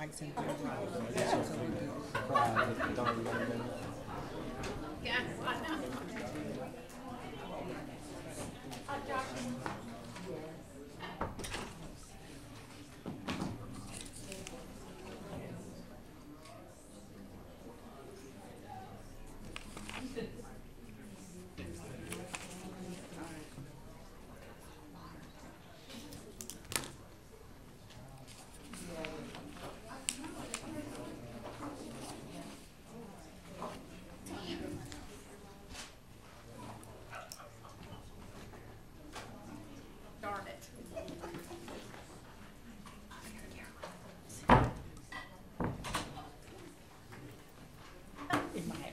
flags and their rights. That's what we do. Yes, I know. Darn it. In my head.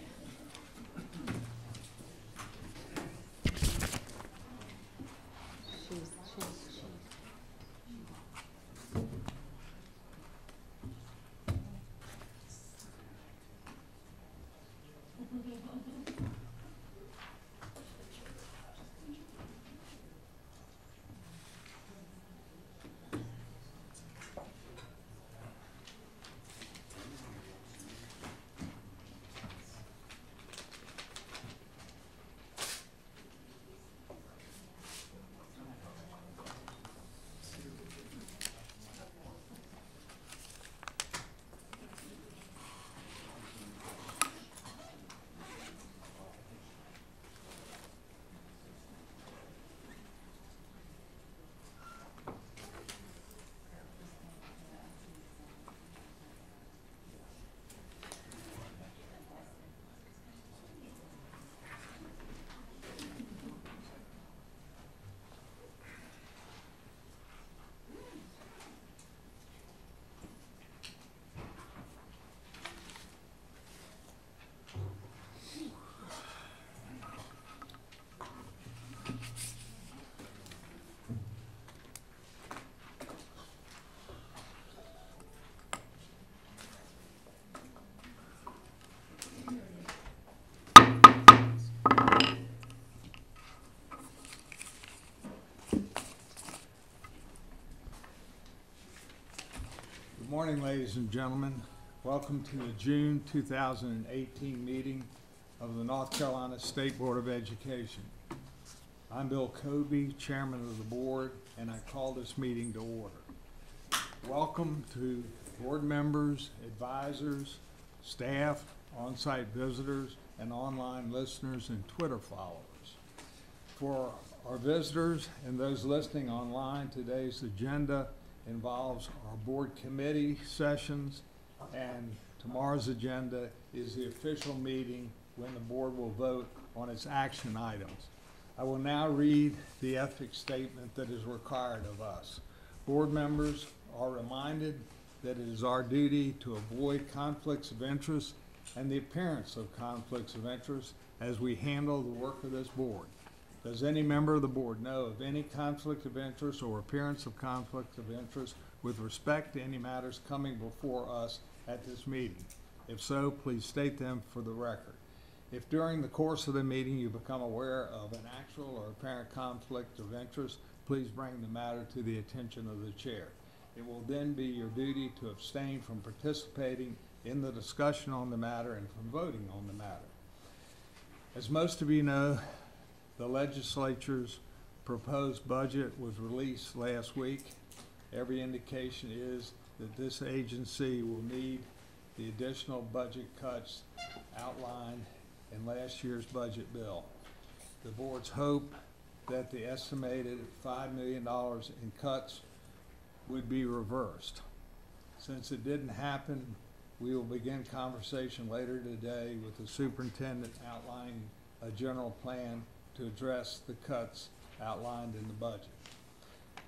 Good morning, ladies and gentlemen. Welcome to the June 2018 meeting of the North Carolina State Board of Education. I'm Bill Kobe, Chairman of the Board, and I call this meeting to order. Welcome to board members, advisors, staff, on-site visitors, and online listeners and Twitter followers. For our visitors and those listening online, today's agenda involves our board committee sessions, and tomorrow's agenda is the official meeting when the board will vote on its action items. I will now read the ethics statement that is required of us. Board members are reminded that it is our duty to avoid conflicts of interest and the appearance of conflicts of interest as we handle the work of this board. Does any member of the board know of any conflict of interest or appearance of conflict of interest with respect to any matters coming before us at this meeting? If so, please state them for the record. If during the course of the meeting you become aware of an actual or apparent conflict of interest, please bring the matter to the attention of the chair. It will then be your duty to abstain from participating in the discussion on the matter and from voting on the matter. As most of you know, the legislature's proposed budget was released last week. Every indication is that this agency will need the additional budget cuts outlined in last year's budget bill. The board's hope that the estimated $5 million in cuts would be reversed. Since it didn't happen, we will begin conversation later today with the superintendent outlining a general plan to address the cuts outlined in the budget.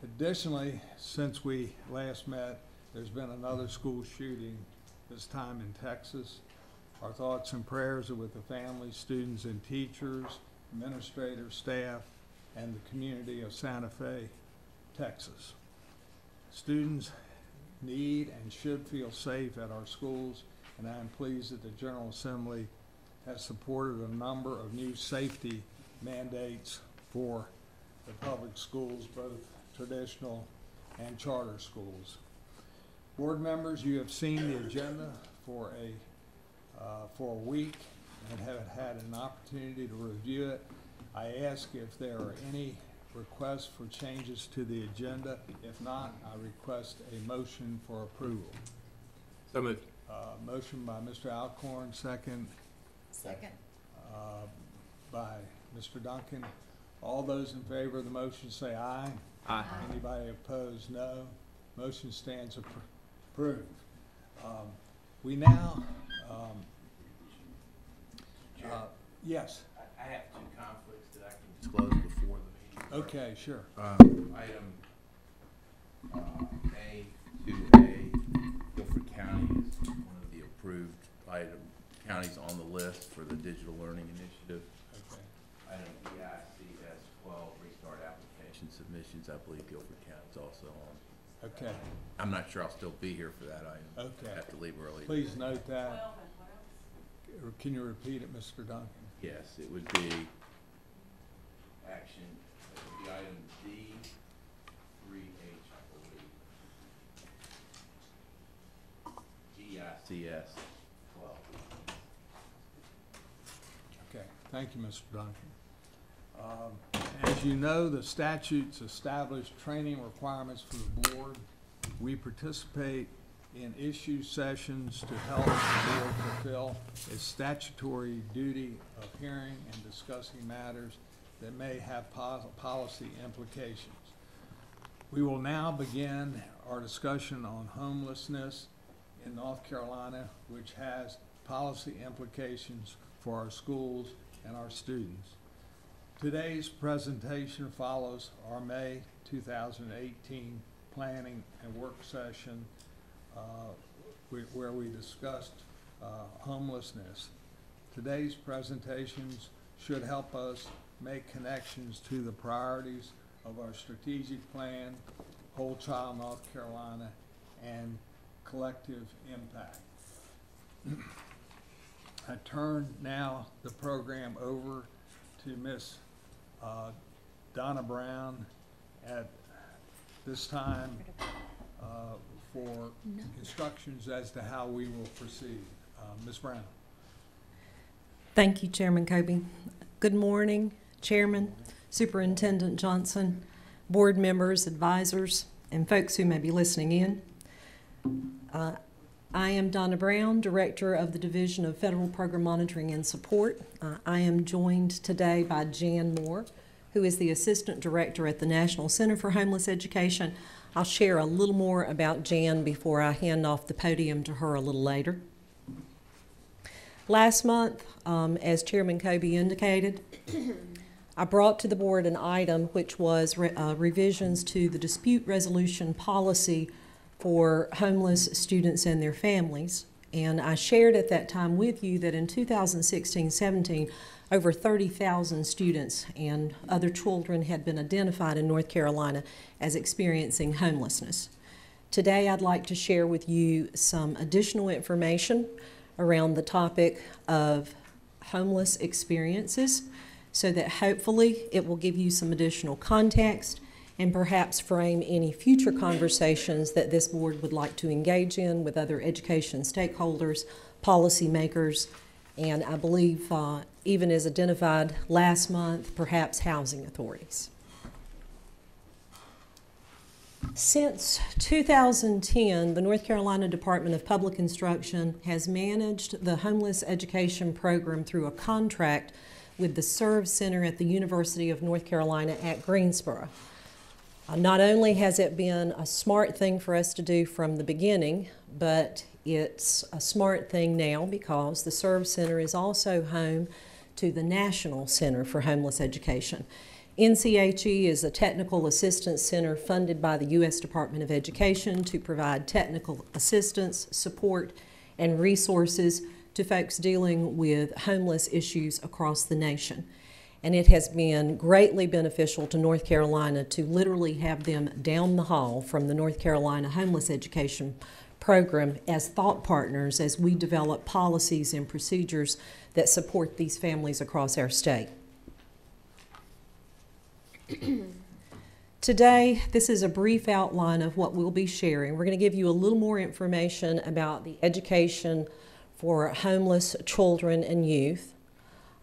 Additionally, since we last met, there's been another school shooting, this time in Texas. Our thoughts and prayers are with the families, students, and teachers, administrators, staff, and the community of Santa Fe, Texas. Students need and should feel safe at our schools, and I am pleased that the General Assembly has supported a number of new safety mandates for the public schools, both traditional and charter schools. Board members, you have seen the agenda for a week and have had an opportunity to review it. I ask if there are any requests for changes to the agenda. If not, I request a motion for approval. So moved. Motion by Mr. Alcorn, second Second. by Mr. Duncan. All those in favor of the motion say aye. Aye. Anybody opposed, no. Motion stands approved. We now, yes, I have two conflicts that I can disclose before the meeting. okay, sure. Item A2A, Guilford County is one of the approved counties on the list for the Digital Learning Initiative. Okay. Item EICS 12, Restart Application Submissions, I believe Guilford County is also on. Okay, I'm not sure I'll still be here for that item. okay. I have to leave early. Please note that. Can you repeat it, Mr. Duncan? Yes, it would be action, it would be item D3H, I believe. EICS 12. Okay, thank you, Mr. Duncan. As you know, the statutes establish training requirements for the board. We participate in issue sessions to help the board fulfill its statutory duty of hearing and discussing matters that may have policy implications. We will now begin our discussion on homelessness in North Carolina, which has policy implications for our schools and our students. Today's presentation follows our May 2018 planning and work session where we discussed homelessness. Today's presentations should help us make connections to the priorities of our strategic plan, Whole Child North Carolina, and collective impact. I turn now the program over to Ms. Donna Brown at this time for instructions as to how we will proceed. Ms. Brown. Thank you, Chairman Kobe. Good morning, Chairman, Superintendent Johnson, board members, advisors, and folks who may be listening in. I am Donna Brown, Director of the Division of Federal Program Monitoring and Support. I am joined today by Jan Moore, who is the Assistant Director at the National Center for Homeless Education. I'll share a little more about Jan before I hand off the podium to her a little later. Last month, as Chairman Kobe indicated, I brought to the board an item which was revisions to the dispute resolution policy for homeless students and their families. And I shared at that time with you that in 2016-17, over 30,000 students and other children had been identified in North Carolina as experiencing homelessness. Today, I'd like to share with you some additional information around the topic of homeless experiences so that hopefully it will give you some additional context and perhaps frame any future conversations that this board would like to engage in with other education stakeholders, policymakers, and I believe even as identified last month, perhaps housing authorities. Since 2010, the North Carolina Department of Public Instruction has managed the homeless education program through a contract with the Serve Center at the University of North Carolina at Greensboro. Not only has it been a smart thing for us to do from the beginning, but it's a smart thing now because the Serve Center is also home to the National Center for Homeless Education. NCHE is a technical assistance center funded by the U.S. Department of Education to provide technical assistance, support, and resources to folks dealing with homeless issues across the nation. And it has been greatly beneficial to North Carolina to literally have them down the hall from the North Carolina Homeless Education Program as thought partners as we develop policies and procedures that support these families across our state. Today, this is a brief outline of what we'll be sharing. We're going to give you a little more information about the education for homeless children and youth,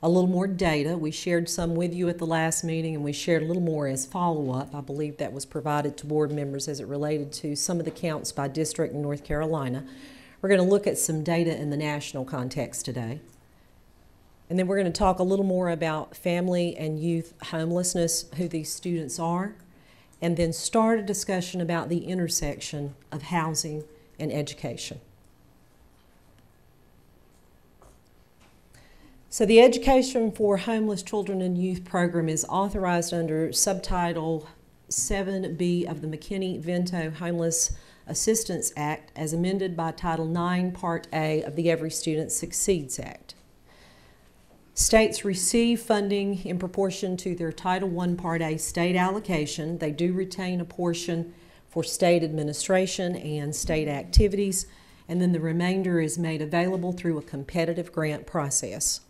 a little more data. We shared some with you at the last meeting, and we shared a little more as follow-up. I believe that was provided to board members as it related to some of the counts by district in North Carolina. We're going to look at some data in the national context today. And then we're going to talk a little more about family and youth homelessness, who these students are, and then start a discussion about the intersection of housing and education. So the Education for Homeless Children and Youth program is authorized under Subtitle 7B of the McKinney-Vento Homeless Assistance Act as amended by Title 9, Part A of the Every Student Succeeds Act. States receive funding in proportion to their Title I Part A state allocation. They do retain a portion for state administration and state activities, and then the remainder is made available through a competitive grant process.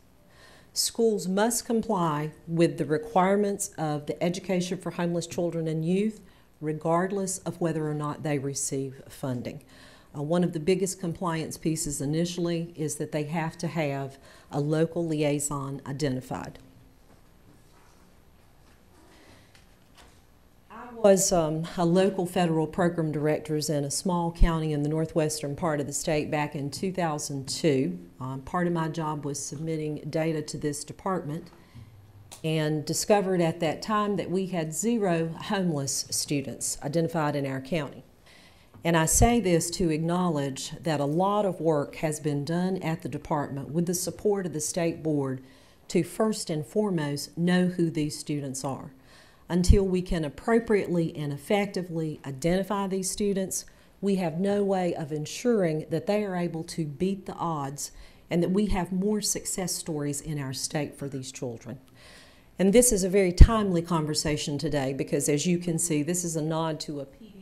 Schools must comply with the requirements of the Education for Homeless Children and Youth, regardless of whether or not they receive funding. One of the biggest compliance pieces initially is that they have to have a local liaison identified. I was a local federal program director in a small county in the northwestern part of the state back in 2002. Part of my job was submitting data to this department and discovered at that time that we had 0 homeless students identified in our county. And I say this to acknowledge that a lot of work has been done at the department with the support of the state board to first and foremost know who these students are. Until we can appropriately and effectively identify these students, we have no way of ensuring that they are able to beat the odds and that we have more success stories in our state for these children. And this is a very timely conversation today because, as you can see, this is a nod to a PBS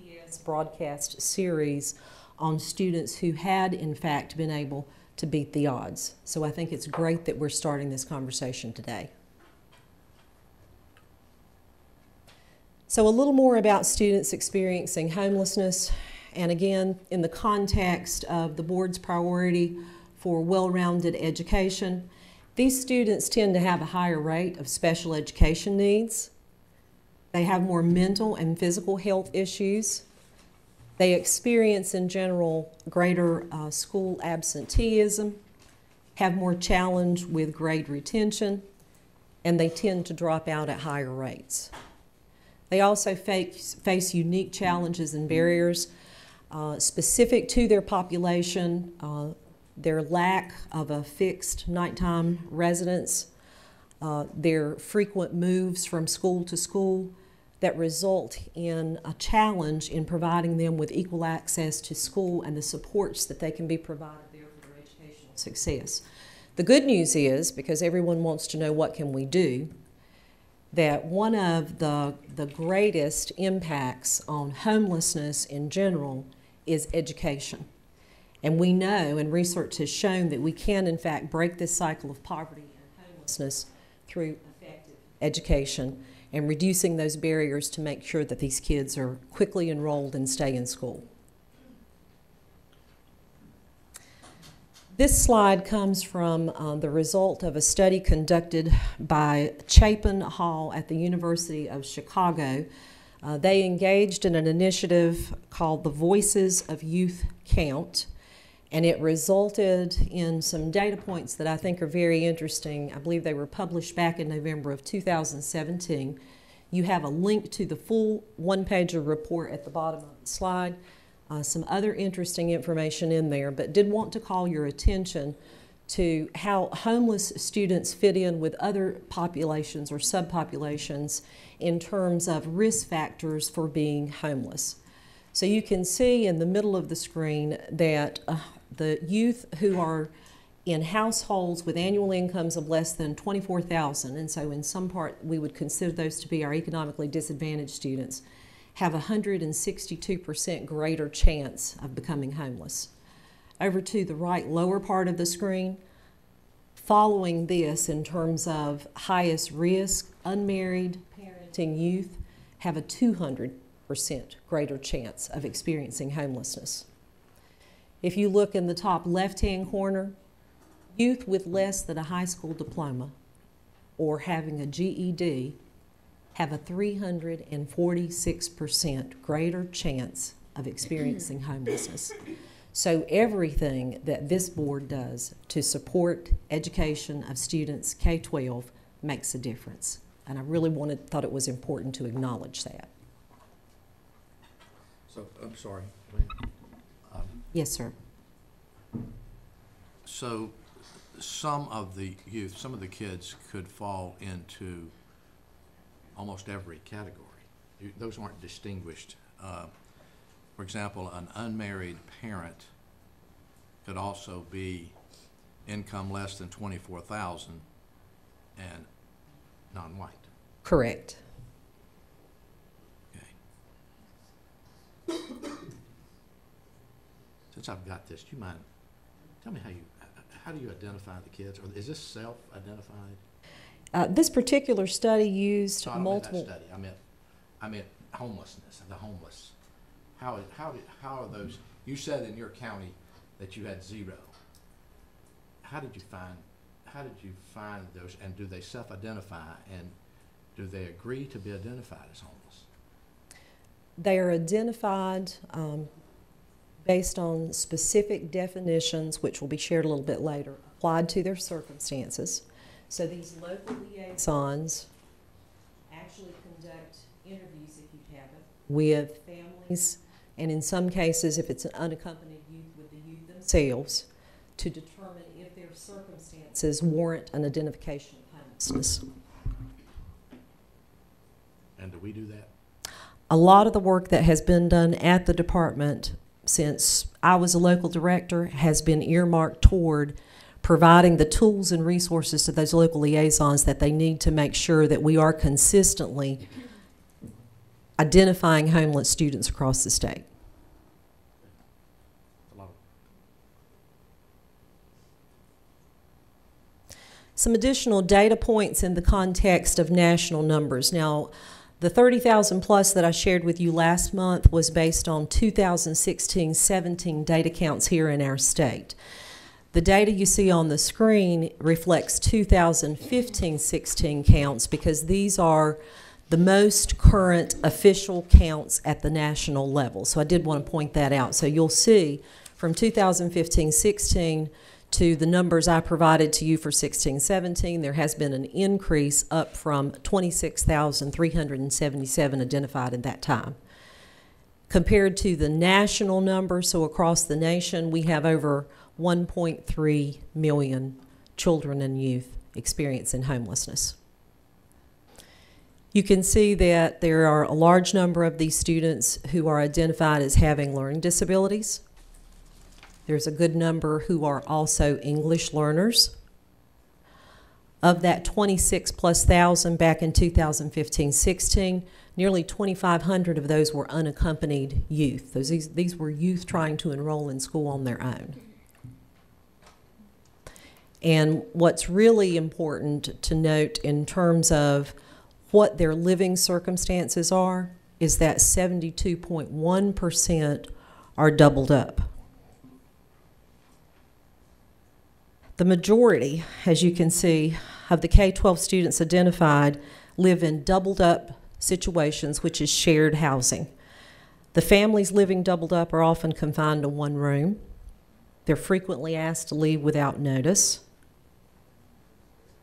broadcast series on students who had, in fact, been able to beat the odds. So I think it's great that we're starting this conversation today. So a little more about students experiencing homelessness, and again, in the context of the board's priority for well-rounded education. These students tend to have a higher rate of special education needs. They have more mental and physical health issues. They experience, in general, greater school absenteeism, have more challenge with grade retention, and they tend to drop out at higher rates. They also face unique challenges and barriers specific to their population, their lack of a fixed nighttime residence, their frequent moves from school to school that result in a challenge in providing them with equal access to school and the supports that they can be provided there for their educational success. The good news is, because everyone wants to know what can we do, that one of the greatest impacts on homelessness in general is education. And we know, and research has shown, that we can in fact break this cycle of poverty and homelessness through effective education and reducing those barriers to make sure that these kids are quickly enrolled and stay in school. This slide comes from the result of a study conducted by Chapin Hall at the University of Chicago. They engaged in an initiative called the Voices of Youth Count, and it resulted in some data points that I think are very interesting. I believe they were published back in November of 2017. You have a link to the full one-pager report at the bottom of the slide. Some other interesting information in there, but did want to call your attention to how homeless students fit in with other populations or subpopulations in terms of risk factors for being homeless. So you can see in the middle of the screen that the youth who are in households with annual incomes of less than $24,000, and so in some part we would consider those to be our economically disadvantaged students, have a 162% greater chance of becoming homeless. Over to the right lower part of the screen, following this in terms of highest risk, unmarried, parenting youth have a 200% greater chance of experiencing homelessness. If you look in the top left-hand corner, youth with less than a high school diploma or having a GED have a 346% greater chance of experiencing homelessness. So everything that this board does to support education of students K-12 makes a difference. And I really thought it was important to acknowledge that. So, I'm sorry. Yes, sir. So, some of the youth, some of the kids could fall into almost every category. Those aren't distinguished. For example, an unmarried parent could also be income less than $24,000 and non-white. Correct. Okay. Since I've got this, do you mind, tell me how do you identify the kids? Or is this self-identified? This particular study used No, I don't multiple. mean that study. I meant homelessness, the homeless. How are those? You said in your county that you had 0. How did you find those? And do they self-identify? And do they agree to be identified as homeless? They are identified based on specific definitions, which will be shared a little bit later, applied to their circumstances. So these local liaisons actually conduct interviews, if you have it, with families, and in some cases, if it's an unaccompanied youth, with the youth themselves, to determine if their circumstances warrant an identification of homelessness. And do we do that? A lot of the work that has been done at the department since I was a local director has been earmarked toward providing the tools and resources to those local liaisons that they need to make sure that we are consistently identifying homeless students across the state. A lot of Some additional data points in the context of national numbers. Now, the 30,000 plus that I shared with you last month was based on 2016-17 data counts here in our state. The data you see on the screen reflects 2015-16 counts because these are the most current official counts at the national level. So I did want to point that out. So you'll see from 2015-16 to the numbers I provided to you for 16-17, there has been an increase up from 26,377 identified in that time. Compared to the national number, so across the nation, we have over 1.3 million children and youth experiencing homelessness. You can see that there are a large number of these students who are identified as having learning disabilities. There's a good number who are also English learners. Of that 26,000+ back in 2015-16, nearly 2,500 of those were unaccompanied youth. These were youth trying to enroll in school on their own. And what's really important to note in terms of what their living circumstances are is that 72.1% are doubled up. The majority, as you can see, of the K-12 students identified live in doubled up situations, which is shared housing. The families living doubled up are often confined to one room. They're frequently asked to leave without notice.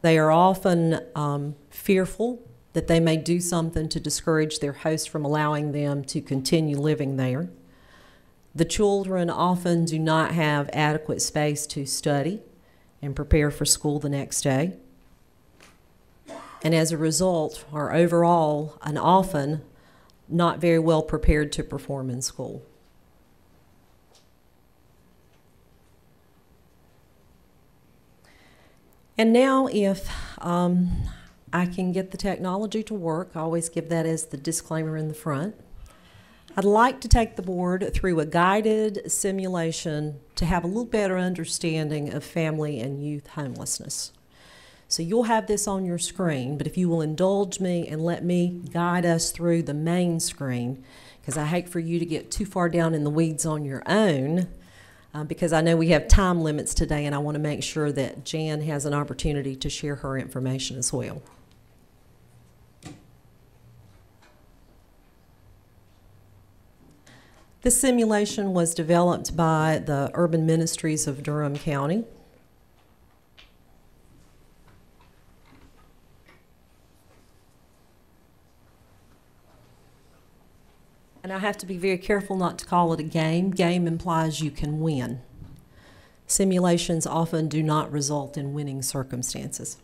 They are often fearful that they may do something to discourage their host from allowing them to continue living there. The children often do not have adequate space to study and prepare for school the next day. And as a result, are overall and often not very well prepared to perform in school. And now if I can get the technology to work, I always give that as the disclaimer in the front. I'd like to take the board through a guided simulation to have a little better understanding of family and youth homelessness. So you'll have this on your screen, but if you will indulge me and let me guide us through the main screen, because I hate for you to get too far down in the weeds on your own, because I know we have time limits today, and I want to make sure that Jan has an opportunity to share her information as well. This simulation was developed by the Urban Ministries of Durham County. And I have to be very careful not to call it a game. Game implies you can win. Simulations often do not result in winning circumstances.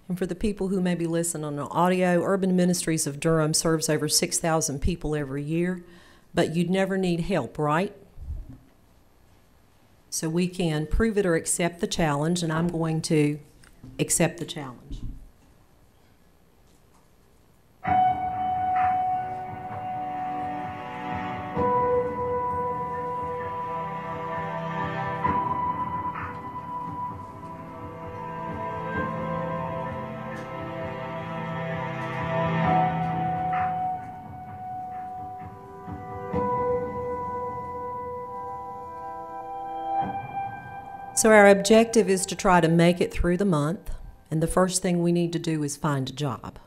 And for the people who may be listening on the audio, Urban Ministries of Durham serves over 6,000 people every year, but you'd never need help, right? So we can prove it or accept the challenge, and I'm going to accept the challenge. So our objective is to try to make it through the month, and the first thing we need to do is find a job.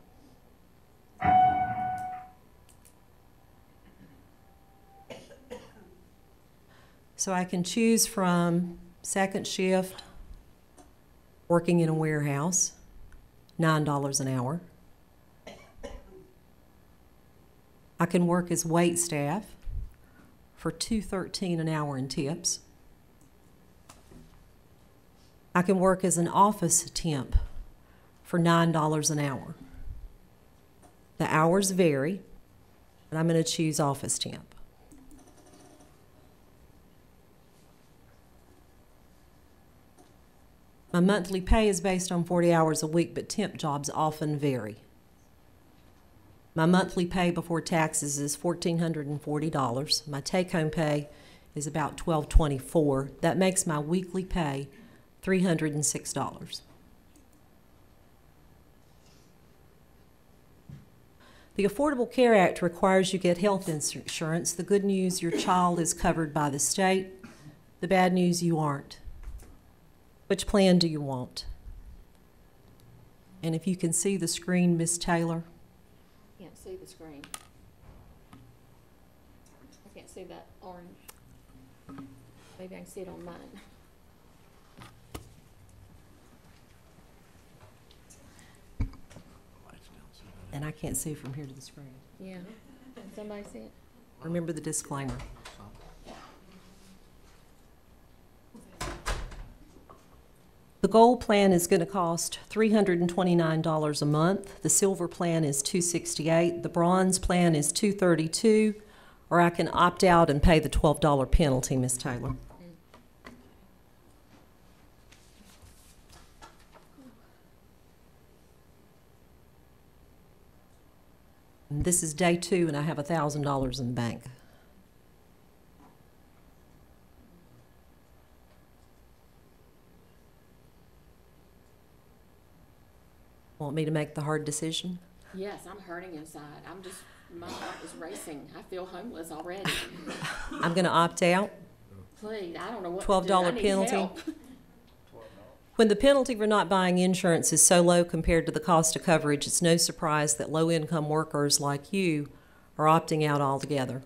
So I can choose from second shift, working in a warehouse, $9 an hour. I can work as wait staff for $2.13 an hour in tips. I can work as an office temp for $9 an hour. The hours vary, but I'm going to choose office temp. My monthly pay is based on 40 hours a week, but temp jobs often vary. My monthly pay before taxes is $1,440. My take-home pay is about $1,224. That makes my weekly pay $306. The Affordable Care Act requires you get health insurance. The good news, your child is covered by the state. The bad news, you aren't. Which plan do you want? And if you can see the screen, Miss Taylor. Can't see the screen. I can't see that orange. Maybe I can see it on mine. And I can't see from here to the screen. Yeah. Can somebody see it? Remember the disclaimer. The gold plan is going to cost $329 a month. The silver plan is $268. The bronze plan is $232. Or I can opt out and pay the $12 penalty, Ms. Taylor. And this is day 2, and I have $1,000 in the bank. Want me to make the hard decision? Yes, I'm hurting inside. My heart is racing. I feel homeless already. I'm going to opt out. Please, I don't know what $12 to do. I need penalty. help. When the penalty for not buying insurance is so low compared to the cost of coverage, it's no surprise that low-income workers like you are opting out altogether.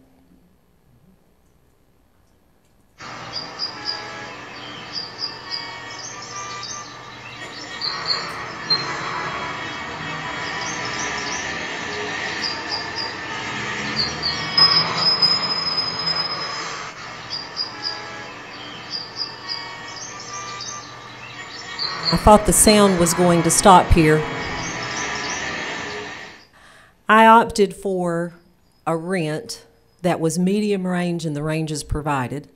I thought the sound was going to stop here. I opted for a rent that was medium range in the ranges provided.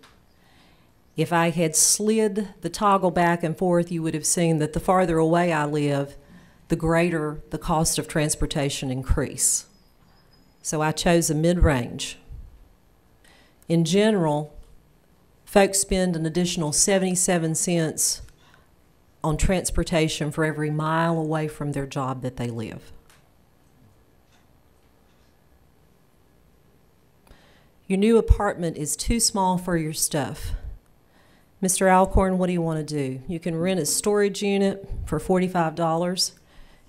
If I had slid the toggle back and forth, you would have seen that the farther away I live, the greater the cost of transportation increase. So I chose a mid-range. In general, folks spend an additional 77 cents on transportation for every mile away from their job that they live. Your new apartment is too small for your stuff. Mr. Alcorn, what do you want to do? You can rent a storage unit for $45.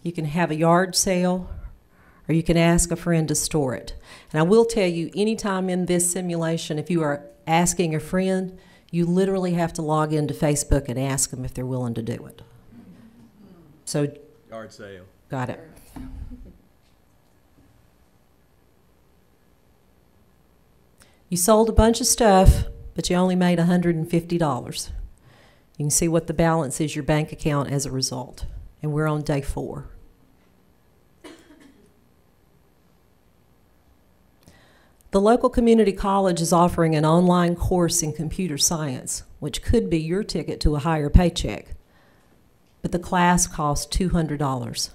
You can have a yard sale, or you can ask a friend to store it. And I will tell you, anytime in this simulation, if you are asking a friend, you literally have to log into Facebook and ask them if they're willing to do it. So, Yard sale. got it. You sold a bunch of stuff, but you only made $150. You can see what the balance is your bank account as a result. And we're on day 4. The local community college is offering an online course in computer science, which could be your ticket to a higher paycheck. But the class costs $200.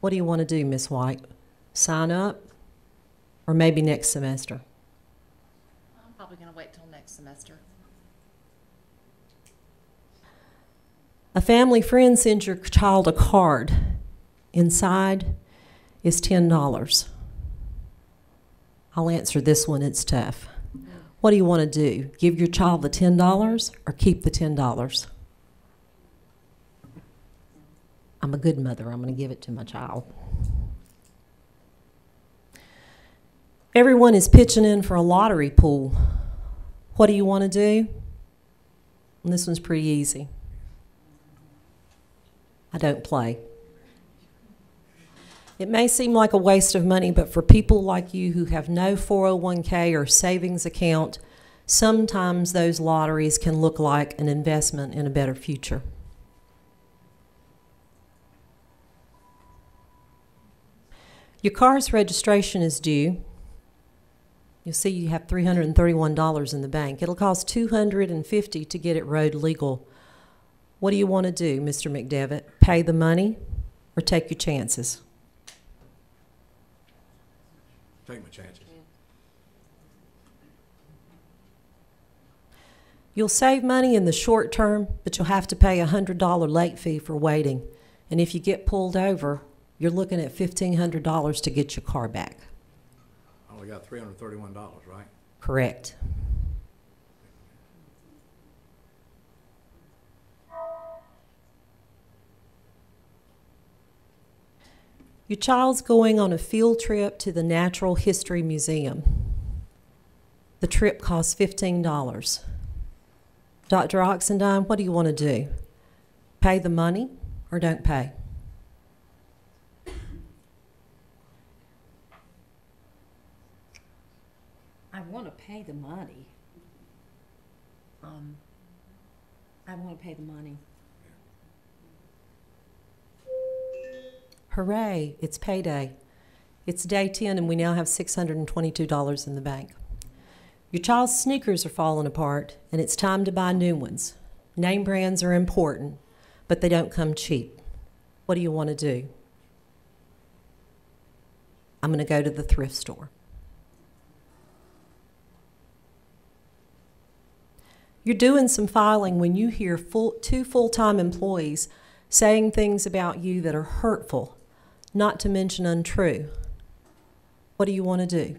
What do you want to do, Miss White? Sign up? Or maybe next semester? I'm probably gonna wait till next semester. A family friend sends your child a card. Inside is $10. I'll answer this one, it's tough. What do you want to do? Give your child the $10 or keep the $10? I'm a good mother, I'm going to give it to my child. Everyone is pitching in for a lottery pool. What do you want to do? And this one's pretty easy. I don't play. It may seem like a waste of money, but for people like you who have no 401k or savings account, sometimes those lotteries can look like an investment in a better future. Your car's registration is due. You'll see you have $331 in the bank. It'll cost $250 to get it road legal. What do you want to do, Mr. McDevitt? Pay the money or take your chances? Take my chances. You'll save money in the short term, but you'll have to pay a $100 late fee for waiting. And if you get pulled over, you're looking at $1,500 to get your car back. I only got $331, right? Correct. Your child's going on a field trip to the Natural History Museum. The trip costs $15. Dr. Oxendine, what do you want to do? Pay the money or don't pay? I want to pay the money. I want to pay the money. Hooray, it's payday. It's day 10 and we now have $622 in the bank. Your child's sneakers are falling apart and it's time to buy new ones. Name brands are important, but they don't come cheap. What do you want to do? I'm going to go to the thrift store. You're doing some filing when you hear two full-time employees saying things about you that are hurtful, not to mention untrue. What do you want to do?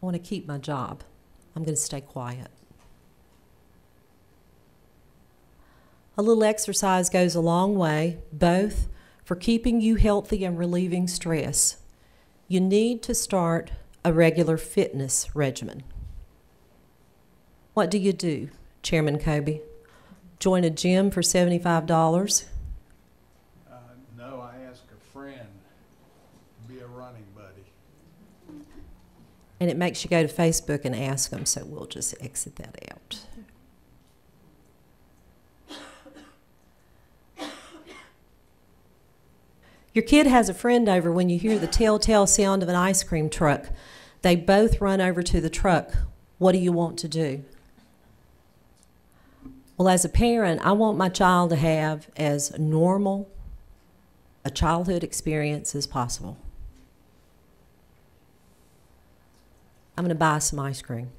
I want to keep my job. I'm going to stay quiet. A little exercise goes a long way, both for keeping you healthy and relieving stress. You need to start a regular fitness regimen. What do you do, Chairman Kobe? Join a gym for $75? No, I ask a friend to be a running buddy. And it makes you go to Facebook and ask them, so we'll just exit that out. Your kid has a friend over when you hear the telltale sound of an ice cream truck. They both run over to the truck. What do you want to do? Well, as a parent, I want my child to have as normal a childhood experience as possible. I'm going to buy some ice cream.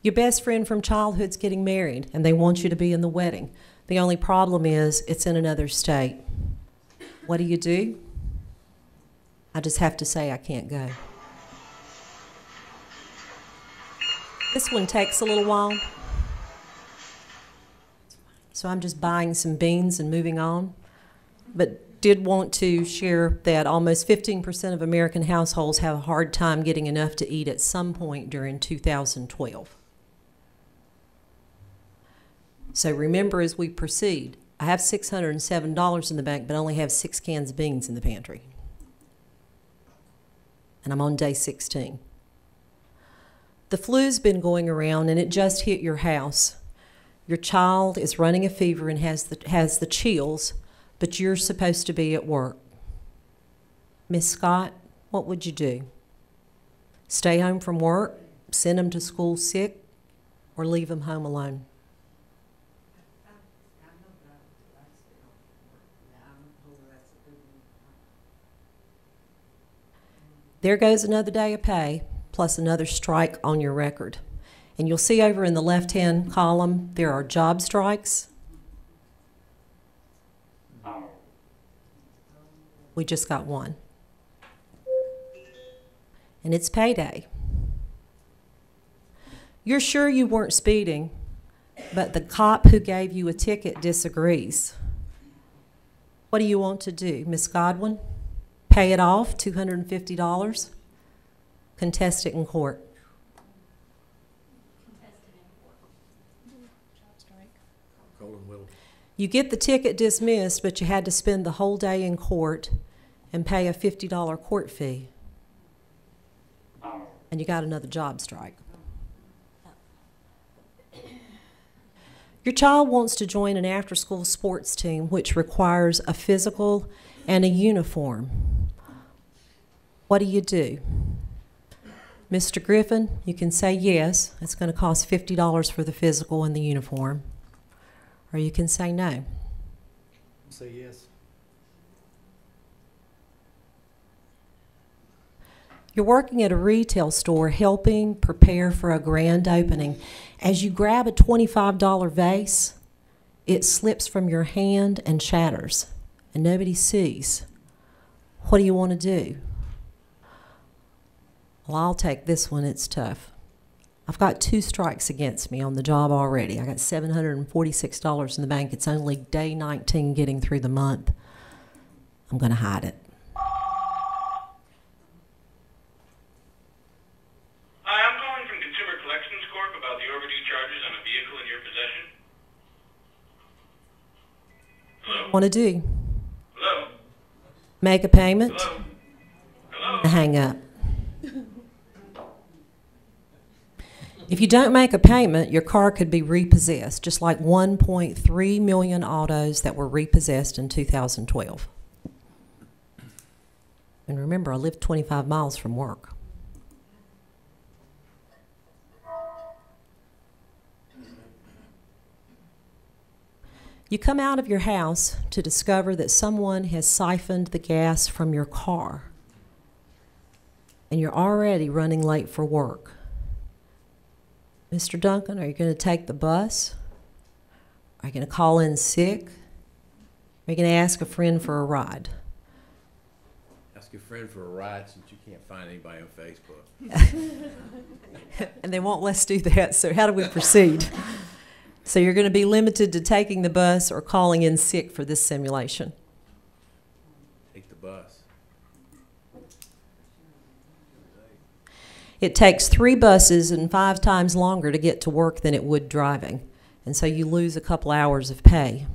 Your best friend from childhood's getting married, and they want you to be in the wedding. The only problem is it's in another state. What do? I just have to say I can't go. This one takes a little while, so I'm just buying some beans and moving on. But did want to share that almost 15% of American households have a hard time getting enough to eat at some point during 2012. So remember as we proceed, I have $607 in the bank, but I only have 6 cans of beans in the pantry. And I'm on day 16. The flu's been going around, and it just hit your house. Your child is running a fever and has the chills, but you're supposed to be at work. Miss Scott, what would you do? Stay home from work, send them to school sick, or leave them home alone? There goes another day of pay, plus another strike on your record. And you'll see over in the left-hand column, there are job strikes. We just got one. And it's payday. You're sure you weren't speeding, but the cop who gave you a ticket disagrees. What do you want to do, Miss Godwin? Pay it off, $250. Contest it in court. You get the ticket dismissed, but you had to spend the whole day in court and pay a $50 court fee. And you got another job strike. Your child wants to join an after-school sports team, which requires a physical and a uniform. What do? Mr. Griffin, you can say yes. It's going to cost $50 for the physical and the uniform. Or you can say no. Say yes. You're working at a retail store helping prepare for a grand opening. As you grab a $25 vase, it slips from your hand and shatters, and nobody sees. What do you want to do? Well, I'll take this one. It's tough. I've got 2 strikes against me on the job already. I got $746 in the bank. It's only day 19 getting through the month. I'm going to hide it. Hi, I'm calling from Consumer Collections Corp about the overdue charges on a vehicle in your possession. Hello? What do you want to do? Hello? Make a payment? Hello? Hello? And hang up. If you don't make a payment, your car could be repossessed, just like 1.3 million autos that were repossessed in 2012. And remember, I live 25 miles from work. You come out of your house to discover that someone has siphoned the gas from your car, and you're already running late for work. Mr. Duncan, are you going to take the bus? Are you going to call in sick? Are you going to ask a friend for a ride? Ask a friend for a ride since you can't find anybody on Facebook. And they won't let us do that, so how do we proceed? So you're going to be limited to taking the bus or calling in sick for this simulation. Take the bus. It takes 3 buses and 5 times longer to get to work than it would driving, and so you lose a couple hours of pay.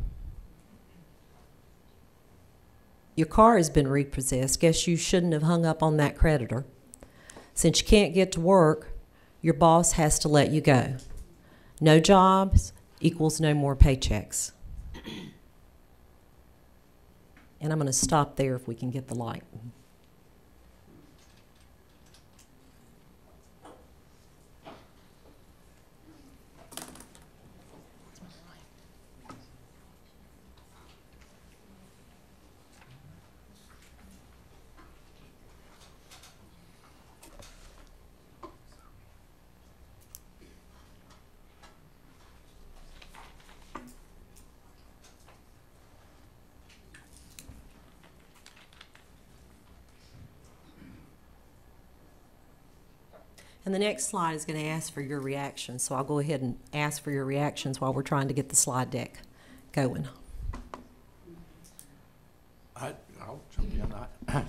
Your car has been repossessed. Guess you shouldn't have hung up on that creditor. Since you can't get to work, your boss has to let you go. No jobs equals no more paychecks. And I'm going to stop there if we can get the light. And the next slide is going to ask for your reactions, so I'll go ahead and ask for your reactions while we're trying to get the slide deck going. I'll jump in.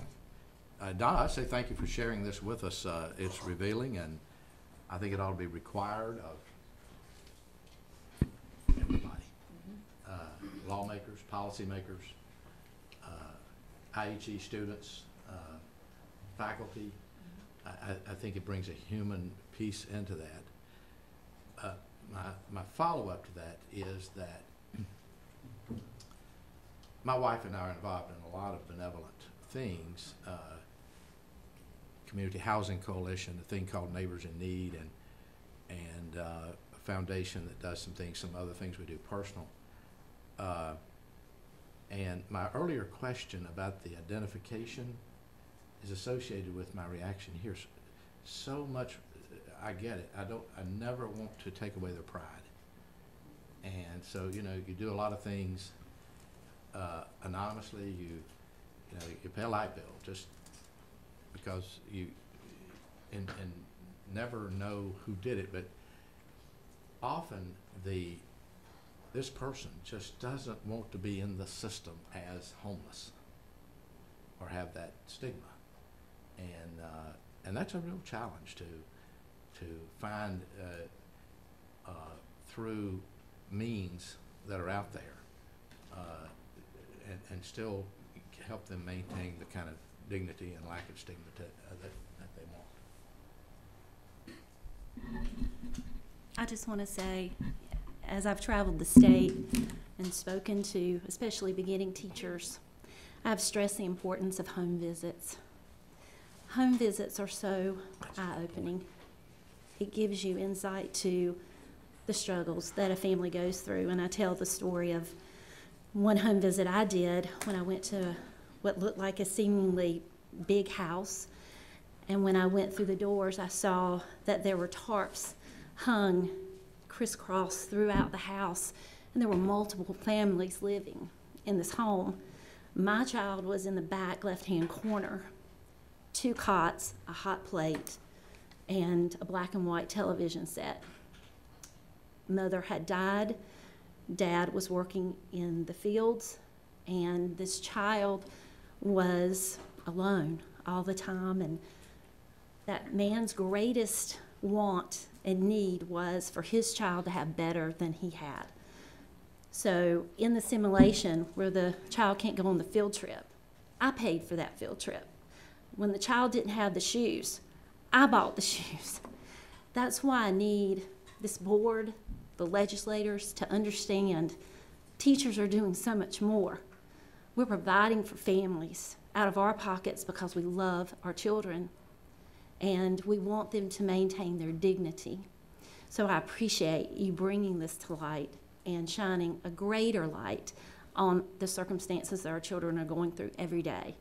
Donna, I say thank you for sharing this with us. It's revealing, and I think it ought to be required of everybody. Lawmakers, policymakers, IHE students, faculty. I think it brings a human piece into that. My follow-up to that is that my wife and I are involved in a lot of benevolent things. Community Housing Coalition, a thing called Neighbors in Need, and a foundation that does some things, some other things we do personal. And my earlier question about the identification is associated with my reaction here. So much, I get it. I never want to take away their pride. And so, you do a lot of things anonymously. You pay a light bill just because and never know who did it. But often this person just doesn't want to be in the system as homeless or have that stigma. And that's a real challenge to find through means that are out there and still help them maintain the kind of dignity and lack of stigma that they want. I just want to say, as I've traveled the state and spoken to especially beginning teachers, I've stressed the importance of home visits. Home visits are so eye-opening. It gives you insight to the struggles that a family goes through. And I tell the story of one home visit I did when I went to what looked like a seemingly big house. And when I went through the doors, I saw that there were tarps hung crisscross throughout the house, and there were multiple families living in this home. My child was in the back left-hand corner, 2 cots, a hot plate, and a black and white television set. Mother had died, Dad was working in the fields, and this child was alone all the time. And that man's greatest want and need was for his child to have better than he had. So in the simulation where the child can't go on the field trip, I paid for that field trip. When the child didn't have the shoes, I bought the shoes. That's why I need this board, the legislators, to understand teachers are doing so much more. We're providing for families out of our pockets because we love our children and we want them to maintain their dignity. So I appreciate you bringing this to light and shining a greater light on the circumstances that our children are going through every day.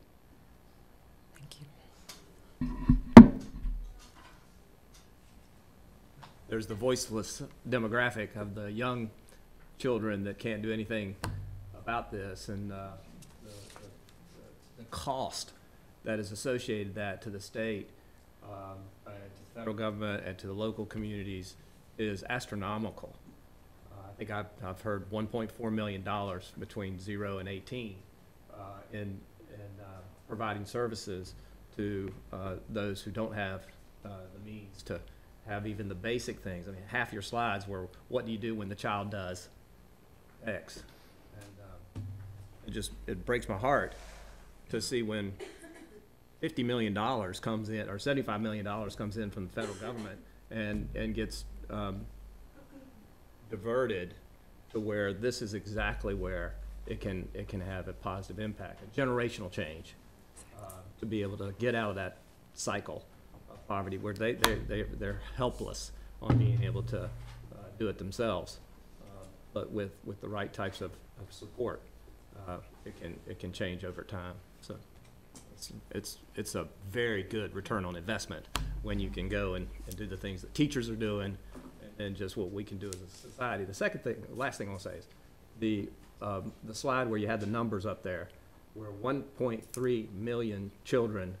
Thank you. There's the voiceless demographic of the young children that can't do anything about this, and the cost that is associated with that to the state, and to the federal government, and to the local communities is astronomical. I think I've heard $1.4 million between 0 and 18 in providing services to those who don't have the means to have even the basic things. I mean, half your slides were, what do you do when the child does X? And it breaks my heart to see when $50 million comes in, or $75 million comes in from the federal government and gets diverted to where this is exactly where it can have a positive impact, a generational change, to be able to get out of that cycle of poverty where they're helpless on being able to do it themselves. But with the right types of support, it can change over time. So it's a very good return on investment when you can go and do the things that teachers are doing and just what we can do as a society. The last thing I want to say is the slide where you had the numbers up there, where 1.3 million children,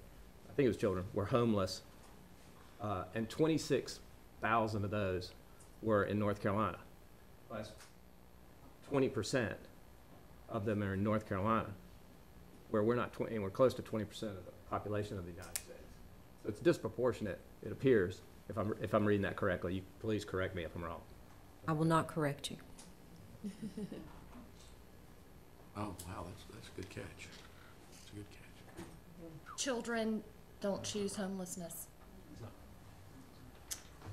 I think it was children, were homeless and 26,000 of those were in North Carolina. That's 20% of them are in North Carolina, where we're not and we're close to 20% of the population of the United States. So it's disproportionate, it appears, if I'm reading that correctly. You please correct me if I'm wrong. I will not correct you. Oh, wow, that's a good catch. That's a good catch. Children don't choose homelessness.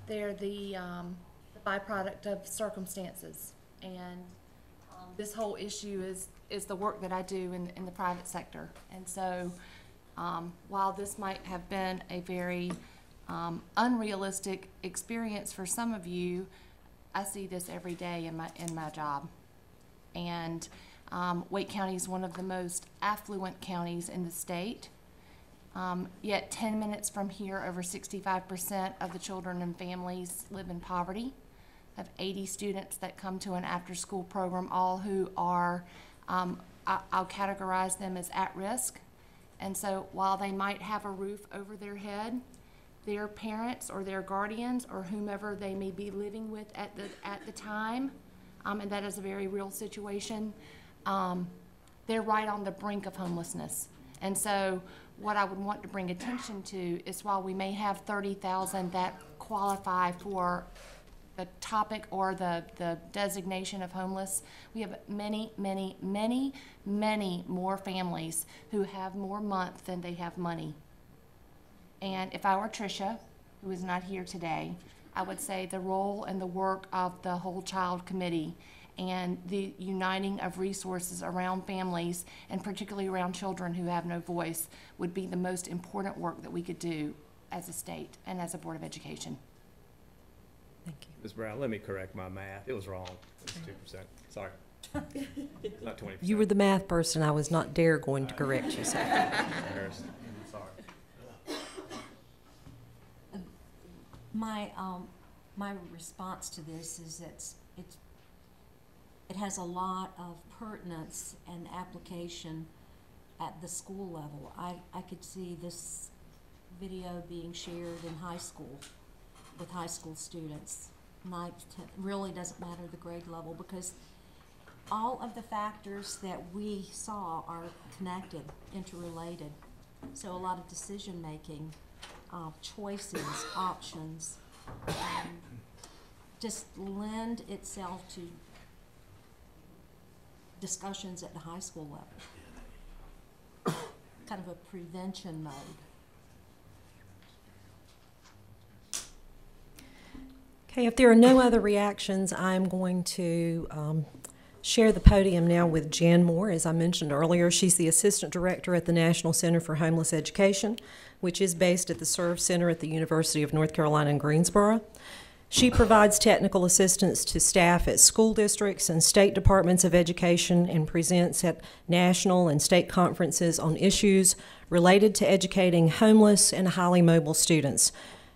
They're the byproduct of circumstances. And this whole issue is the work that I do in the private sector. And so while this might have been a very unrealistic experience for some of you, I see this every day in my job. And Wake County is one of the most affluent counties in the state. Yet 10 minutes from here, over 65% of the children and families live in poverty. I have 80 students that come to an after-school program, all who are, I'll categorize them as at risk. And so while they might have a roof over their head, their parents or their guardians or whomever they may be living with at the time, and that is a very real situation, they're right on the brink of homelessness. And so what I would want to bring attention to is while we may have 30,000 that qualify for the topic or the designation of homeless, we have many, many, many, many more families who have more month than they have money. And if I were Tricia, who is not here today, I would say the role and the work of the Whole Child Committee and the uniting of resources around families, and particularly around children who have no voice, would be the most important work that we could do as a state and as a Board of Education. Thank you. Ms. Brown, let me correct my math. It was wrong. It was 2%. Sorry. Not 20%. You were the math person. I was not dare going to correct you, sir. Embarrassed. Sorry. My response to this is it has a lot of pertinence and application at the school level. I could see this video being shared in high school with high school students. Really doesn't matter the grade level, because all of the factors that we saw are connected, interrelated. So a lot of decision making, choices, options, just lend itself to discussions at the high school level. Kind of a prevention mode. Okay, if there are no other reactions, I'm going to share the podium now with Jan Moore. As I mentioned earlier, she's the Assistant Director at the National Center for Homeless Education, which is based at the Serve Center at the University of North Carolina in Greensboro. She provides technical assistance to staff at school districts and state departments of education and presents at national and state conferences on issues related to educating homeless and highly mobile students.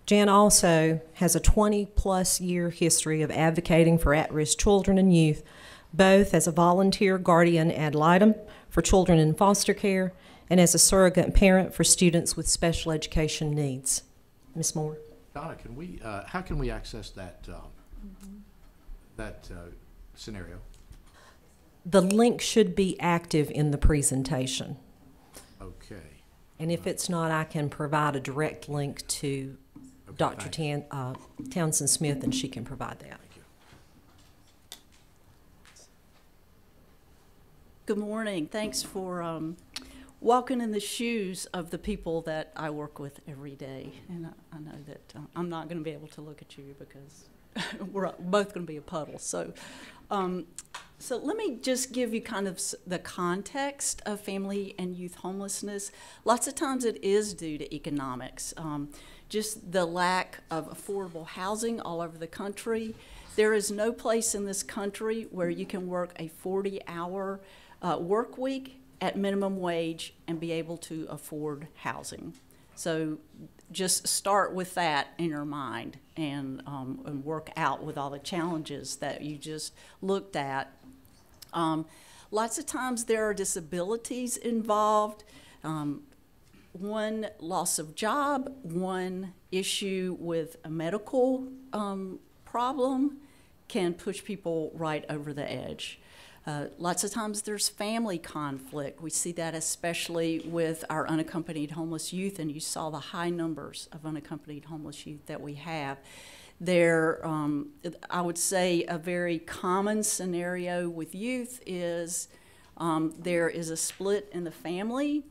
Jan also has a 20-plus year history of advocating for at-risk children and youth, both as a volunteer guardian ad litem for children in foster care and as a surrogate parent for students with special education needs. Ms. Moore. Donna, can we, how can we access that, scenario? The link should be active in the presentation. Okay. And if it's not, I can provide a direct link to Dr. Townsend Smith, and she can provide that. Thank you. Good morning. Thanks for walking in the shoes of the people that I work with every day. And I know that I'm not going to be able to look at you because we're both going to be a puddle. So let me just give you kind of the context of family and youth homelessness. Lots of times it is due to economics. Just the lack of affordable housing all over the country. There is no place in this country where you can work a 40-hour work week at minimum wage and be able to afford housing. So just start with that in your mind and work out with all the challenges that you just looked at. Lots of times there are disabilities involved. one loss of job, one issue with a medical problem can push people right over the edge. Lots of times there's family conflict. We see that especially with our unaccompanied homeless youth, and you saw the high numbers of unaccompanied homeless youth that we have. There, I would say a very common scenario with youth is there is a split in the family.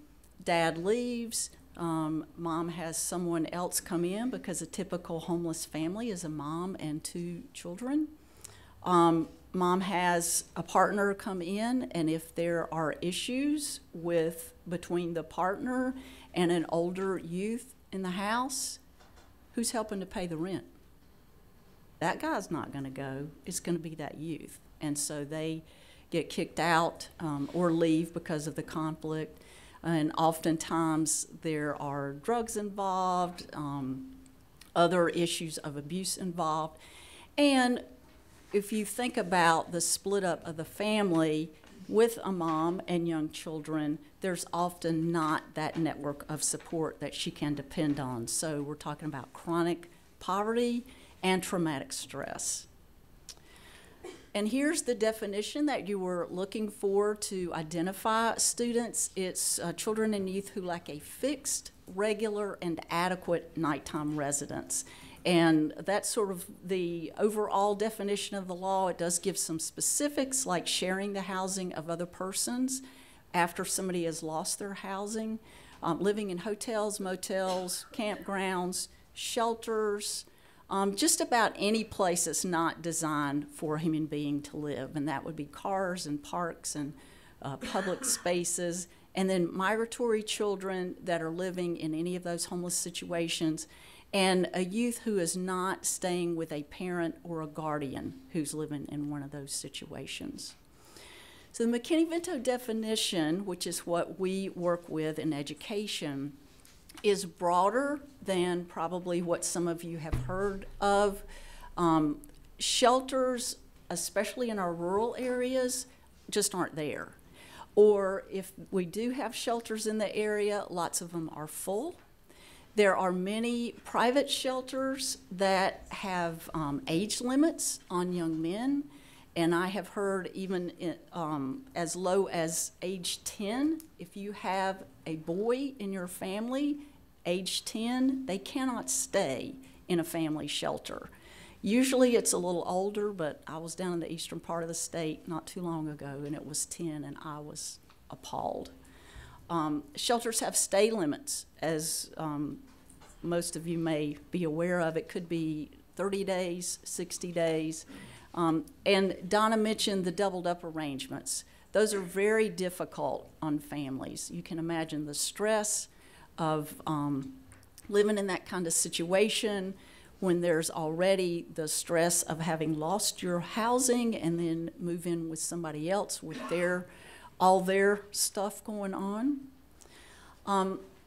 Dad leaves, mom has someone else come in, because a typical homeless family is a mom and 2 children. Mom has a partner come in, and if there are issues between the partner and an older youth in the house, who's helping to pay the rent? That guy's not going to go. It's going to be that youth. And so they get kicked out or leave because of the conflict. And oftentimes there are drugs involved, other issues of abuse involved. And if you think about the split up of the family with a mom and young children, there's often not that network of support that she can depend on. So we're talking about chronic poverty and traumatic stress. And here's the definition that you were looking for to identify students. It's children and youth who lack a fixed, regular, and adequate nighttime residence. And that's sort of the overall definition of the law. It does give some specifics, like sharing the housing of other persons after somebody has lost their housing, living in hotels, motels, campgrounds, shelters, just about any place that's not designed for a human being to live, and that would be cars and parks and public spaces, and then migratory children that are living in any of those homeless situations, and a youth who is not staying with a parent or a guardian who's living in one of those situations. So the McKinney-Vento definition, which is what we work with in education, is broader than probably what some of you have heard of. Shelters, especially in our rural areas, just aren't there. Or if we do have shelters in the area, lots of them are full. There are many private shelters that have age limits on young men, and I have heard even as low as age 10, if you have a boy in your family, age 10, they cannot stay in a family shelter. Usually it's a little older, but I was down in the eastern part of the state not too long ago, and it was 10, and I was appalled. Shelters have stay limits, as most of you may be aware of. It could be 30 days, 60 days. And Donna mentioned the doubled up arrangements. Those are very difficult on families. You can imagine the stress of living in that kind of situation when there's already the stress of having lost your housing and then move in with somebody else with all their stuff going on.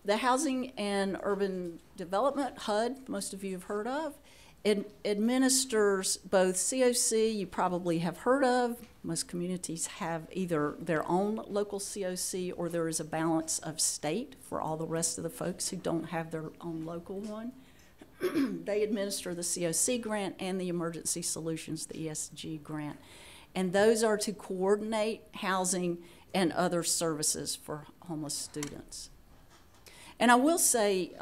The Housing and Urban Development, HUD, most of you have heard of, it administers both COC, you probably have heard of. Most communities have either their own local COC or there is a balance of state for all the rest of the folks who don't have their own local one. They administer the COC grant and the Emergency Solutions, the ESG grant. And those are to coordinate housing and other services for homeless students. And I will say,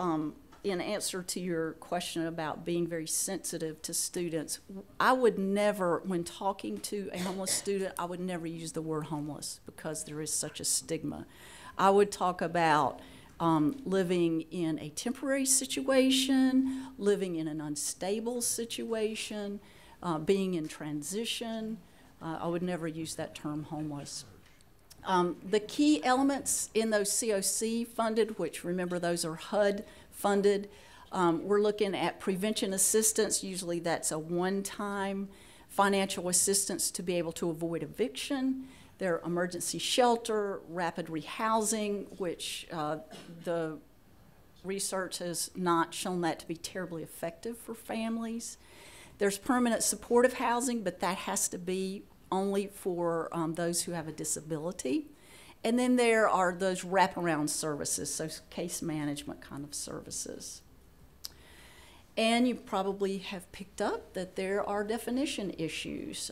in answer to your question about being very sensitive to students, I would never, when talking to a homeless student, I would never use the word homeless because there is such a stigma. I would talk about living in a temporary situation, living in an unstable situation, being in transition. I would never use that term homeless. The key elements in those COC funded, which remember those are HUD funded, we're looking at prevention assistance. Usually that's a one-time financial assistance to be able to avoid eviction. There are emergency shelter, rapid rehousing, which the research has not shown that to be terribly effective for families. There's permanent supportive housing, but that has to be only for those who have a disability. And then there are those wraparound services, so case management kind of services. And you probably have picked up that there are definition issues.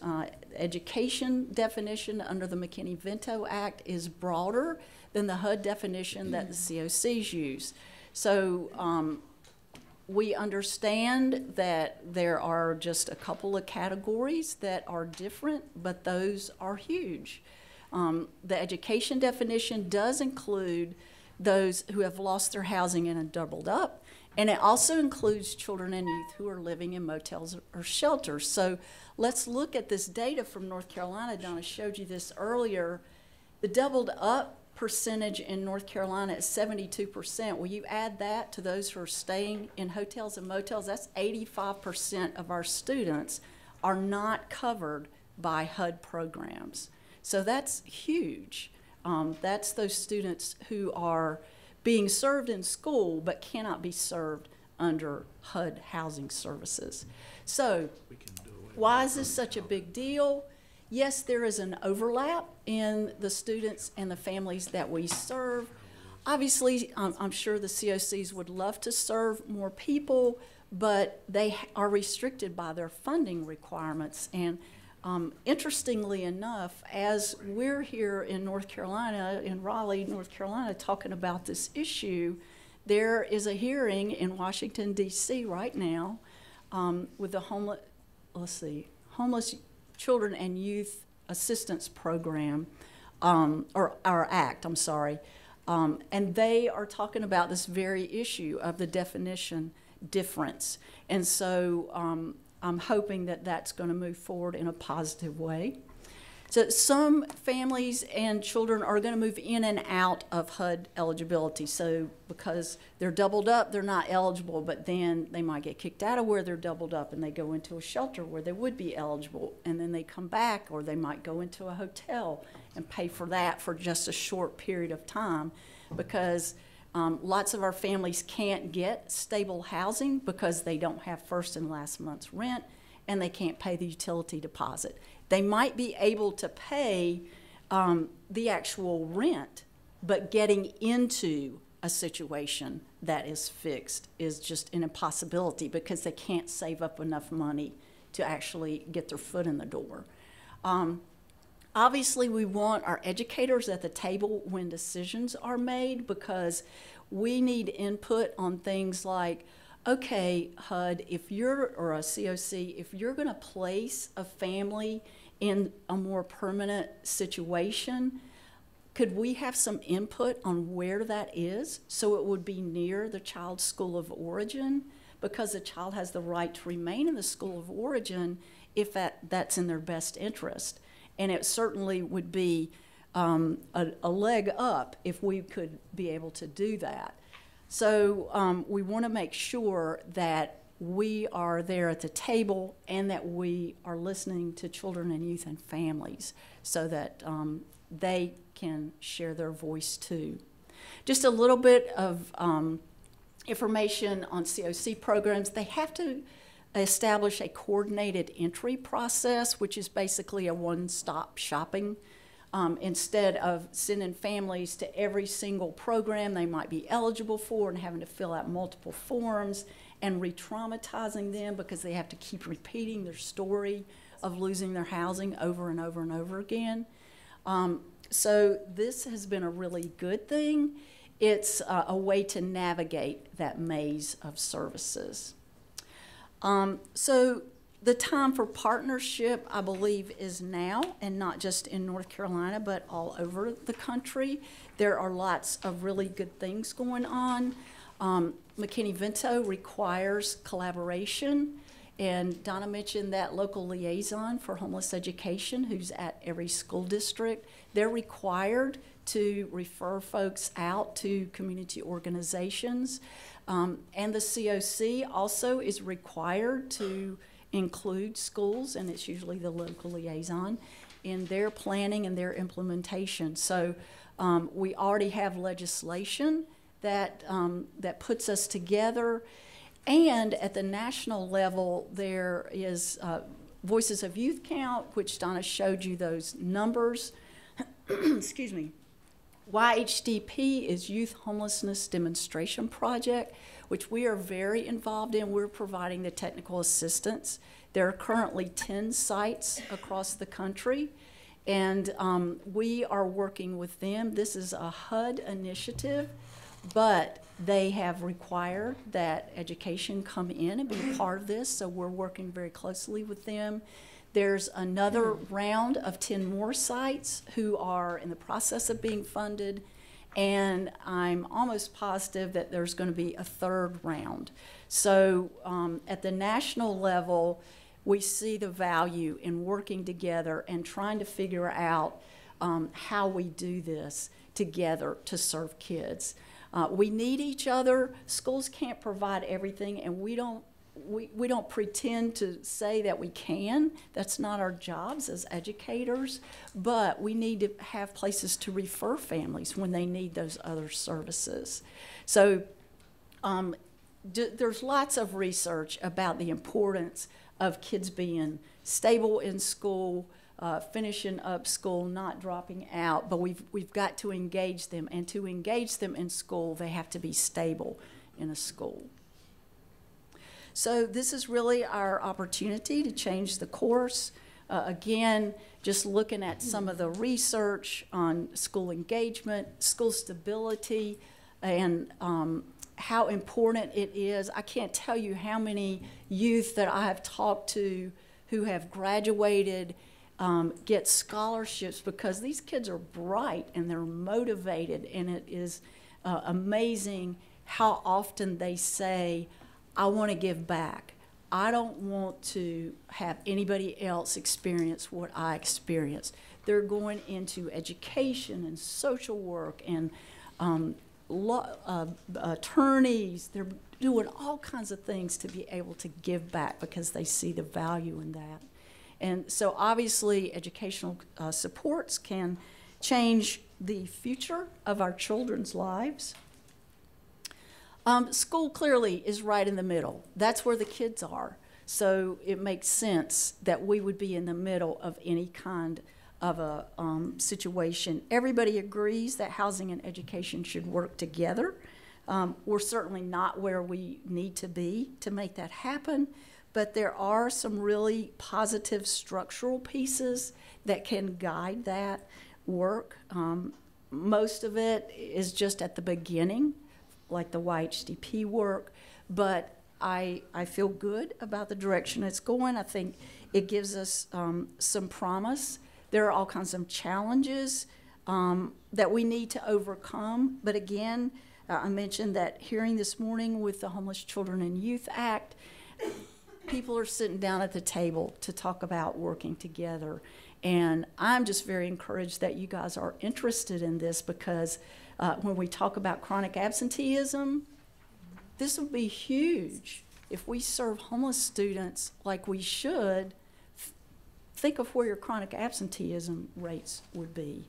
Education definition under the McKinney-Vento Act is broader than the HUD definition that the COCs use. So we understand that there are just a couple of categories that are different, but those are huge. The education definition does include those who have lost their housing and are doubled up, and it also includes children and youth who are living in motels or shelters. So let's look at this data from North Carolina. Donna showed you this earlier. The doubled up percentage in North Carolina is 72%. Well, you add that to those who are staying in hotels and motels, that's 85% of our students are not covered by HUD programs. So that's huge. That's those students who are being served in school but cannot be served under HUD housing services. So why is this such a big deal? Yes, there is an overlap in the students and the families that we serve. Obviously, I'm sure the COCs would love to serve more people, but they are restricted by their funding requirements. And interestingly enough, as we're here in North Carolina, in Raleigh, North Carolina, talking about this issue, there is a hearing in Washington, D.C. right now with the Homeless Children and Youth Assistance Program, or our Act, I'm sorry. And they are talking about this very issue of the definition difference. And so I'm hoping that that's going to move forward in a positive way. So some families and children are going to move in and out of HUD eligibility. So because they're doubled up, they're not eligible, but then they might get kicked out of where they're doubled up and they go into a shelter where they would be eligible, and then they come back, or they might go into a hotel and pay for that for just a short period of time, because lots of our families can't get stable housing because they don't have first and last month's rent, and they can't pay the utility deposit. They might be able to pay the actual rent, but getting into a situation that is fixed is just an impossibility because they can't save up enough money to actually get their foot in the door. Obviously, we want our educators at the table when decisions are made, because we need input on things like, okay, HUD, if you're, or a COC, if you're going to place a family in a more permanent situation, could we have some input on where that is so it would be near the child's school of origin? Because the child has the right to remain in the school of origin if that's in their best interest. And it certainly would be a leg up if we could be able to do that. So we want to make sure that we are there at the table and that we are listening to children and youth and families so that they can share their voice too. Just a little bit of information on COC programs. They have to establish a coordinated entry process, which is basically a one-stop shopping. Instead of sending families to every single program they might be eligible for and having to fill out multiple forms and re-traumatizing them because they have to keep repeating their story of losing their housing over and over and over again. So this has been a really good thing. It's a way to navigate that maze of services. So the time for partnership, I believe, is now, and not just in North Carolina, but all over the country. There are lots of really good things going on. McKinney-Vento requires collaboration, and Donna mentioned that local liaison for homeless education who's at every school district. They're required to refer folks out to community organizations, and the COC also is required to include schools, and it's usually the local liaison, in their planning and their implementation. So we already have legislation that puts us together, and at the national level there is Voices of Youth Count, which Donna showed you those numbers. Excuse me. YHDP is Youth Homelessness Demonstration Project, which we are very involved in. We're providing the technical assistance. There are currently 10 sites across the country, and we are working with them. This is a HUD initiative, but they have required that education come in and be a part of this, so we're working very closely with them. There's another round of 10 more sites who are in the process of being funded, and I'm almost positive that there's going to be a third round. So at the national level, we see the value in working together and trying to figure out how we do this together to serve kids. We need each other. Schools can't provide everything, and we don't pretend to say that we can. That's not our jobs as educators, but we need to have places to refer families when they need those other services. So there's lots of research about the importance of kids being stable in school, finishing up school, not dropping out, but we've got to engage them, and to engage them in school, they have to be stable in a school. So this is really our opportunity to change the course. Again, just looking at some of the research on school engagement, school stability, and how important it is. I can't tell you how many youth that I have talked to who have graduated get scholarships because these kids are bright and they're motivated, and it is amazing how often they say, I want to give back. I don't want to have anybody else experience what I experienced. They're going into education and social work and attorneys. They're doing all kinds of things to be able to give back because they see the value in that. And so obviously educational supports can change the future of our children's lives. School clearly is right in the middle. That's where the kids are. So it makes sense that we would be in the middle of any kind of a situation. Everybody agrees that housing and education should work together. We're certainly not where we need to be to make that happen, but there are some really positive structural pieces that can guide that work. Most of it is just at the beginning, like the YHDP work, but I feel good about the direction it's going. I think it gives us some promise. There are all kinds of challenges that we need to overcome, but again, I mentioned that hearing this morning with the Homeless Children and Youth Act, people are sitting down at the table to talk about working together, and I'm just very encouraged that you guys are interested in this because when we talk about chronic absenteeism, this will be huge. If we serve homeless students like we should, think of where your chronic absenteeism rates would be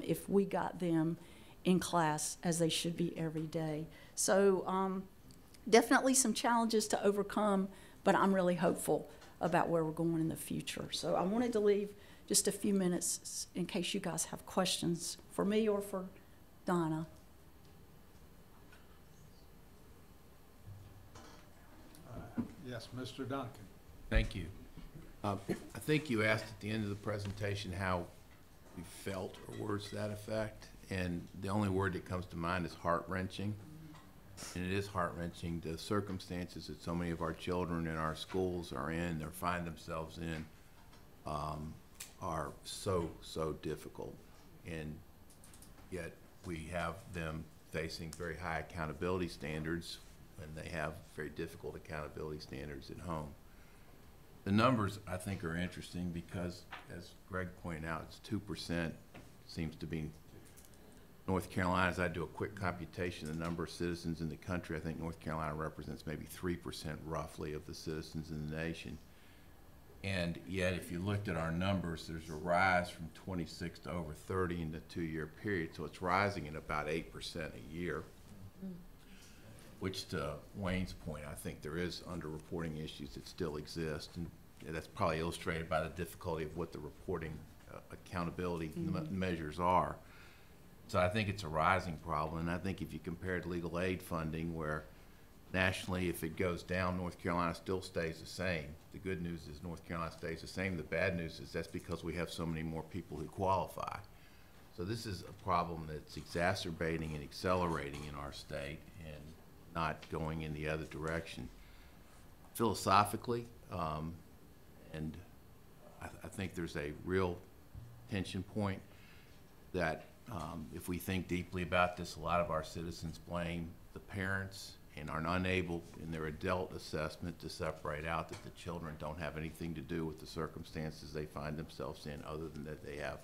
if we got them in class as they should be every day. So definitely some challenges to overcome, but I'm really hopeful about where we're going in the future. So I wanted to leave just a few minutes in case you guys have questions for me or for Donna. Yes, Mr. Duncan. Thank you. I think you asked at the end of the presentation how we felt, or words to that effect, and the only word that comes to mind is heart-wrenching. And it is heart-wrenching. The circumstances that so many of our children in our schools are in, or find themselves in, are so difficult. And yet we have them facing very high accountability standards when they have very difficult accountability standards at home. The numbers, I think, are interesting because, as Greg pointed out, it's 2%. Seems to be North Carolina. As I do a quick computation, the number of citizens in the country, I think North Carolina represents maybe 3% roughly of the citizens in the nation. And yet, if you looked at our numbers, there's a rise from 26 to over 30 in the 2-year period. So it's rising at about 8% a year. Which, to Wayne's point, I think there is underreporting issues that still exist, and that's probably illustrated by the difficulty of what the reporting accountability measures are. So I think it's a rising problem, and I think if you compared legal aid funding, where nationally, if it goes down, North Carolina still stays the same. The good news is North Carolina stays the same. The bad news is that's because we have so many more people who qualify. So this is a problem that's exacerbating and accelerating in our state and not going in the other direction. Philosophically, and I think there's a real tension point that if we think deeply about this, a lot of our citizens blame the parents and are unable in their adult assessment to separate out that the children don't have anything to do with the circumstances they find themselves in, other than that they have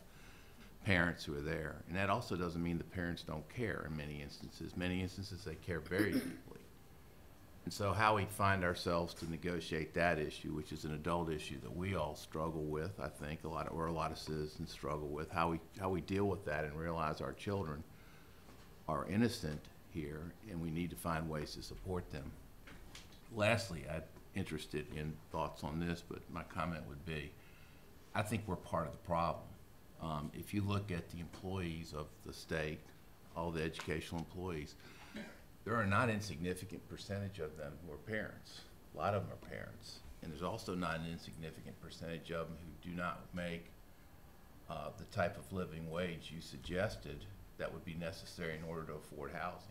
parents who are there. And that also doesn't mean the parents don't care in many instances. Many instances they care very deeply. And so how we find ourselves to negotiate that issue, which is an adult issue that we all struggle with, I think, a lot of citizens struggle with, how we deal with that and realize our children are innocent here and we need to find ways to support them. Lastly, I'm interested in thoughts on this, but my comment would be, I think we're part of the problem. If you look at the employees of the state, all the educational employees, there are not insignificant percentage of them who are parents. A lot of them are parents. And there's also not an insignificant percentage of them who do not make the type of living wage you suggested that would be necessary in order to afford housing.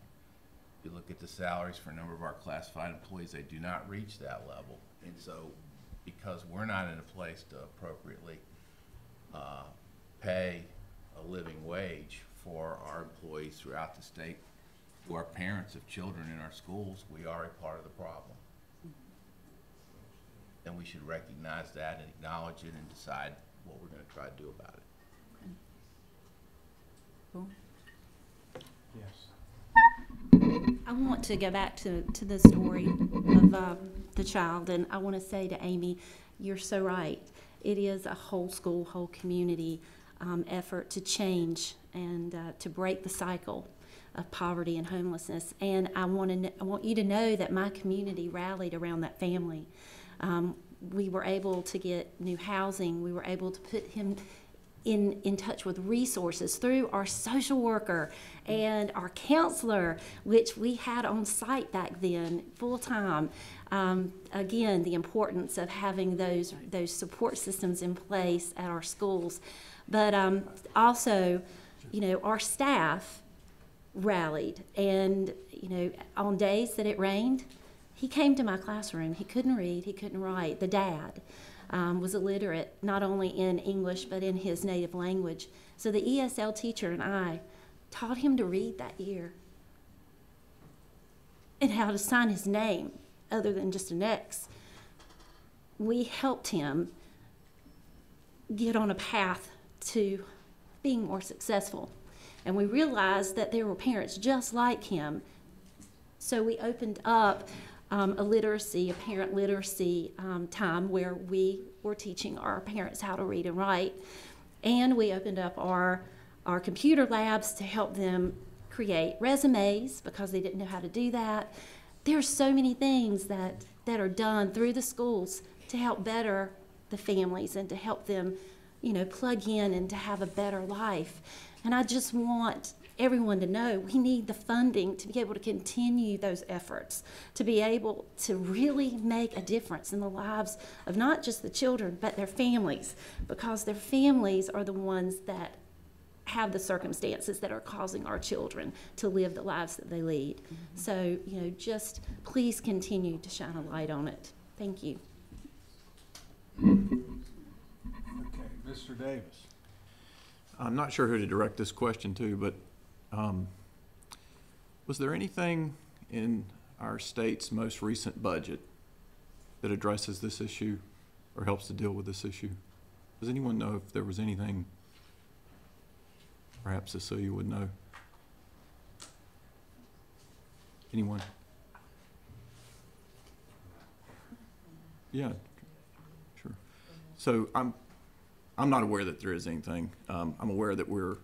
If you look at the salaries for a number of our classified employees, they do not reach that level. And so because we're not in a place to appropriately pay a living wage for our employees throughout the state, who are parents of children in our schools, we are a part of the problem. And we should recognize that and acknowledge it and decide what we're going to try to do about it. Cool. Yes. I want to go back to the story of the child, and I want to say to Amy, you're so right. It is a whole school, whole community effort to change and to break the cycle of poverty and homelessness. And I want you to know that my community rallied around that family. We were able to get new housing. We were able to put him in touch with resources through our social worker and our counselor, which we had on site back then, full time. Again, the importance of having those support systems in place at our schools. But also, our staff rallied, and on days that it rained, he came to my classroom. He couldn't read, he couldn't write. The dad was illiterate, not only in English but in his native language. So the ESL teacher and I taught him to read that year and how to sign his name other than just an X. We helped him get on a path to being more successful. And we realized that there were parents just like him. So we opened up a parent literacy time where we were teaching our parents how to read and write. And we opened up our computer labs to help them create resumes because they didn't know how to do that. There's so many things that are done through the schools to help better the families and to help them, plug in and to have a better life. And I just want everyone to know we need the funding to be able to continue those efforts, to be able to really make a difference in the lives of not just the children, but their families, because their families are the ones that have the circumstances that are causing our children to live the lives that they lead. Mm-hmm. So, just please continue to shine a light on it. Thank you. Okay, Mr. Davis. I'm not sure who to direct this question to, but was there anything in our state's most recent budget that addresses this issue or helps to deal with this issue? Does anyone know if there was anything? Perhaps Cecilia would know. Anyone? Yeah, sure. So I'm not aware that there is anything. I'm aware that we're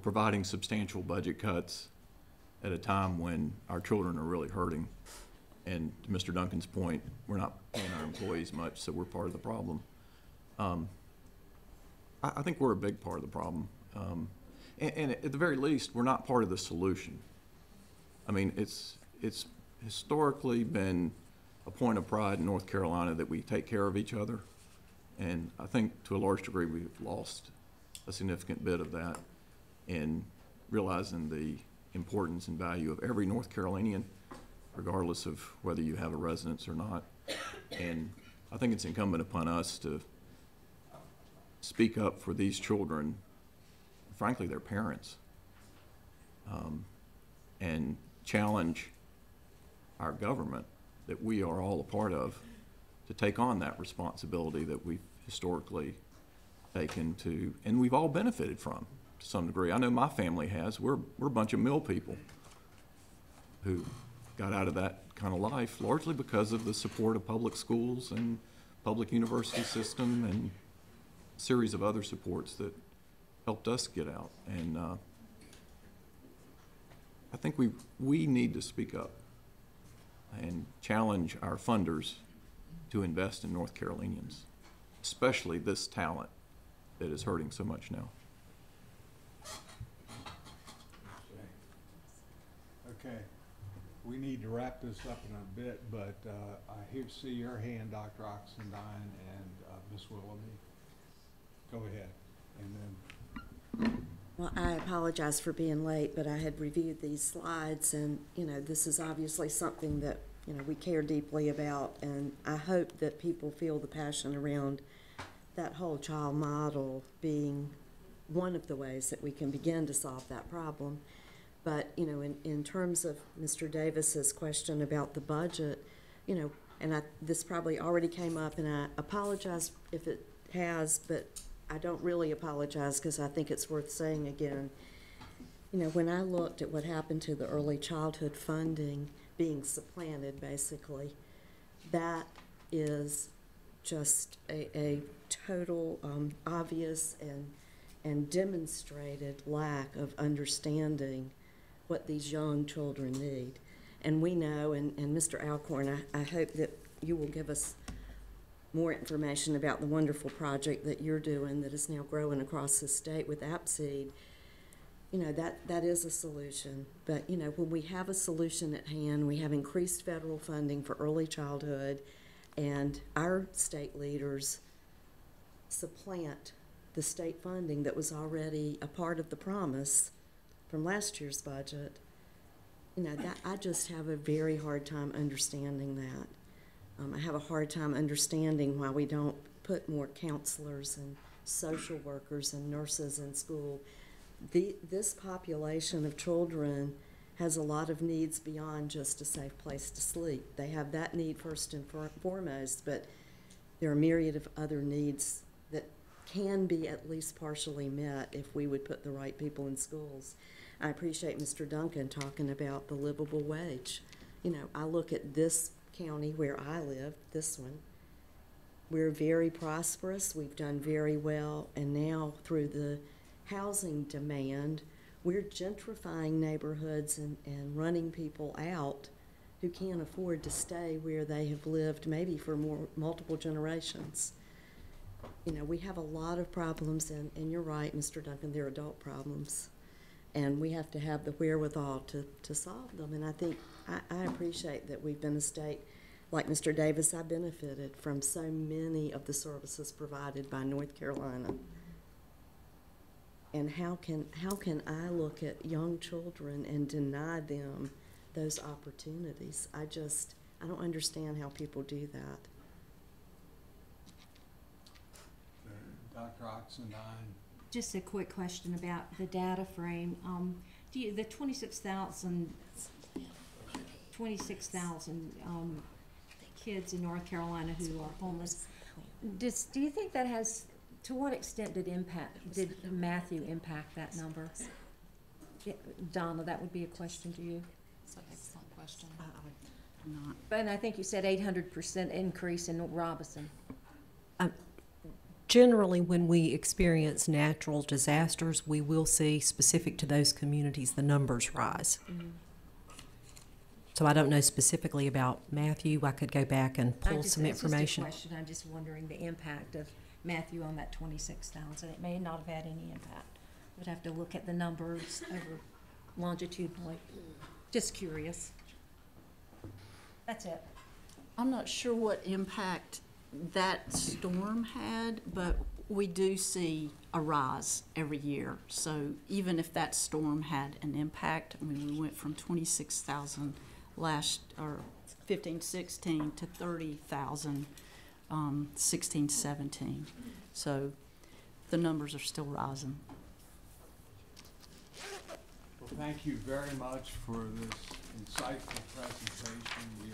providing substantial budget cuts at a time when our children are really hurting. And to Mr. Duncan's point, we're not paying our employees much, so we're part of the problem. I think we're a big part of the problem. And at the very least, we're not part of the solution. I mean, it's historically been a point of pride in North Carolina that we take care of each other. And I think to a large degree, we've lost a significant bit of that in realizing the importance and value of every North Carolinian, regardless of whether you have a residence or not. And I think it's incumbent upon us to speak up for these children, frankly, their parents, and challenge our government that we are all a part of to take on that responsibility that we've historically taken to, and we've all benefited from to some degree. I know my family has. We're a bunch of mill people who got out of that kind of life largely because of the support of public schools and public university system and a series of other supports that helped us get out. And I think we need to speak up and challenge our funders to invest in North Carolinians, especially this talent that is hurting so much now. Okay, we need to wrap this up in a bit, but I see your hand, Dr. Oxendine and Ms. Willoughby. Go ahead, and then. Well, I apologize for being late, but I had reviewed these slides, and, you know, this is obviously something that, you know, we care deeply about, and I hope that people feel the passion around that whole child model being one of the ways that we can begin to solve that problem. But, you know, in terms of Mr. Davis's question about the budget, you know, and this probably already came up, and I apologize if it has, but I don't really apologize because I think it's worth saying again. You know, when I looked at what happened to the early childhood funding being supplanted, basically, that is just a total obvious and demonstrated lack of understanding what these young children need. And we know, and Mr. Alcorn, I hope that you will give us more information about the wonderful project that you're doing that is now growing across the state with AppSeed. You know, that is a solution. But, you know, when we have a solution at hand, we have increased federal funding for early childhood, and our state leaders supplant the state funding that was already a part of the promise from last year's budget. You know, that I just have a very hard time understanding that. I have a hard time understanding why we don't put more counselors and social workers and nurses in school. This population of children has a lot of needs beyond just a safe place to sleep. They have that need first and foremost, but there are a myriad of other needs that can be at least partially met if we would put the right people in schools. I appreciate Mr. Duncan talking about the livable wage. You know, I look at this county where I live, this one, we're very prosperous, we've done very well, and now through the housing demand, we're gentrifying neighborhoods and running people out who can't afford to stay where they have lived maybe for multiple generations. You know, we have a lot of problems, and you're right, Mr. Duncan, they're adult problems. And we have to have the wherewithal to solve them. And I think, I appreciate that we've been a state, like Mr. Davis, I benefited from so many of the services provided by North Carolina. And how can I look at young children and deny them those opportunities? I don't understand how people do that. Dr. Oxendine. Just a quick question about the data frame. The 26,000 kids in North Carolina who are homeless, do you think that has, to what extent did Matthew impact that number? Donna, that would be a question to you. That's an excellent question. Not. But I think you said 800% increase in Robinson. Generally, when we experience natural disasters, we will see, specific to those communities, the numbers rise. Mm-hmm. So I don't know specifically about Matthew. I could go back and pull some information. It's just a question. I'm just wondering the impact of Matthew on that 26,000. It may not have had any impact, but have to look at the numbers over longitudinally. Just curious. That's it. I'm not sure what impact that storm had, but we do see a rise every year. So even if that storm had an impact, I mean, we went from 26,000 or 15-16 to 30,000 16-17. So the numbers are still rising. Well, thank you very much for this insightful presentation. We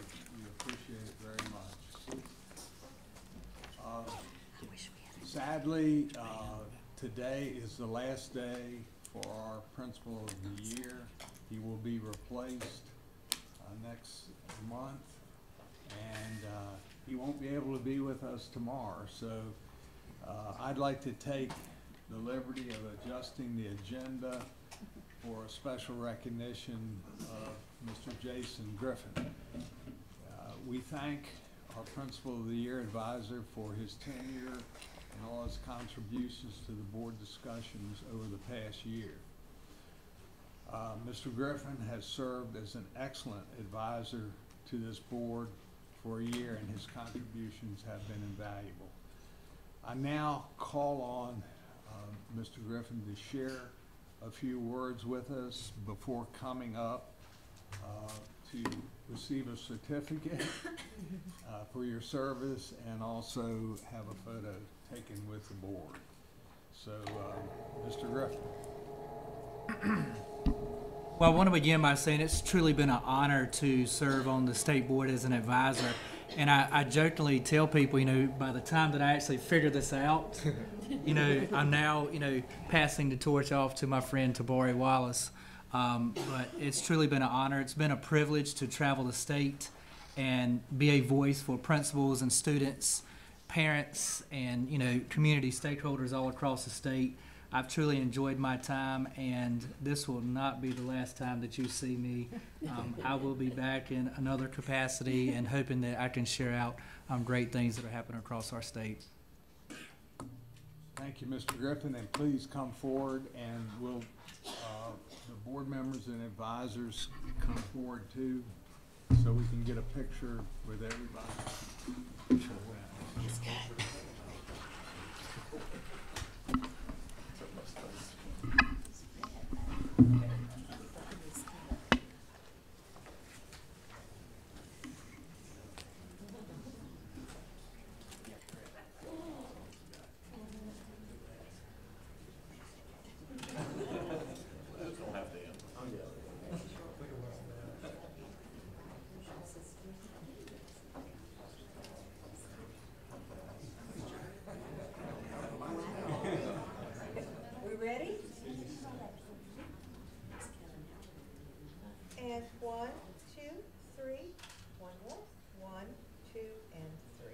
appreciate it very much. Sadly, today is the last day for our principal of the year. He will be replaced next month, and he won't be able to be with us tomorrow. So I'd like to take the liberty of adjusting the agenda for a special recognition of Mr. Jason Griffin. We thank our Principal of the Year advisor for his tenure and all his contributions to the board discussions over the past year. Mr. Griffin has served as an excellent advisor to this board for a year, and his contributions have been invaluable. I now call on Mr. Griffin to share a few words with us before coming up to receive a certificate for your service, and also have a photo taken with the board. So, Mr. Griffin. Well, I want to begin by saying it's truly been an honor to serve on the state board as an advisor. And I jokingly tell people, you know, by the time that I actually figure this out, you know, I'm now, you know, passing the torch off to my friend Tabari Wallace. But it's truly been an honor. It's been a privilege to travel the state and be a voice for principals and students, parents, and, you know, community stakeholders all across the state. I've truly enjoyed my time, and this will not be the last time that you see me. I will be back in another capacity and hoping that I can share out great things that are happening across our state. Thank you, Mr. Griffin, and please come forward, and will the board members and advisors come forward too, so we can get a picture with everybody. That's good. And 1, 2, 3. One more. 1, 2, and 3.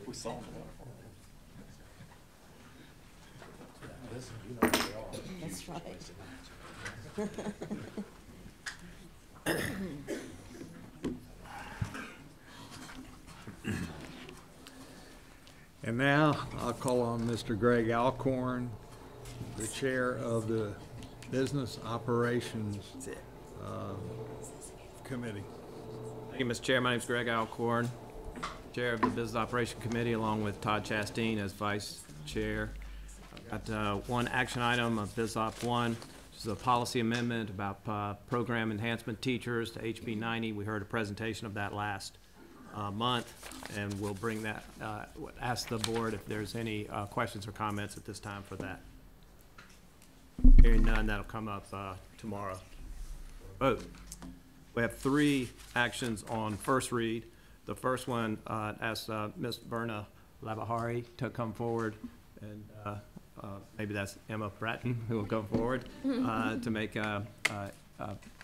We saw them. That's right. And now I'll call on Mr. Greg Alcorn, the chair of the Business Operations Committee. Thank you, Mr. Chair. My name is Greg Alcorn, Chair of the Business Operations Committee, along with Todd Chastain as Vice Chair. I've got one action item of Biz Op 1, which is a policy amendment about program enhancement teachers to HB 90. We heard a presentation of that last month, and we'll bring that, ask the board if there's any questions or comments at this time for that. Hearing none, that'll come up tomorrow. Vote. We have 3 actions on first read. The first one, asks Ms. Verna Labahari to come forward, and maybe that's Emma Bratton who will come forward to make a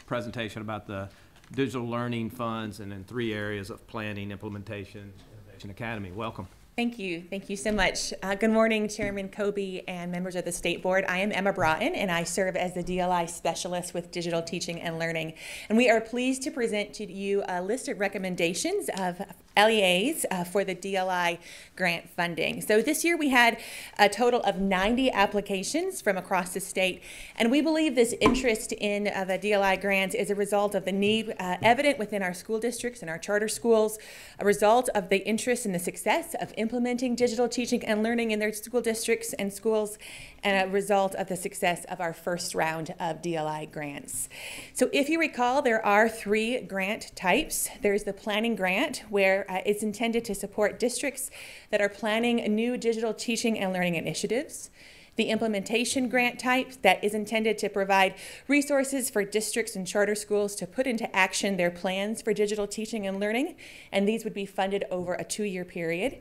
presentation about the digital learning funds and in 3 areas of planning, implementation, Innovation Academy. Welcome. Thank you. Thank you so much. Good morning, Chairman Kobe and members of the State Board. I am Emma Broughton, and I serve as the DLI Specialist with Digital Teaching and Learning. And we are pleased to present to you a list of recommendations of LEAs for the DLI grant funding. So this year we had a total of 90 applications from across the state, and we believe this interest in the DLI grants is a result of the need evident within our school districts and our charter schools, a result of the interest in the success of implementing digital teaching and learning in their school districts and schools, and a result of the success of our first round of DLI grants. So if you recall, there are 3 grant types. There's the planning grant, where it's intended to support districts that are planning new digital teaching and learning initiatives. The implementation grant type, that is intended to provide resources for districts and charter schools to put into action their plans for digital teaching and learning, and these would be funded over a 2-year period.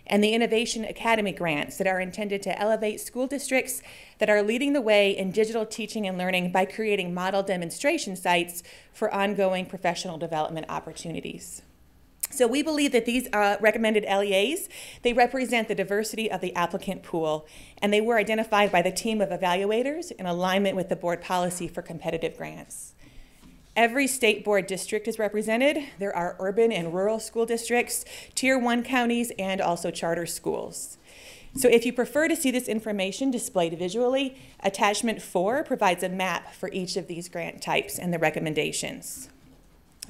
And the Innovation Academy grants that are intended to elevate school districts that are leading the way in digital teaching and learning by creating model demonstration sites for ongoing professional development opportunities. So we believe that these recommended LEAs, they represent the diversity of the applicant pool, and they were identified by the team of evaluators in alignment with the board policy for competitive grants. Every state board district is represented. There are urban and rural school districts, Tier 1 counties, and also charter schools. So if you prefer to see this information displayed visually, Attachment 4 provides a map for each of these grant types and the recommendations.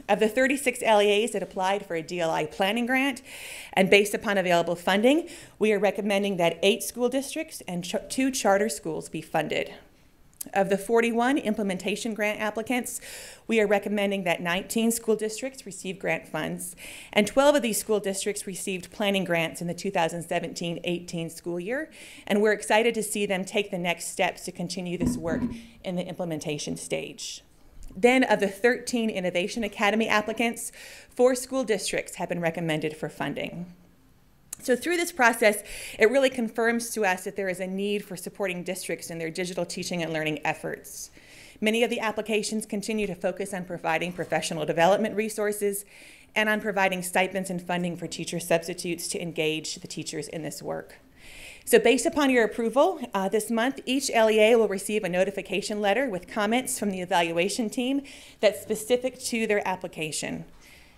Of the 36 LEAs that applied for a DLI planning grant, and based upon available funding, we are recommending that 8 school districts and 2 charter schools be funded. Of the 41 implementation grant applicants, we are recommending that 19 school districts receive grant funds, and 12 of these school districts received planning grants in the 2017-18 school year, and we're excited to see them take the next steps to continue this work in the implementation stage. Then, of the 13 Innovation Academy applicants, 4 school districts have been recommended for funding. So through this process, it really confirms to us that there is a need for supporting districts in their digital teaching and learning efforts. Many of the applications continue to focus on providing professional development resources and on providing stipends and funding for teacher substitutes to engage the teachers in this work. So based upon your approval, this month, each LEA will receive a notification letter with comments from the evaluation team that's specific to their application.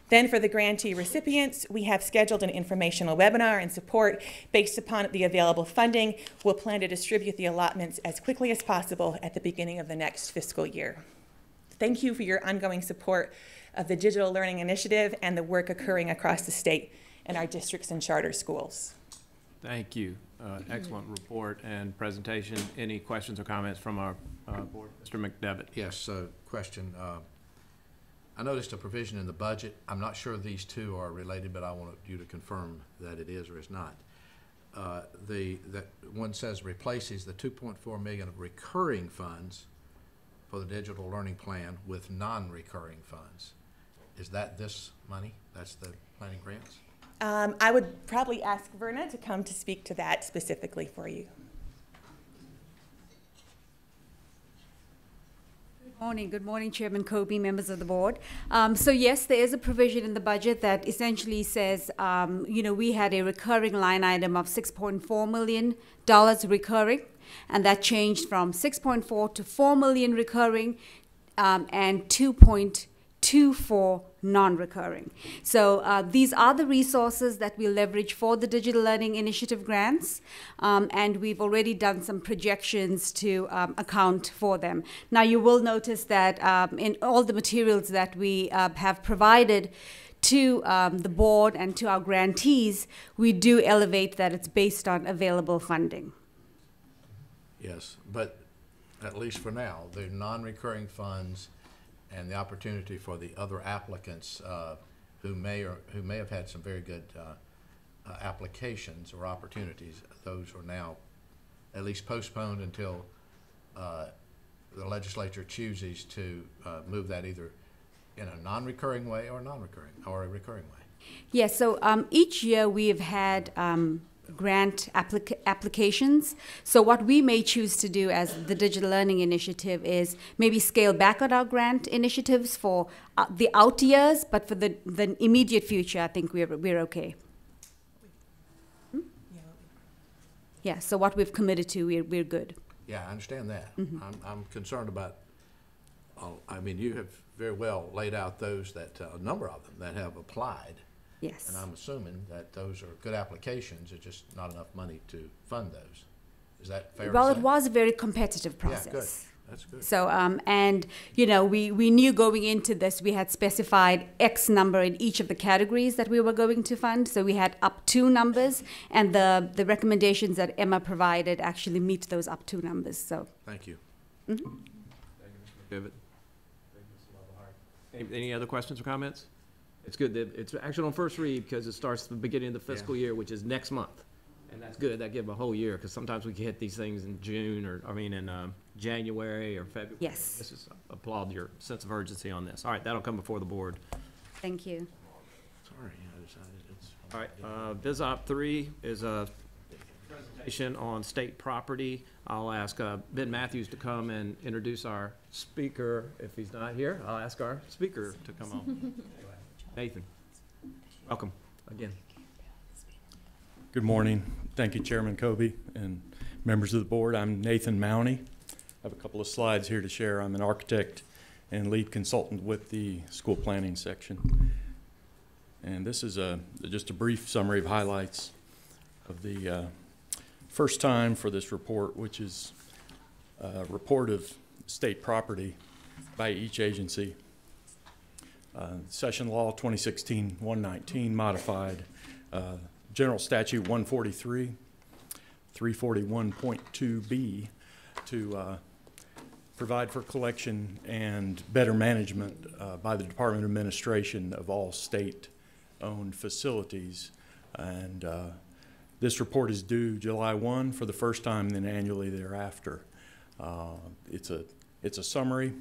Then for the grantee recipients, we have scheduled an informational webinar and support based upon the available funding. We'll plan to distribute the allotments as quickly as possible at the beginning of the next fiscal year. Thank you for your ongoing support of the Digital Learning Initiative and the work occurring across the state in our districts and charter schools. Thank you. Excellent report and presentation. Any questions or comments from our board? Mr. McDevitt. Yes, question. I noticed a provision in the budget. I'm not sure these two are related, but I want you to confirm that it is or is not. That one says replaces the $2.4 million of recurring funds for the digital learning plan with non-recurring funds. Is that this money? That's the planning grants? I would probably ask Verna to come to speak to that specifically for you. Good morning, Chairman Kobe, members of the board. So yes, there is a provision in the budget that essentially says, we had a recurring line item of $6.4 million recurring, and that changed from 6.4 to 4 million recurring, and 2.24 non-recurring. So these are the resources that we leverage for the Digital Learning Initiative grants, and we've already done some projections to account for them. Now you will notice that in all the materials that we have provided to the board and to our grantees, we do elevate that it's based on available funding. Yes, but at least for now, the non-recurring funds and the opportunity for the other applicants who may have had some very good applications or opportunities, those are now at least postponed until the legislature chooses to move that either in a non-recurring way or non-recurring or a recurring way. Yes, so each year we have had grant applications. So what we may choose to do as the Digital Learning Initiative is maybe scale back on our grant initiatives for the out years, but for the immediate future, I think we're okay. Yeah, so what we've committed to, we're good. Yeah, I understand that. Mhm. I'm concerned about, I mean, you have very well laid out those that, a number of them that have applied. Yes. And I'm assuming that those are good applications, it's just not enough money to fund those. Is that fair to say? Well, it was a very competitive process. Yeah, good. That's good. So, and, you know, we knew going into this, we had specified X number in each of the categories that we were going to fund. So we had up to numbers, and the recommendations that Emma provided actually meet those up to numbers, so. Thank you. Mhm. David? Any other questions or comments? It's good that it's actually on first read because it starts at the beginning of the fiscal year, which is next month. And that's good. That gives them a whole year because sometimes we can hit these things in June in January or February. Yes. This is applaud your sense of urgency on this. All right, that'll come before the board. Thank you. Sorry, I decided it's. All right, Biz Op 3 is a presentation on state property. I'll ask Ben Matthews to come and introduce our speaker. If he's not here, I'll ask our speaker to come on. Nathan, welcome again. Good morning. Thank you, Chairman Kobe and members of the board. I'm Nathan Mowney. I have a couple of slides here to share. I'm an architect and lead consultant with the school planning section. And this is just a brief summary of highlights of the first time for this report, which is a report of state property by each agency. Session Law 2016-119 modified General Statute 143, 341.2B to provide for collection and better management by the Department of Administration of all state-owned facilities. And this report is due July 1 for the first time, and then annually thereafter. It's a summary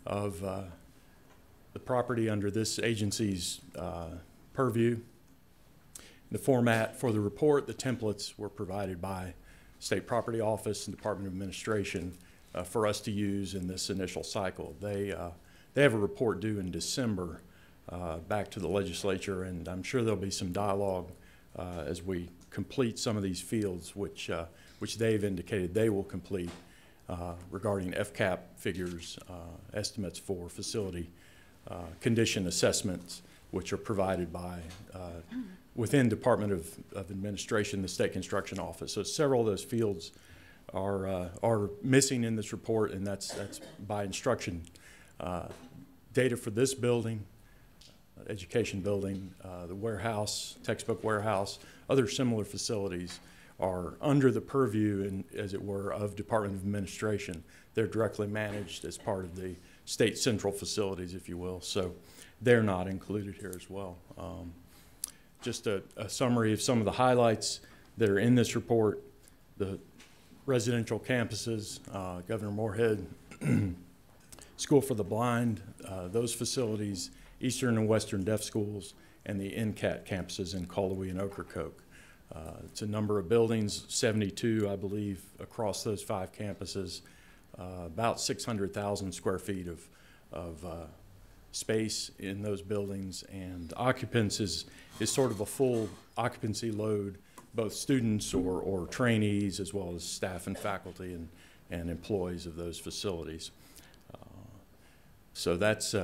of the property under this agency's purview. The format for the report, the templates were provided by State Property Office and Department of Administration for us to use in this initial cycle. They have a report due in December back to the legislature, and I'm sure there'll be some dialogue as we complete some of these fields, which they've indicated they will complete regarding FCAP figures, estimates for facility condition assessments, which are provided by within Department of Administration, the State Construction Office. So several of those fields are missing in this report, and that's by instruction. Data for this building, education building, the warehouse, textbook warehouse, other similar facilities are under the purview, and as it were, of Department of Administration. They're directly managed as part of the state central facilities, if you will. So they're not included here as well. Just a summary of some of the highlights that are in this report. The residential campuses, Governor Moorhead, School for the Blind, those facilities, Eastern and Western Deaf Schools, and the NCAT campuses in Cullowhee and Ocracoke. It's a number of buildings, 72, I believe, across those 5 campuses, about 600,000 square feet of space in those buildings, and occupants is sort of a full occupancy load, both students or trainees, as well as staff and faculty and employees of those facilities. So that's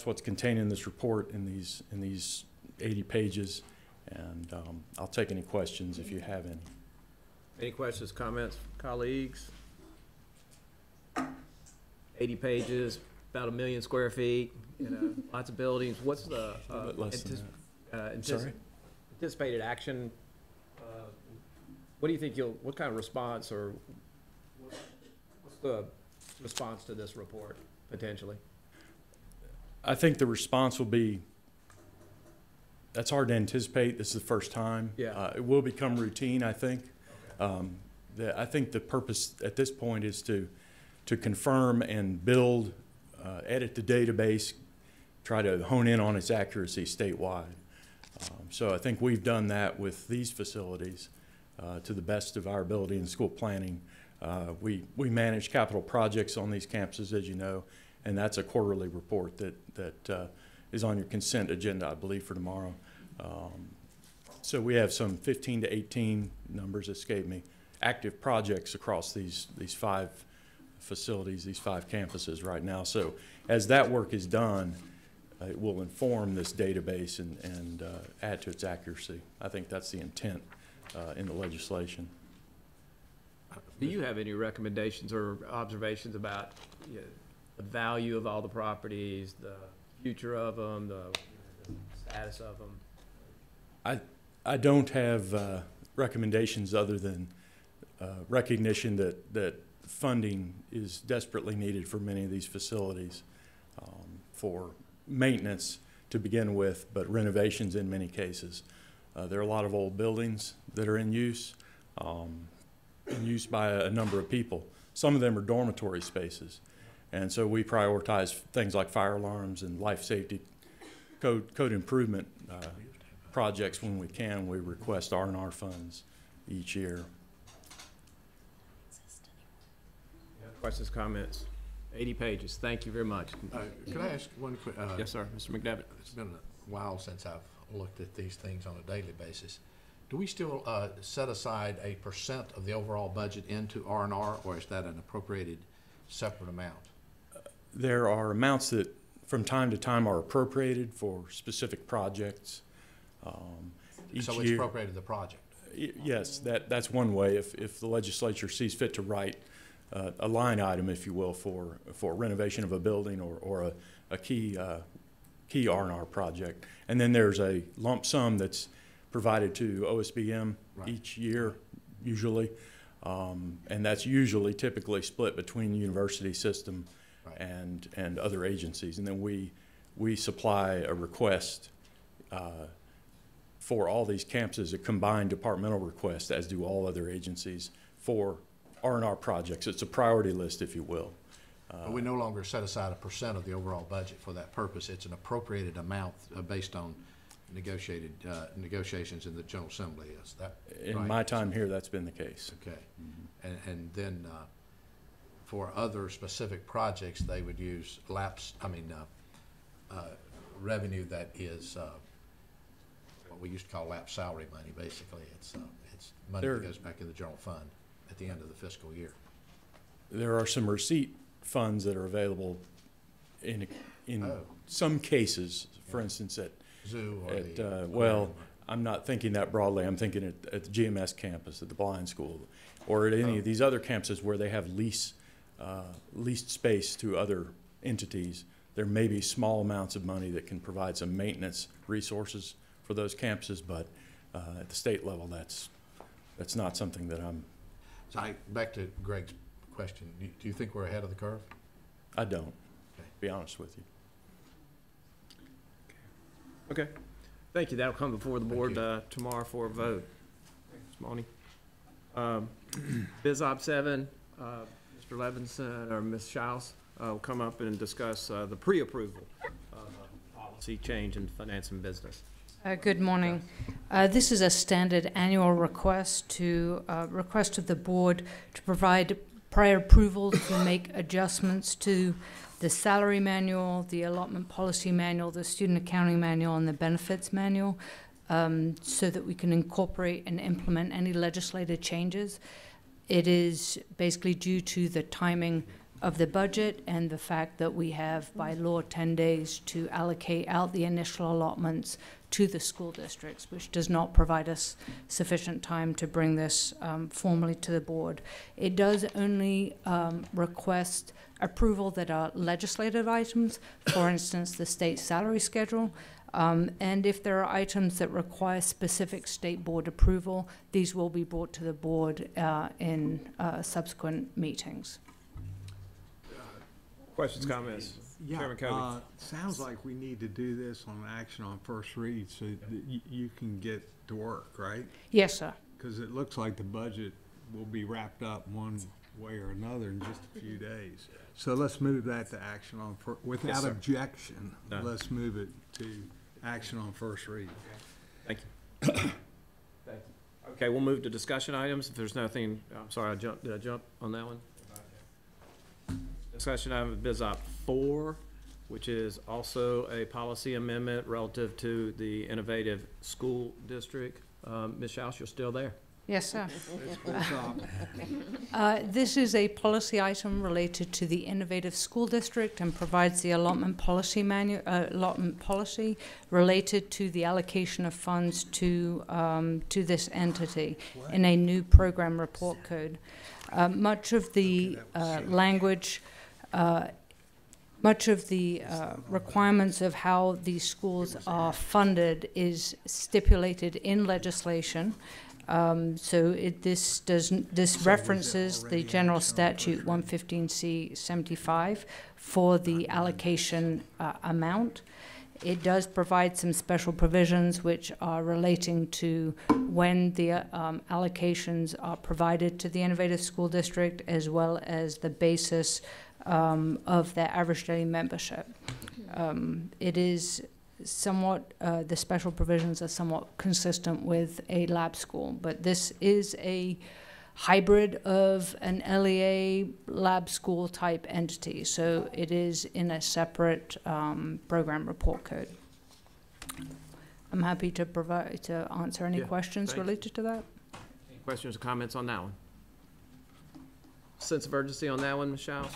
what's contained in this report in these 80 pages, and I'll take any questions if you have any. Any questions, comments, colleagues? 80 pages, about 1 million square feet, lots of buildings. What's the anticipated action? What do you think what kind of response, or what's the response to this report, potentially? I think the response will be, that's hard to anticipate. This is the first time. Yeah. It will become routine, I think. Okay. I think the purpose at this point is to confirm and build, edit the database, try to hone in on its accuracy statewide. So I think we've done that with these facilities to the best of our ability in school planning. We manage capital projects on these campuses, as you know, and that's a quarterly report that is on your consent agenda, I believe, for tomorrow. So we have some 15 to 18 numbers escape me, active projects across these 5 facilities, these 5 campuses right now. So as that work is done, it will inform this database and add to its accuracy. I think that's the intent in the legislation. Do you have any recommendations or observations about the value of all the properties, the future of them, the status of them? I don't have recommendations other than recognition that funding is desperately needed for many of these facilities for maintenance to begin with, but renovations in many cases. There are a lot of old buildings that are in use by a number of people. Some of them are dormitory spaces. And so we prioritize things like fire alarms and life safety code improvement projects when we can. We request R&R funds each year. Questions, comments? 80 pages. Thank you very much. Could I ask one quick? Yes, sir. Mr. McDevitt. It's been a while since I've looked at these things on a daily basis. Do we still set aside a % of the overall budget into R&R, or is that an appropriated separate amount? There are amounts that from time to time are appropriated for specific projects. Each So it's year, appropriated to the project? Yes, that's one way. If the legislature sees fit to write a line item, if you will, for renovation of a building or a key R&R project. And then there's a lump sum that's provided to OSBM each year, usually. And that's usually typically split between the university system and other agencies. And then we supply a request for all these campuses, a combined departmental request, as do all other agencies, for R&R projects. It's a priority list, if you will. But we no longer set aside a % of the overall budget for that purpose. It's an appropriated amount based on negotiations in the General Assembly. Is that in right? my time here, that's been the case. Okay. And then for other specific projects, they would use revenue that is what we used to call lapse salary money, basically. It's money that goes back in the general fund at the end of the fiscal year. There are some receipt funds that are available in some cases, for instance, at Zoo or well, I'm not thinking that broadly. I'm thinking at the GMS campus, at the blind school, or at any of these other campuses where they have leased space to other entities. There may be small amounts of money that can provide some maintenance resources for those campuses, but at the state level, that's not something that I'm. So back to Greg's question, do you think we're ahead of the curve? I don't, to be honest with you. Okay. Thank you. That'll come before the board tomorrow for a vote. Thanks, Monty. Biz Op 7, Mr. Levinson or Ms. Schiles will come up and discuss the pre-approval policy change in finance and business. Good morning. This is a standard annual request of the board to provide prior approval to make adjustments to the salary manual, the allotment policy manual, the student accounting manual, and the benefits manual, so that we can incorporate and implement any legislative changes. It is basically due to the timing of the budget and the fact that we have by law 10 days to allocate out the initial allotments to the school districts, which does not provide us sufficient time to bring this formally to the board. It does only request approval that are legislative items, for instance, the state salary schedule, and if there are items that require specific state board approval, these will be brought to the board in subsequent meetings. Questions, comments? Yeah, Chairman Kobe. sounds like we need to do this on action on first read so that you can get to work, right? Yes, sir. Because it looks like the budget will be wrapped up one way or another in just a few days. So let's move that to action on, without Yes, sir. objection, No. let's move it to action on first read. Thank you. Thank you. Okay, we'll move to discussion items. If there's nothing, I'm sorry, did I jump on that one? Discussion item Biz Op 4, which is also a policy amendment relative to the innovative school district Ms. Schaus, you're still there. Yes, sir. Good job. This is a policy item related to the innovative school district and provides the allotment policy related to the allocation of funds to this entity in a new program report code. Much of the language, much of the requirements of how these schools are funded is stipulated in legislation. This references the general statute 115C 75 for the allocation amount. It does provide some special provisions which are relating to when the allocations are provided to the innovative school district, as well as the basis of their average daily membership. It is somewhat, the special provisions are somewhat consistent with a lab school, but this is a hybrid of an LEA lab school type entity, so it is in a separate program report code. I'm happy to answer any questions related to that. Any questions or comments on that one? Sense of urgency on that one, Ms. Schaus?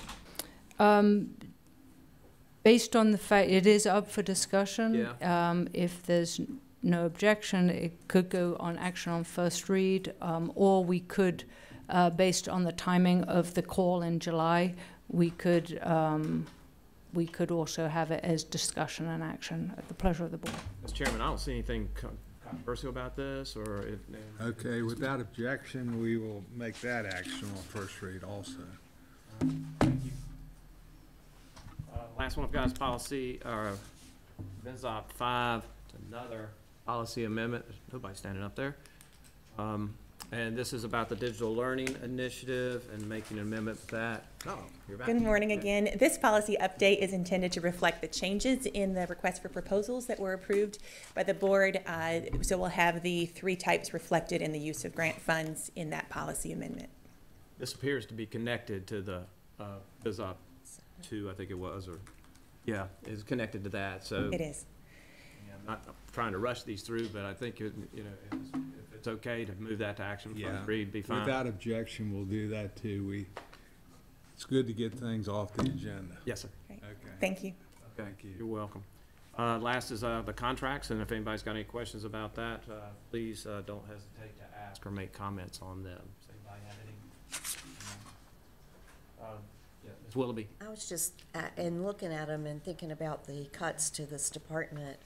Based on the fact it is up for discussion, yeah. If there's no objection, it could go on action on first read, or we could, based on the timing of the call in July, we could also have it as discussion and action at the pleasure of the board. Mr. Chairman, I don't see anything controversial about this, or if... Okay, without objection, we will make that action on first read also. Thank you. Last one I've got is policy, VISOP 5, another policy amendment. There's nobody standing up there. And this is about the digital learning initiative and making an amendment to that. Oh, you're back. Good morning again. This policy update is intended to reflect the changes in the request for proposals that were approved by the board. So we'll have the 3 types reflected in the use of grant funds in that policy amendment. This appears to be connected to the VISOP 2, I think it was, or yeah, it's connected to that. So it is. Yeah, I'm not trying to rush these through, but I think if it's okay to move that to action first read, be fine. Without objection, we'll do that too. It's good to get things off the agenda. Yes, sir. Great. Okay. Thank you. Thank you. You're welcome. Last is the contracts, and if anybody's got any questions about that, please don't hesitate to ask or make comments on them. Does anybody have any? Ms. Willoughby. I was just, in looking at them and thinking about the cuts to this department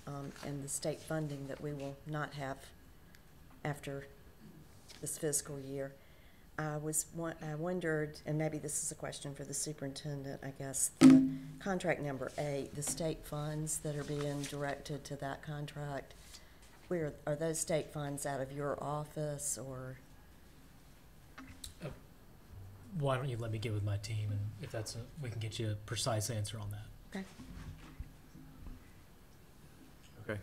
and the state funding that we will not have after this fiscal year, I wondered, and maybe this is a question for the superintendent, I guess, the contract number 8, the state funds that are being directed to that contract, where are those state funds out of your office, or? Why don't you let me get with my team, and if that's we can get you a precise answer on that. Okay. Okay.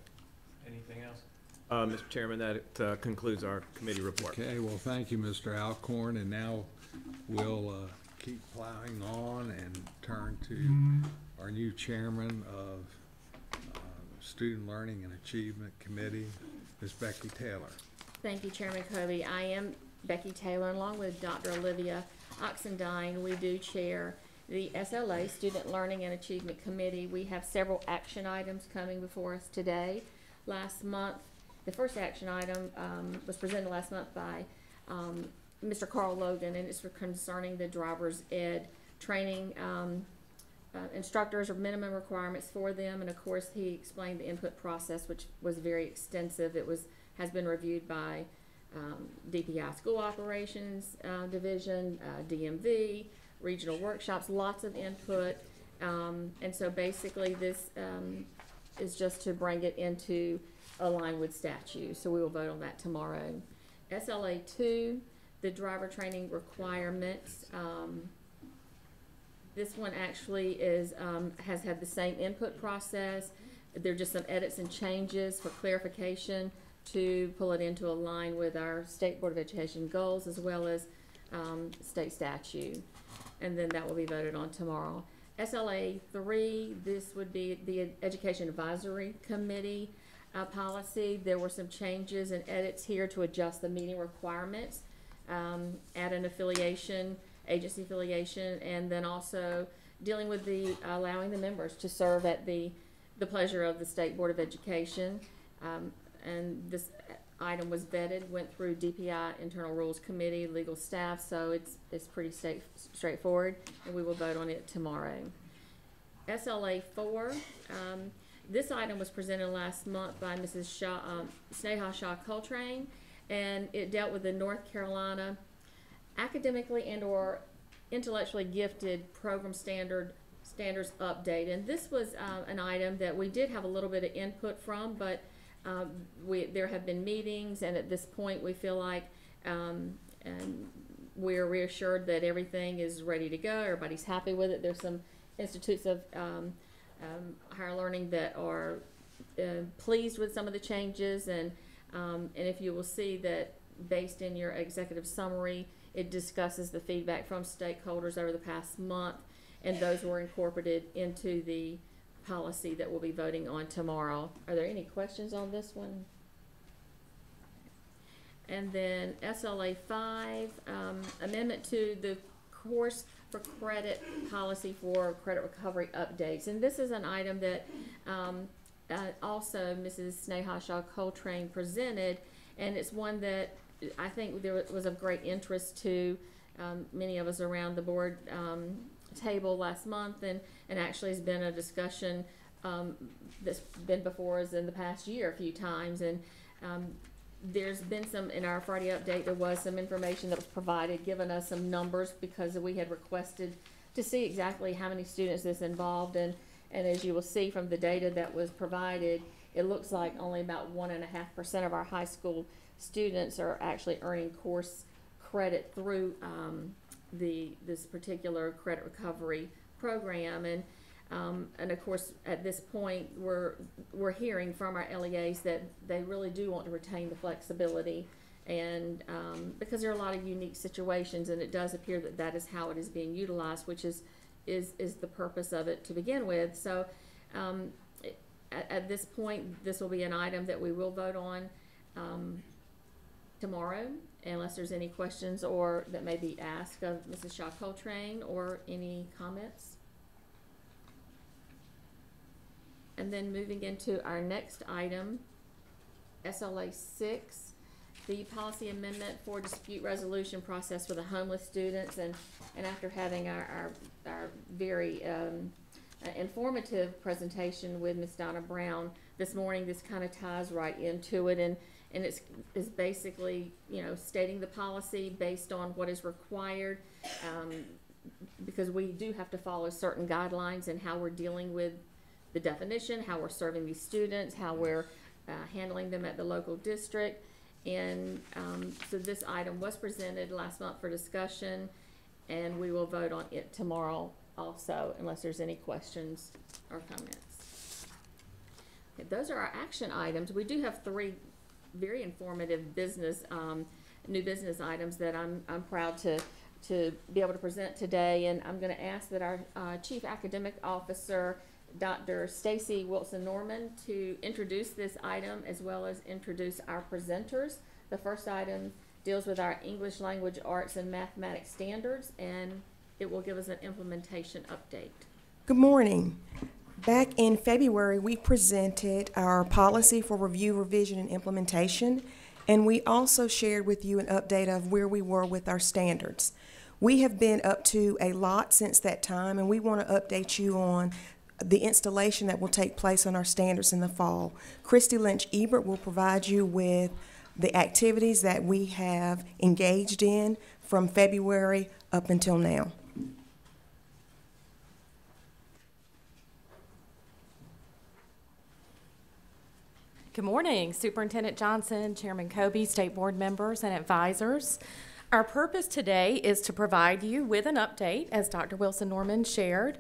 Anything else? Mr. Chairman, that concludes our committee report. Okay, well, thank you, Mr. Alcorn, and now we'll keep plowing on and turn to our new chairman of Student Learning and Achievement Committee, Ms. Becky Taylor. Thank you, Chairman Kobe. I am Becky Taylor, along with Dr. Olivia Oxendine. We do chair the SLA, Student Learning and Achievement Committee. We have several action items coming before us today. Last month, the first action item was presented last month by Mr. Carl Logan, and it's concerning the driver's ed training. Instructors or minimum requirements for them, and of course he explained the input process, which was very extensive. It has been reviewed by DPI School Operations Division, DMV, regional workshops, lots of input, and so basically this is just to bring it into align with statute. So we will vote on that tomorrow. SLA 2, the driver training requirements. This one actually is has had the same input process. There are just some edits and changes for clarification to pull it into a line with our State Board of Education goals as well as state statute. And then that will be voted on tomorrow. SLA 3, this would be the Education Advisory Committee. policy. There were some changes and edits here to adjust the meeting requirements, add an affiliation, agency affiliation, and then also dealing with the allowing the members to serve at the pleasure of the State Board of Education. And this item was vetted, went through DPI, Internal Rules Committee, legal staff, so it's pretty straightforward, and we will vote on it tomorrow. SLA 4, this item was presented last month by Mrs. Sneha Shah Coltrane, and it dealt with the North Carolina academically and or intellectually gifted program standards update. And this was an item that we did have a little bit of input from, but there have been meetings, and at this point we feel like and we're reassured that everything is ready to go. Everybody's happy with it. There's some institutes of higher learning that are pleased with some of the changes, and if you will see that based in your executive summary, it discusses the feedback from stakeholders over the past month, and those were incorporated into the policy that we'll be voting on tomorrow. Are there any questions on this one? And then SLA 5, amendment to the course for credit policy for credit recovery updates. And this is an item that also Mrs. Sneha Shah Coltrane presented, and it's one that I think there was of great interest to many of us around the board table last month, and actually has been a discussion that's been before us in the past year a few times. And there's been some, in our Friday update, there was some information that was provided, giving us some numbers because we had requested to see exactly how many students this involved. And as you will see from the data that was provided, it looks like only about 1.5% of our high school students are actually earning course credit through this particular credit recovery program. And of course, at this point, we're hearing from our LEAs that they really do want to retain the flexibility, and because there are a lot of unique situations, and it does appear that that is how it is being utilized, which is the purpose of it to begin with. So at this point, this will be an item that we will vote on tomorrow, unless there's any questions or that may be asked of Mrs. Shah Coltrane or any comments. And then moving into our next item, SLA 6, the policy amendment for dispute resolution process for the homeless students. And after having our very informative presentation with Ms. Donna Brown this morning, this kind of ties right into it, and it's basically, you know, stating the policy based on what is required, because we do have to follow certain guidelines in how we're dealing with the definition, how we're serving these students, how we're handling them at the local district. And so this item was presented last month for discussion, and we will vote on it tomorrow also, unless there's any questions or comments. Okay, those are our action items. We do have 3 very informative business, new business items that I'm proud to be able to present today. And I'm going to ask that our Chief Academic Officer, Dr. Stacy Wilson-Norman, to introduce this item as well as introduce our presenters. The first item deals with our English language, arts, and mathematics standards, and it will give us an implementation update. Good morning. Back in February, we presented our policy for review, revision, and implementation, and we also shared with you an update of where we were with our standards. We have been up to a lot since that time, and we want to update you on the installation that will take place on our standards in the fall. Christy Lynch-Ebert will provide you with the activities that we have engaged in from February up until now. Good morning, Superintendent Johnson, Chairman Kobe, State Board members, and advisors. Our purpose today is to provide you with an update, as Dr. Wilson-Norman shared,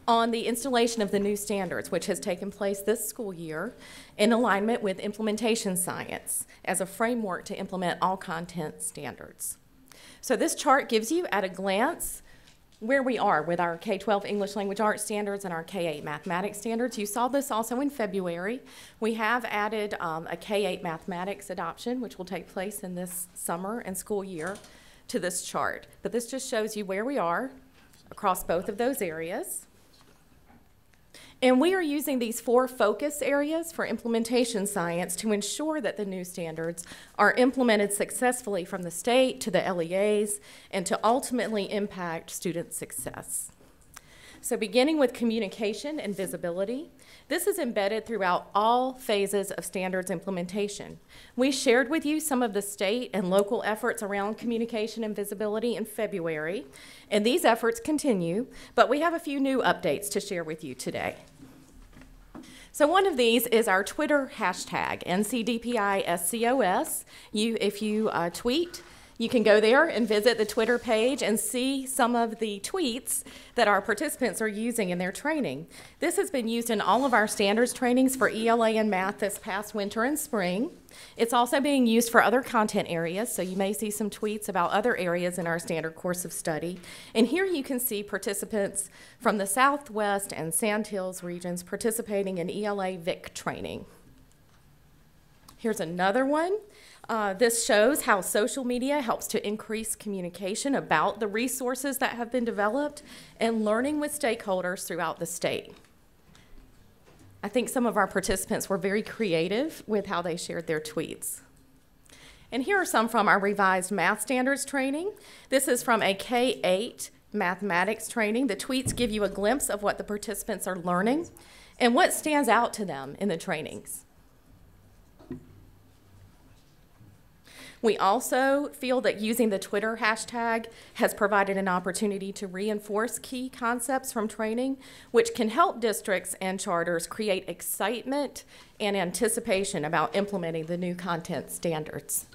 on the installation of the new standards, which has taken place this school year in alignment with implementation science as a framework to implement all content standards. So this chart gives you at a glance where we are with our K-12 English Language Arts standards and our K-8 mathematics standards. You saw this also in February. We have added a K-8 mathematics adoption, which will take place in this summer and school year, to this chart. But this just shows you where we are across both of those areas. And we are using these 4 focus areas for implementation science to ensure that the new standards are implemented successfully from the state to the LEAs and to ultimately impact student success. So beginning with communication and visibility, this is embedded throughout all phases of standards implementation. We shared with you some of the state and local efforts around communication and visibility in February, and these efforts continue, but we have a few new updates to share with you today. So one of these is our Twitter hashtag, NCDPISCOS. If you tweet, you can go there and visit the Twitter page and see some of the tweets that our participants are using in their training. This has been used in all of our standards trainings for ELA and math this past winter and spring. It's also being used for other content areas, so you may see some tweets about other areas in our standard course of study. And here you can see participants from the Southwest and Sandhills regions participating in ELA VIC training. Here's another one. This shows how social media helps to increase communication about the resources that have been developed and learning with stakeholders throughout the state. I think some of our participants were very creative with how they shared their tweets. And here are some from our revised math standards training. This is from a K-8 mathematics training. The tweets give you a glimpse of what the participants are learning and what stands out to them in the trainings. We also feel that using the Twitter hashtag has provided an opportunity to reinforce key concepts from training, which can help districts and charters create excitement and anticipation about implementing the new content standards.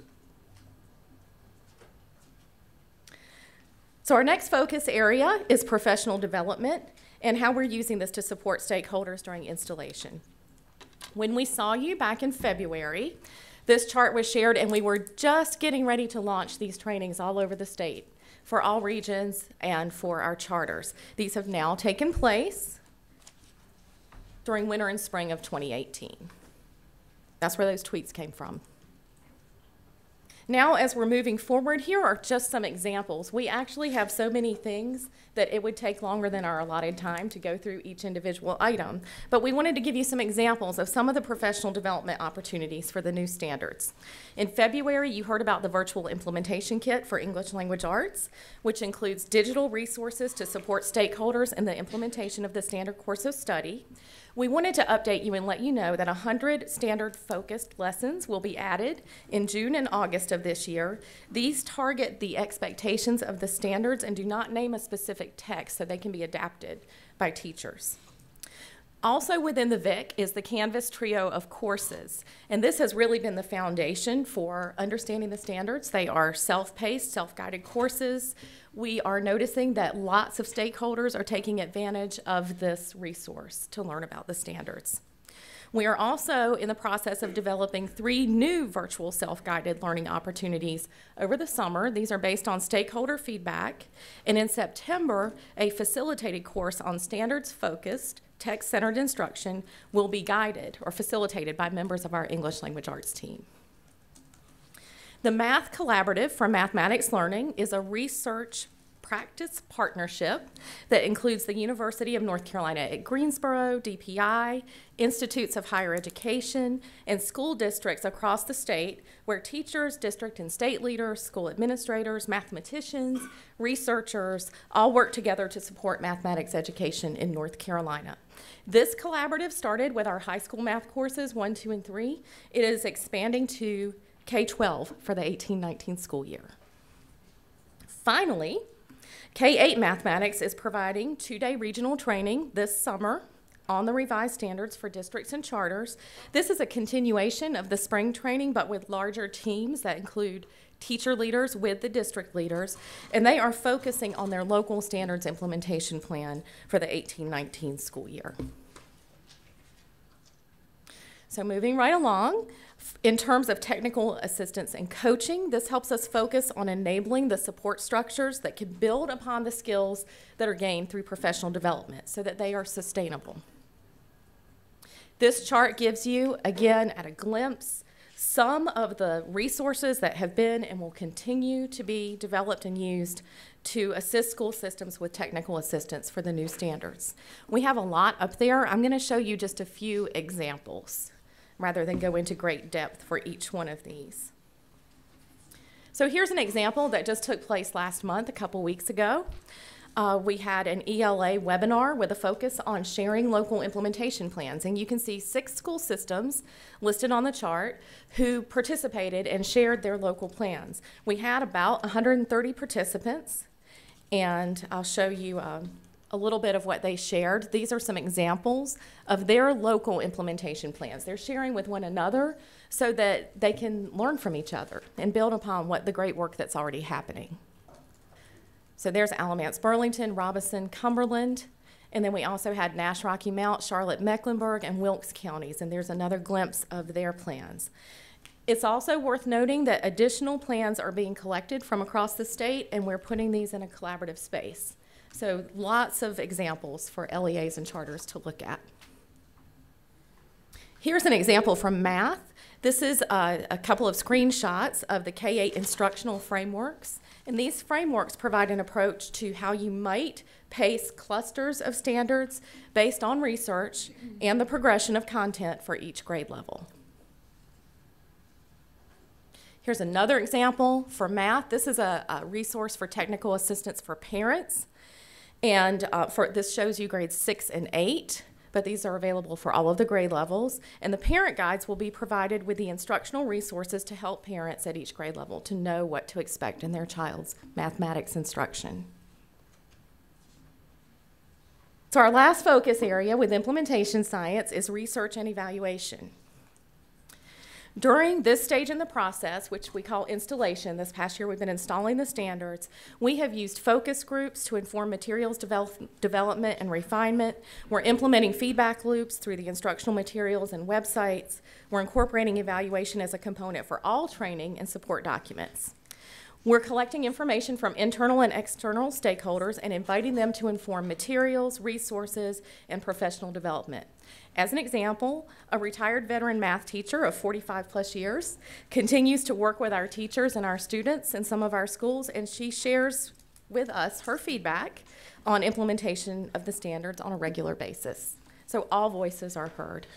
So our next focus area is professional development and how we're using this to support stakeholders during installation. When we saw you back in February, this chart was shared, and we were just getting ready to launch these trainings all over the state for all regions and for our charters. These have now taken place during winter and spring of 2018. That's where those tweets came from. Now, as we're moving forward, here are just some examples. We actually have so many things that it would take longer than our allotted time to go through each individual item. But we wanted to give you some examples of some of the professional development opportunities for the new standards. In February, you heard about the virtual implementation kit for English Language Arts, which includes digital resources to support stakeholders in the implementation of the standard course of study. We wanted to update you and let you know that 100 standard-focused lessons will be added in June and August of this year. These target the expectations of the standards and do not name a specific text, so they can be adapted by teachers. Also within the VIC is the Canvas trio of courses, and this has really been the foundation for understanding the standards. They are self-paced, self-guided courses. We are noticing that lots of stakeholders are taking advantage of this resource to learn about the standards. We are also in the process of developing 3 new virtual self-guided learning opportunities over the summer. These are based on stakeholder feedback. And in September, a facilitated course on standards-focused, text-centered instruction will be guided or facilitated by members of our English Language Arts team. The Math Collaborative for Mathematics Learning is a research practice partnership that includes the University of North Carolina at Greensboro, DPI, institutes of higher education, and school districts across the state where teachers, district and state leaders, school administrators, mathematicians, researchers all work together to support mathematics education in North Carolina. This collaborative started with our high school math courses 1, 2, and 3. It is expanding to K-12 for the 18-19 school year. Finally, K-8 Mathematics is providing 2-day regional training this summer on the revised standards for districts and charters. This is a continuation of the spring training, but with larger teams that include teacher leaders with the district leaders, and they are focusing on their local standards implementation plan for the 18-19 school year. So moving right along, In terms of technical assistance and coaching, this helps us focus on enabling the support structures that can build upon the skills that are gained through professional development so that they are sustainable. This chart gives you, again, at a glimpse, some of the resources that have been and will continue to be developed and used to assist school systems with technical assistance for the new standards. We have a lot up there. I'm going to show you just a few examples rather than go into great depth for each one of these. So here's an example that just took place last month, a couple weeks ago. We had an ELA webinar with a focus on sharing local implementation plans. And you can see 6 school systems listed on the chart who participated and shared their local plans. We had about 130 participants, and I'll show you a little bit of what they shared. These are some examples of their local implementation plans. They're sharing with one another so that they can learn from each other and build upon what the great work that's already happening. So there's Alamance, Burlington, Robinson, Cumberland, and then we also had Nash, Rocky Mount, Charlotte, Mecklenburg, and Wilkes counties, and there's another glimpse of their plans. It's also worth noting that additional plans are being collected from across the state, and we're putting these in a collaborative space. So lots of examples for LEAs and charters to look at. Here's an example from math. This is a couple of screenshots of the K-8 Instructional Frameworks. And these frameworks provide an approach to how you might pace clusters of standards based on research and the progression of content for each grade level. Here's another example for math. This is a resource for technical assistance for parents. And this shows you grades 6 and 8, but these are available for all of the grade levels. And the parent guides will be provided with the instructional resources to help parents at each grade level to know what to expect in their child's mathematics instruction. So our last focus area with implementation science is research and evaluation. During this stage in the process, which we call installation, this past year we've been installing the standards, we have used focus groups to inform materials development and refinement. We're implementing feedback loops through the instructional materials and websites. We're incorporating evaluation as a component for all training and support documents. We're collecting information from internal and external stakeholders and inviting them to inform materials, resources, and professional development. As an example, a retired veteran math teacher of 45 plus years continues to work with our teachers and our students in some of our schools, and she shares with us her feedback on implementation of the standards on a regular basis. So all voices are heard.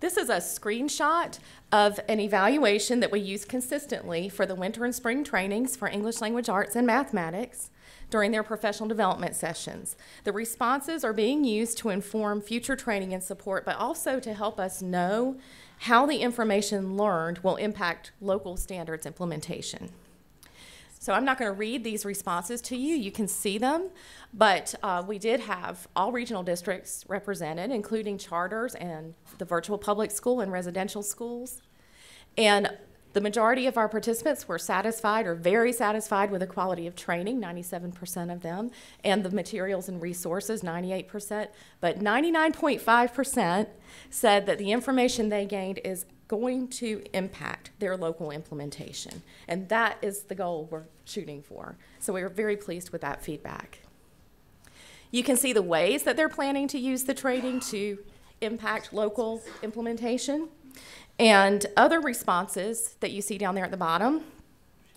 This is a screenshot of an evaluation that we use consistently for the winter and spring trainings for English language arts and mathematics during their professional development sessions. The responses are being used to inform future training and support, but also to help us know how the information learned will impact local standards implementation. So I'm not going to read these responses to you. You can see them, but we did have all regional districts represented, including charters and the virtual public school and residential schools. And the majority of our participants were satisfied or very satisfied with the quality of training, 97% of them, and the materials and resources, 98%. But 99.5% said that the information they gained is going to impact their local implementation. And that is the goal we're shooting for. So we were very pleased with that feedback. You can see the ways that they're planning to use the training to impact local implementation. And other responses that you see down there at the bottom,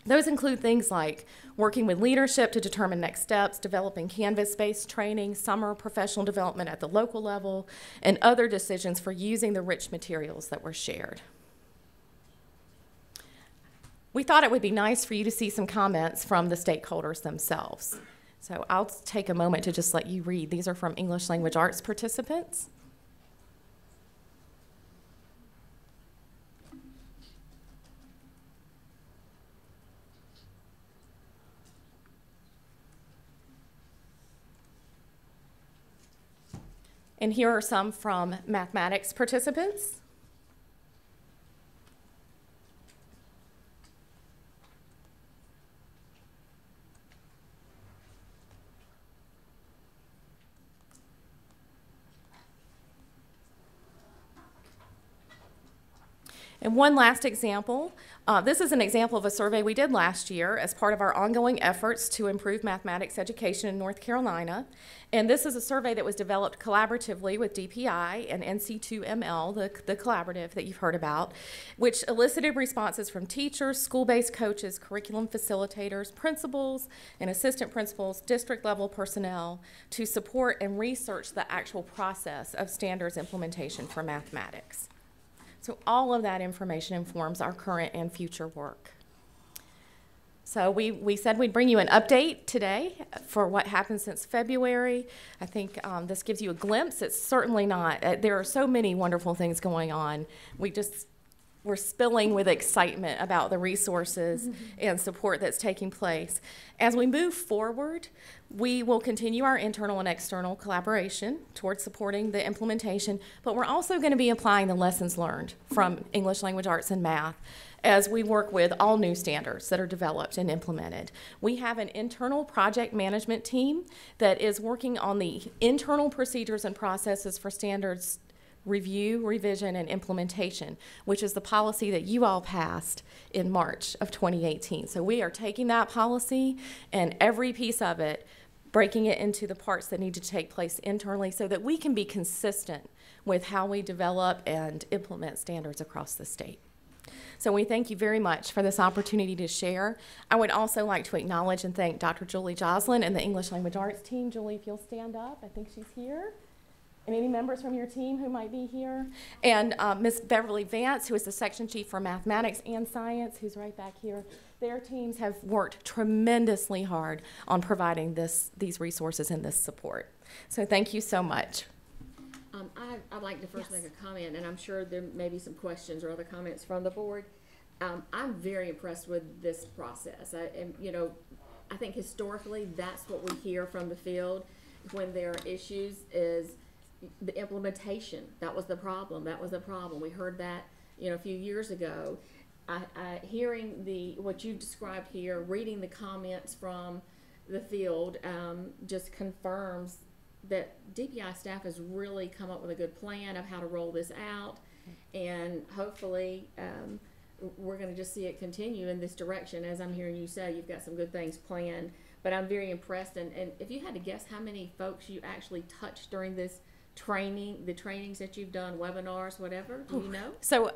those include things like working with leadership to determine next steps, developing Canvas-based training, summer professional development at the local level, and other decisions for using the rich materials that were shared. We thought it would be nice for you to see some comments from the stakeholders themselves. So I'll take a moment to just let you read. These are from English language arts participants. And here are some from mathematics participants. And one last example, this is an example of a survey we did last year as part of our ongoing efforts to improve mathematics education in North Carolina. And this is a survey that was developed collaboratively with DPI and NC2ML, the collaborative that you've heard about, which elicited responses from teachers, school-based coaches, curriculum facilitators, principals, and assistant principals, district-level personnel to support and research the actual process of standards implementation for mathematics. So all of that information informs our current and future work. So we said we'd bring you an update today for what happened since February. I think this gives you a glimpse. It's certainly not. There are so many wonderful things going on. We're spilling with excitement about the resources and support that's taking place. As we move forward, we will continue our internal and external collaboration towards supporting the implementation, but we're also going to be applying the lessons learned from English Language Arts and Math as we work with all new standards that are developed and implemented. We have an internal project management team that is working on the internal procedures and processes for standards review, revision, and implementation, which is the policy that you all passed in March of 2018. So we are taking that policy and every piece of it, breaking it into the parts that need to take place internally so that we can be consistent with how we develop and implement standards across the state. So we thank you very much for this opportunity to share. I would also like to acknowledge and thank Dr. Julie Joslin and the English Language Arts team. Julie, if you'll stand up, I think she's here. And any members from your team who might be here. And Ms. Beverly Vance, who is the section chief for mathematics and science, who's right back here. Their teams have worked tremendously hard on providing these resources and this support. So thank you so much. I'd like to first make a comment, and I'm sure there may be some questions or other comments from the board. I'm very impressed with this process. I think historically that's what we hear from the field when there are issues is the implementation. That was the problem. We heard that, a few years ago. Hearing what you described here, reading the comments from the field, just confirms that DPI staff has really come up with a good plan of how to roll this out, and hopefully we're going to just see it continue in this direction. As I'm hearing you say, you've got some good things planned, but I'm very impressed. And if you had to guess how many folks you actually touched during this training, the trainings that you've done, webinars, whatever, do you know? So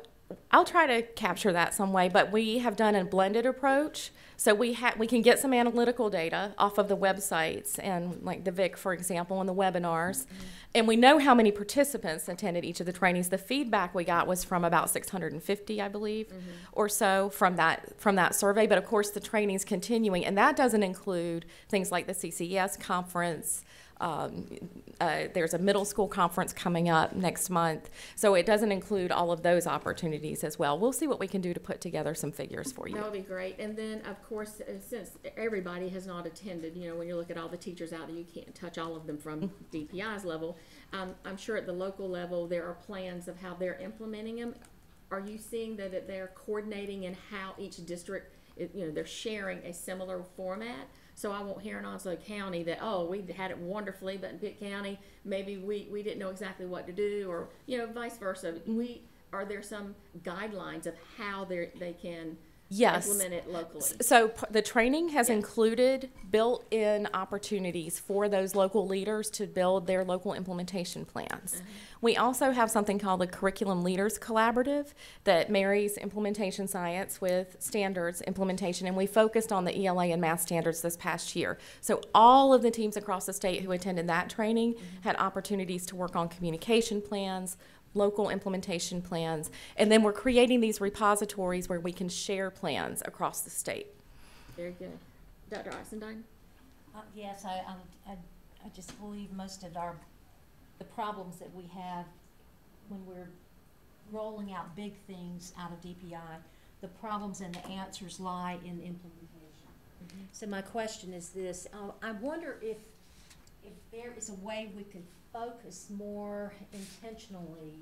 I'll try to capture that some way, but we have done a blended approach. So we can get some analytical data off of the websites and like the VIC, for example, and the webinars. And we know how many participants attended each of the trainings. The feedback we got was from about 650, I believe, or so from that survey. But of course, the training's continuing, and that doesn't include things like the CCES conference. There's a middle school conference coming up next month, so it doesn't include all of those opportunities as well. We'll see what we can do to put together some figures for you. That would be great. And then, of course, since everybody has not attended, when you look at all the teachers out there, you can't touch all of them from DPI's level. I'm sure at the local level there are plans of how they're implementing them. Are you seeing that they're coordinating in how each district, they're sharing a similar format? So I won't hear in Onslow County that, we had it wonderfully, but in Pitt County, maybe we didn't know exactly what to do, or, vice versa. Are there some guidelines of how they can implement it locally? So the training has included built-in opportunities for those local leaders to build their local implementation plans. We also have something called the Curriculum Leaders Collaborative that marries implementation science with standards implementation, and we focused on the ELA and math standards this past year. So all of the teams across the state who attended that training had opportunities to work on communication plans, local implementation plans, and then we're creating these repositories where we can share plans across the state. Very good. Dr. Oxendine? Yes, I just believe most of the problems that we have when we're rolling out big things out of DPI, the problems and the answers lie in implementation. So my question is this, I wonder if there is a way we could focus more intentionally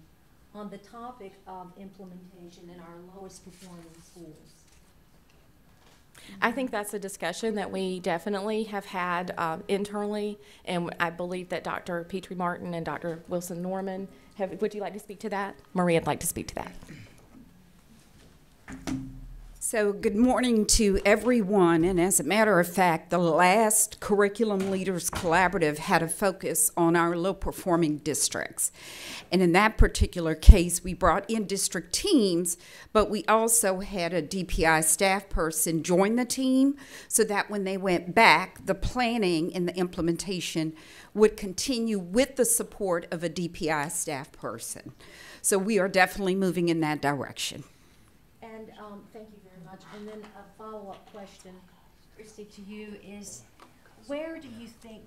on the topic of implementation in our lowest performing schools. I think that's a discussion that we definitely have had internally, and I believe that Dr. Petrie Martin and Dr. Wilson Norman would you like to speak to that? Maria'd like to speak to that. So good morning to everyone, and as a matter of fact, the last Curriculum Leaders Collaborative had a focus on our low-performing districts. And in that particular case, we brought in district teams, but we also had a DPI staff person join the team so that when they went back, the planning and the implementation would continue with the support of a DPI staff person. So we are definitely moving in that direction. And thank you very much. And then a follow-up question, Christy, to you is, where do you think,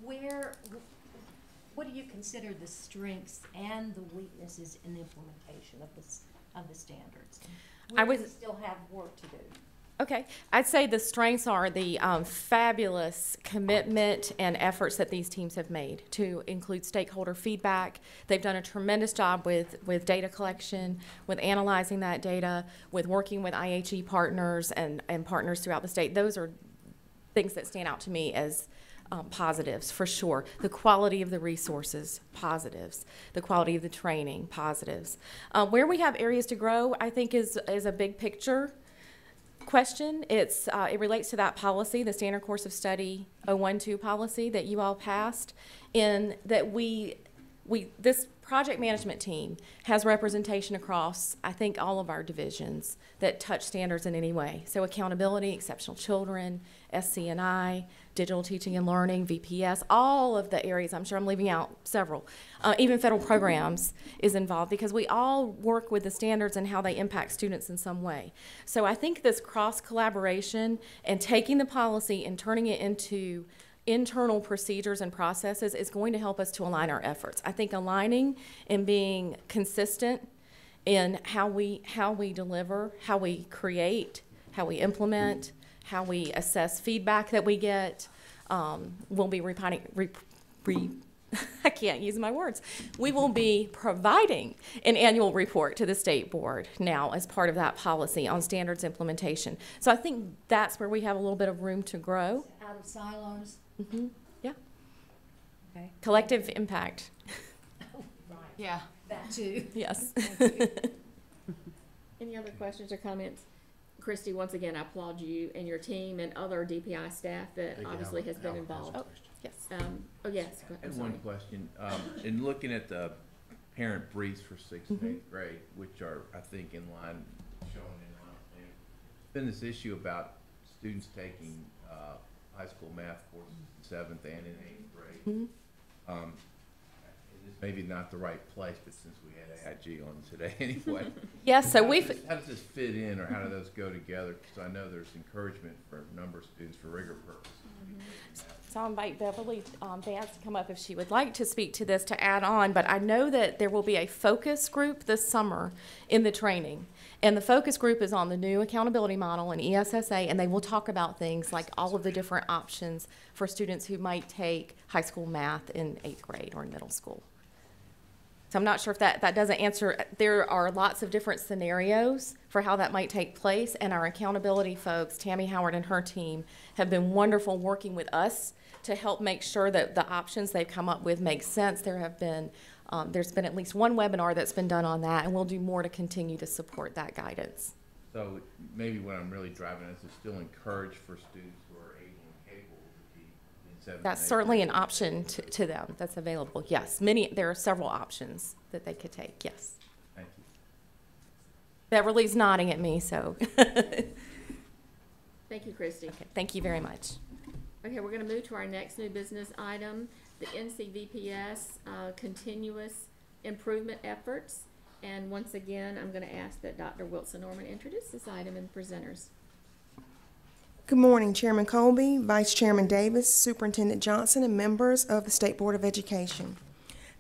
what do you consider the strengths and the weaknesses in the implementation of the standards? Where do you still have work to do? Okay, I'd say the strengths are the fabulous commitment and efforts that these teams have made to include stakeholder feedback. They've done a tremendous job with data collection, with analyzing that data, with working with IHE partners and partners throughout the state. Those are things that stand out to me as positives, for sure. The quality of the resources, positives. The quality of the training, positives. Where we have areas to grow, I think is a big picture question. It relates to that policy, the Standard Course of Study 012 policy that you all passed, in that this project management team has representation across, I think, all of our divisions that touch standards in any way. So accountability, exceptional children, SC&I, digital teaching and learning, VPS, all of the areas. I'm sure I'm leaving out several. Even federal programs is involved because we all work with the standards and how they impact students in some way. So I think this cross-collaboration and taking the policy and turning it into internal procedures and processes is going to help us to align our efforts. I think aligning and being consistent in how we deliver, how we create, how we implement, how we assess feedback that we get. We'll be I can't use my words. We will be providing an annual report to the state board now as part of that policy on standards implementation. So I think that's where we have a little bit of room to grow. Out of silos. Mm-hmm. Yeah. Okay. Collective impact. Right. Yeah. That too. Yes. Any other questions or comments? Christy, once again, I applaud you and your team and other DPI staff that obviously has been involved. Oh, yes. Yes. I had one question. In looking at the parent briefs for 6th and 8th grade, which are, I think, shown in line, there's been this issue about students taking high school math courses in 7th and in 8th grade. Mm-hmm. It's maybe not the right place, but since we had AIG on today anyway. Yes, so how does this fit in, or how do those go together? Because I know there's encouragement for a number of students for rigor purposes. Mm-hmm. So I'll invite Beverly Vance to come up if she would like to speak to this to add on, but I know that there will be a focus group this summer in the training. And the focus group is on the new accountability model and ESSA, and they will talk about things like all of the different options for students who might take high school math in 8th grade or in middle school. So I'm not sure if that doesn't answer. There are lots of different scenarios for how that might take place, and our accountability folks, Tammy Howard and her team, have been wonderful working with us to help make sure that the options they've come up with make sense. There's been at least one webinar that's been done on that, and we'll do more to continue to support that guidance. So maybe what I'm really driving at is still encourage for students who are able and capable to be in 7th. That's certainly an option to them that's available. Yes, there are several options that they could take. Yes. Thank you. Beverly's nodding at me, so. Thank you, Christy. Okay, thank you very much. Okay, we're going to move to our next new business item, the NCVPS continuous improvement efforts. And once again, I'm going to ask that Dr. Wilson Norman introduce this item and presenters. Good morning, Chairman Colby, Vice Chairman Davis, Superintendent Johnson, and members of the State Board of Education.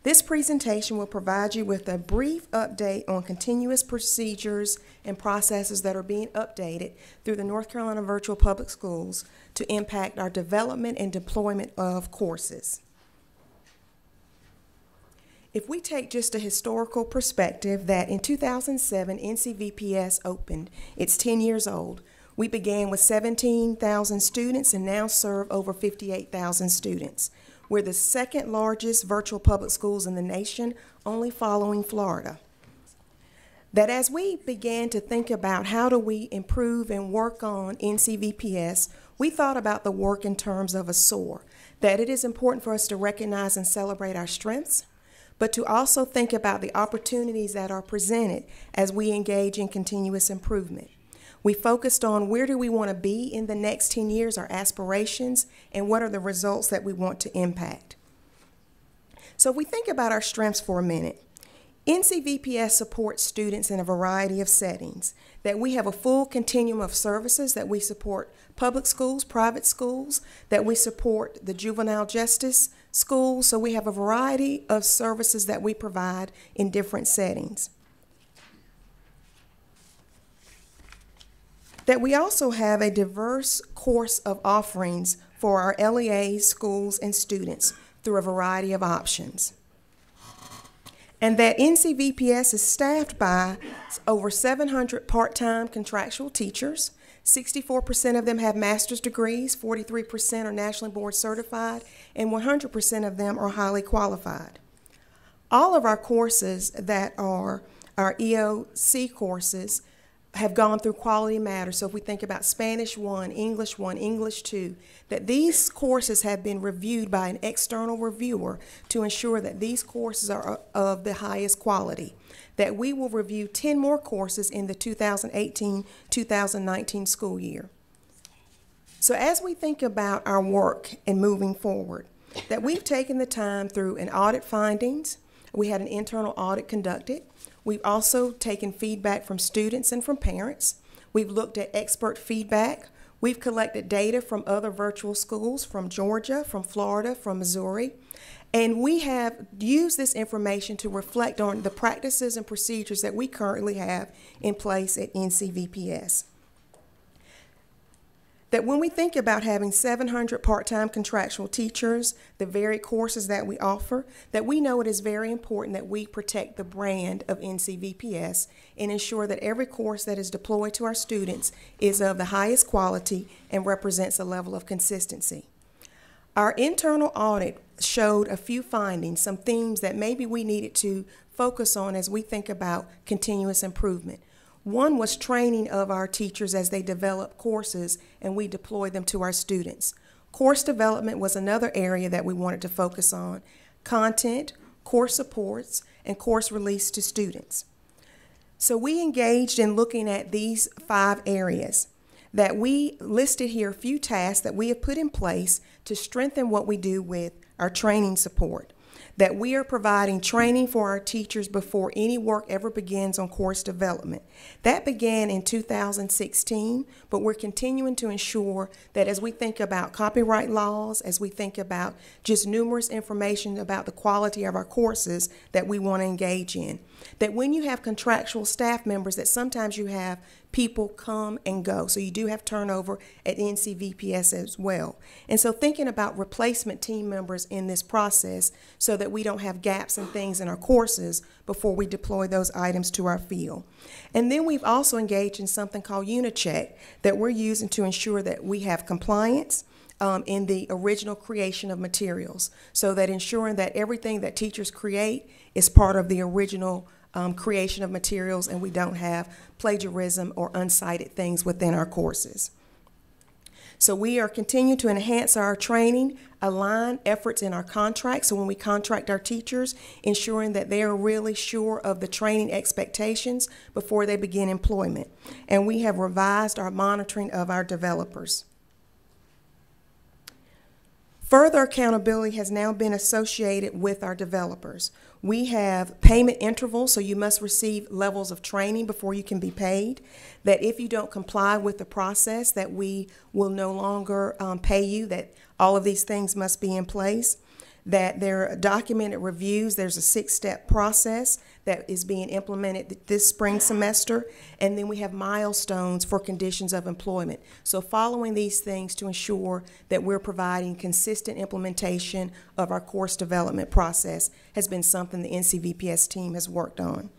This presentation will provide you with a brief update on continuous procedures and processes that are being updated through the North Carolina Virtual Public Schools to impact our development and deployment of courses. If we take just a historical perspective that in 2007, NCVPS opened, it's 10 years old. We began with 17,000 students and now serve over 58,000 students. We're the second largest virtual public schools in the nation, only following Florida. that as we began to think about how do we improve and work on NCVPS, we thought about the work in terms of a SOAR, that it is important for us to recognize and celebrate our strengths, but to also think about the opportunities that are presented as we engage in continuous improvement. We focused on where do we want to be in the next 10 years, our aspirations, and what are the results that we want to impact. So if we think about our strengths for a minute, NCVPS supports students in a variety of settings, that we have a full continuum of services, that we support public schools, private schools, that we support the juvenile justice schools, so we have a variety of services that we provide in different settings. That we also have a diverse course of offerings for our LEAs, schools, and students through a variety of options. And that NCVPS is staffed by over 700 part-time contractual teachers. 64% of them have master's degrees, 43% are nationally board certified, and 100% of them are highly qualified. All of our courses that are our EOC courses have gone through Quality Matters. So if we think about Spanish 1, English 2, that these courses have been reviewed by an external reviewer to ensure that these courses are of the highest quality. That we will review 10 more courses in the 2018-2019 school year. So as we think about our work and moving forward, that we've taken the time through an audit findings, we had an internal audit conducted. We've also taken feedback from students and from parents. We've looked at expert feedback. We've collected data from other virtual schools, from Georgia, from Florida, from Missouri. And we have used this information to reflect on the practices and procedures that we currently have in place at NCVPS. That when we think about having 700 part-time contractual teachers, the varied courses that we offer, that we know it is very important that we protect the brand of NCVPS and ensure that every course that is deployed to our students is of the highest quality and represents a level of consistency. Our internal audit showed a few findings, some themes that maybe we needed to focus on as we think about continuous improvement. One was training of our teachers as they develop courses and we deploy them to our students. Course development was another area that we wanted to focus on. Content, course supports, and course release to students. So we engaged in looking at these 5 areas that we listed here, a few tasks that we have put in place to strengthen what we do with our training support. That we are providing training for our teachers before any work ever begins on course development. That began in 2016, but we're continuing to ensure that as we think about copyright laws, as we think about just numerous information about the quality of our courses that we want to engage in. That when you have contractual staff members, that sometimes you have people come and go. So you do have turnover at NCVPS as well. And so thinking about replacement team members in this process so that we don't have gaps and things in our courses before we deploy those items to our field. And then we've also engaged in something called UniCheck that we're using to ensure that we have compliance in the original creation of materials, so that ensuring that everything that teachers create is part of the original creation of materials and we don't have plagiarism or uncited things within our courses. So we are continuing to enhance our training, align efforts in our contracts. So when we contract our teachers, ensuring that they are really sure of the training expectations before they begin employment. And we have revised our monitoring of our developers. Further accountability has now been associated with our developers. We have payment intervals, so you must receive levels of training before you can be paid. That if you don't comply with the process, that we will no longer pay you, that all of these things must be in place. That there are documented reviews. There's a 6-step process that is being implemented this spring semester. And then we have milestones for conditions of employment. So following these things to ensure that we're providing consistent implementation of our course development process has been something the NCVPS team has worked on.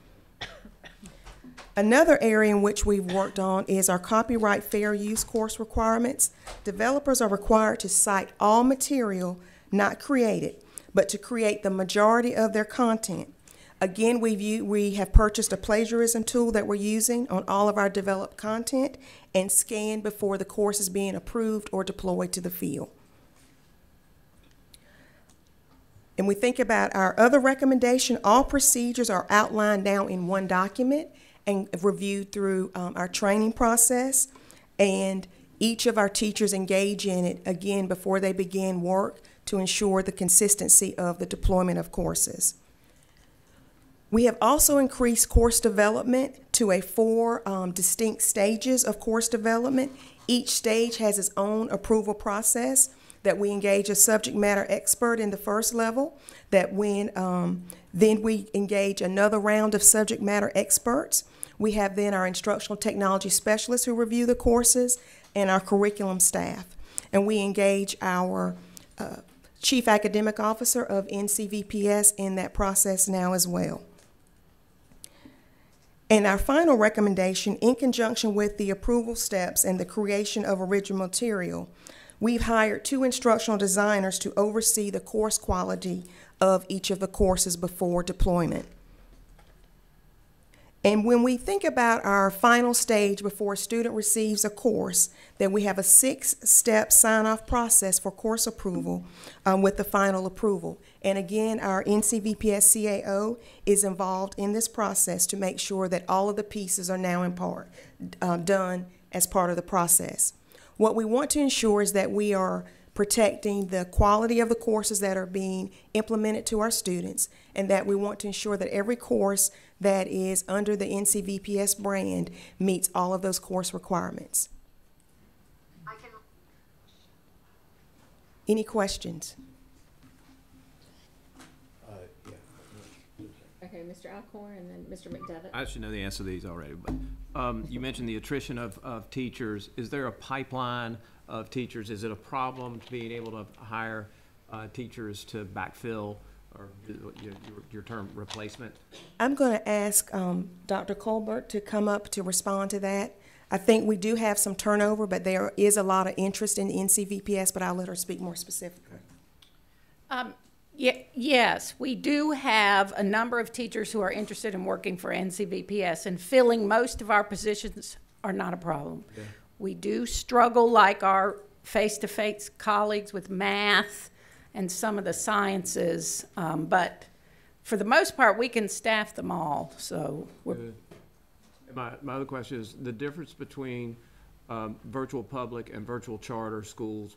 Another area in which we've worked on is our copyright fair use course requirements. Developers are required to cite all material not created, but to create the majority of their content Again, we have purchased a plagiarism tool that we're using on all of our developed content and scan before the course is being approved or deployed to the field. And we think about our other recommendation, all procedures are outlined now in one document and reviewed through our training process. And each of our teachers engage in it, again, before they begin work to ensure the consistency of the deployment of courses. We have also increased course development to 4 distinct stages of course development. Each stage has its own approval process that we engage a subject matter expert in the first level, that then we engage another round of subject matter experts. We have then our instructional technology specialists who review the courses and our curriculum staff. And we engage our chief academic officer of NCVPS in that process now as well. And our final recommendation, in conjunction with the approval steps and the creation of original material, we've hired 2 instructional designers to oversee the course quality of each of the courses before deployment. And when we think about our final stage before a student receives a course, then we have a 6-step sign-off process for course approval with the final approval. And again, our NCVPS CAO is involved in this process to make sure that all of the pieces are now done as part of the process. What we want to ensure is that we are protecting the quality of the courses that are being implemented to our students, and that we want to ensure that every course that is under the NCVPS brand meets all of those course requirements. Any questions? Okay, Mr. Alcorn and then Mr. McDevitt. I should know the answer to these already, but you mentioned the attrition of teachers. Is there a pipeline of teachers? Is it a problem being able to hire teachers to backfill, or your term replacement? I'm going to ask Dr. Colbert to come up to respond to that. I think we do have some turnover, but there is a lot of interest in NCVPS, but I'll let her speak more specifically. Yes, we do have a number of teachers who are interested in working for NCVPS, and filling most of our positions are not a problem. Yeah. We do struggle, like our face-to-face colleagues, with math and some of the sciences, but for the most part, we can staff them all. So my other question is the difference between virtual public and virtual charter schools.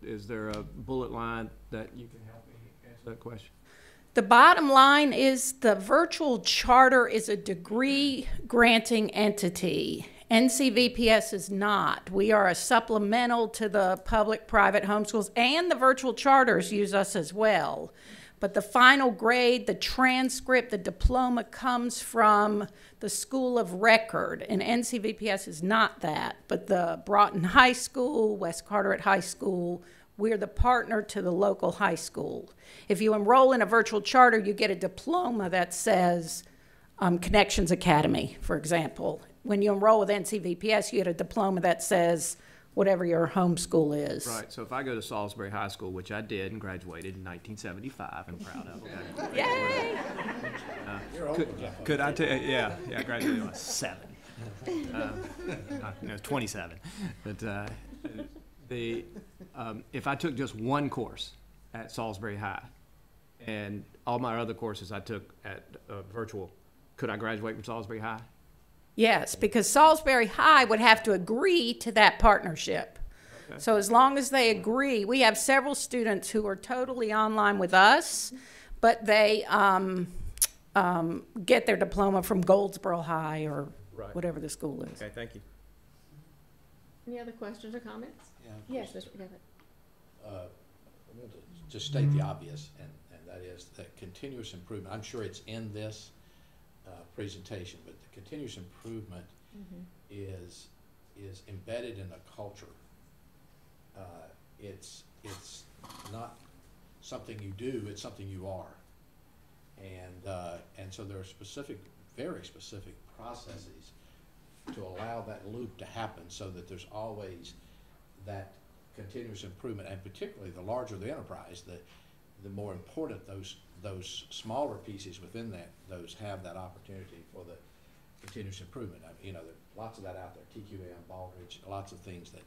Is there a bullet line that you can help me answer that question? The bottom line is the virtual charter is a degree granting entity. NCVPS is not. We are a supplemental to the public-private homeschools, and the virtual charters use us as well. But the final grade, the transcript, the diploma comes from the school of record, and NCVPS is not that. But the Broughton High School, West Carteret High School, we're the partner to the local high school. If you enroll in a virtual charter, you get a diploma that says Connections Academy, for example. When you enroll with NCVPS, you get a diploma that says whatever your home school is. Right. So if I go to Salisbury High School, which I did and graduated in 1975 and proud of it. Yay! Could I tell you? Yeah, I graduated when I was 7. 27. But if I took just one course at Salisbury High and all my other courses I took at virtual, could I graduate from Salisbury High? Yes, because Salisbury High would have to agree to that partnership. Okay. So as long as they agree, we have several students who are totally online with us, but they get their diploma from Goldsboro High or whatever the school is. Okay, thank you. Any other questions or comments? Yeah, yes, Mr. McDevitt. I'm going to just state the obvious, and that is that continuous improvement. I'm sure it's in this presentation, but the continuous improvement is embedded in the culture. It's not something you do; it's something you are. And so there are very specific processes to allow that loop to happen, so that there's always that continuous improvement, and particularly the larger the enterprise, the more important those smaller pieces within those have that opportunity for the continuous improvement. You know, there's lots of that out there, TQM, Baldrige, lots of things that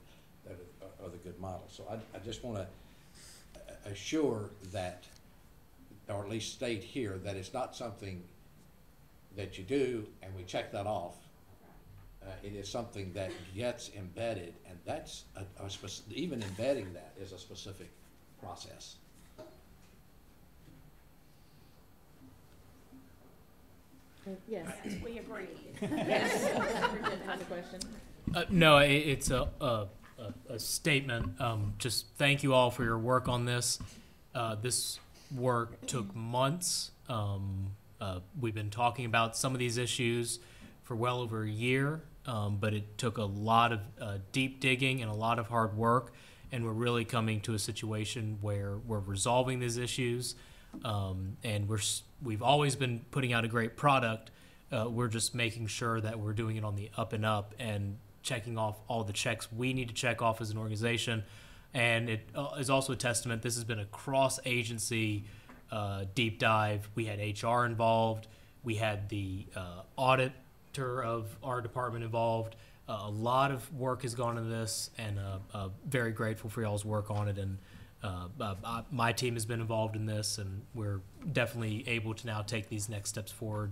are the good models. So I just want to assure that, or at least state here, that it's not something that you do and we check that off. It is something that gets embedded, and that's even embedding that is a specific process. Yes, We agree. yes. Superintendent has a question. No, it's a statement. Just thank you all for your work on this. This work took months. We've been talking about some of these issues for well over a year, but it took a lot of deep digging and a lot of hard work, and we're really coming to a situation where we're resolving these issues, and we've always been putting out a great product. We're just making sure that we're doing it on the up and up and checking off all the checks we need to check off as an organization. And it is also a testament. This has been a cross-agency deep dive. We had HR involved. We had the auditor of our department involved. A lot of work has gone into this, and very grateful for y'all's work on it. And my team has been involved in this, and we're definitely able to now take these next steps forward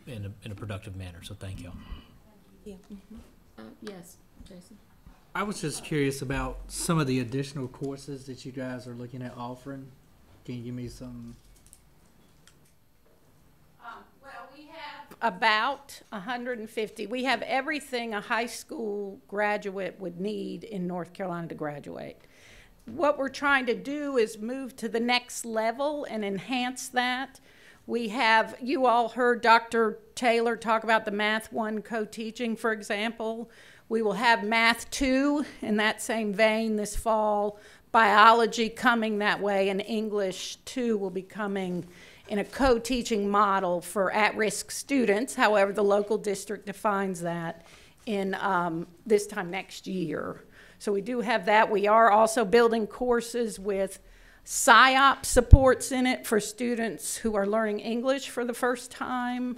in a productive manner. So thank y'all. Yeah. Yes, Jason. I was just curious about some of the additional courses that you guys are looking at offering. Can you give me some? Well, we have about 150. We have everything a high school graduate would need in North Carolina to graduate. What we're trying to do is move to the next level and enhance that. We have, you all heard Dr. Taylor talk about the Math 1 co-teaching, for example. We will have Math 2 in that same vein this fall. Biology coming that way, and English 2 will be coming in a co-teaching model for at-risk students. However, the local district defines that in this time next year. So we do have that. We are also building courses with PSYOP supports in it for students who are learning English for the first time.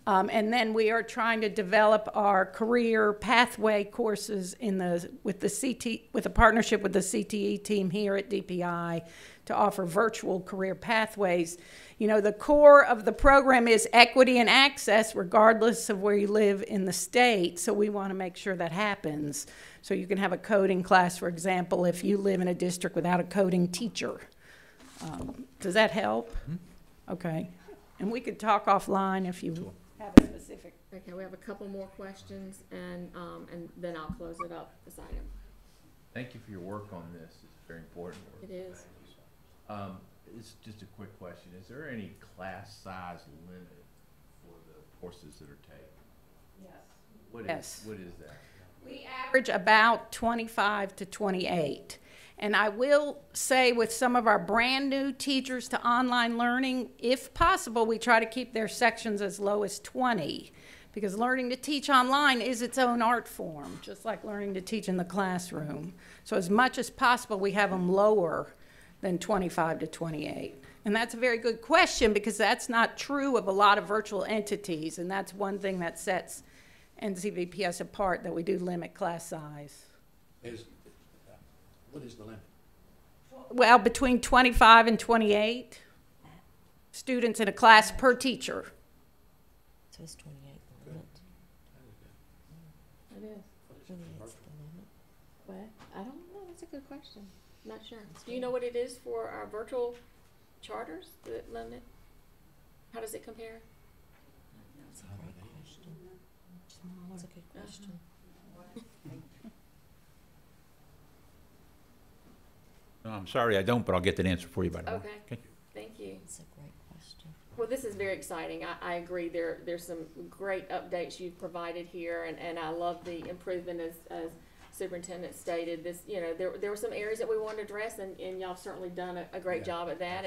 And then we are trying to develop our career pathway courses with a partnership with the CTE team here at DPI to offer virtual career pathways. You know, the core of the program is equity and access regardless of where you live in the state. So we want to make sure that happens. So you can have a coding class, for example, if you live in a district without a coding teacher. Does that help? Mm-hmm. Okay. And we could talk offline if you have a specific. Okay, we have a couple more questions, and then I'll close it up, this item. Thank you for your work on this. It's very important work. It is. It's just a quick question. Is there any class size limit for the courses that are taken? Yes. What is that? We average about 25 to 28. And I will say with some of our brand new teachers to online learning, if possible, we try to keep their sections as low as 20, because learning to teach online is its own art form, just like learning to teach in the classroom. So as much as possible, we have them lower than 25 to 28. And that's a very good question, because that's not true of a lot of virtual entities, and that's one thing that sets NCVPS apart, that we do limit class size. What is the limit? Well, between 25 and 28 students in a class per teacher. So it's 28 the limit. It is. 28's the limit. What? I don't know. That's a good question. Not sure. Do you know what it is for our virtual charters, the limit? How does it compare? That's a great question. That's a good question. No, I'm sorry I don't, but I'll get that answer for you by tomorrow. Okay. Thank you. That's a great question. Well, this is very exciting. I agree. There's some great updates you've provided here, and I love the improvement as Superintendent stated. This, you know, there were some areas that we wanted to address, and y'all have certainly done a great job at that.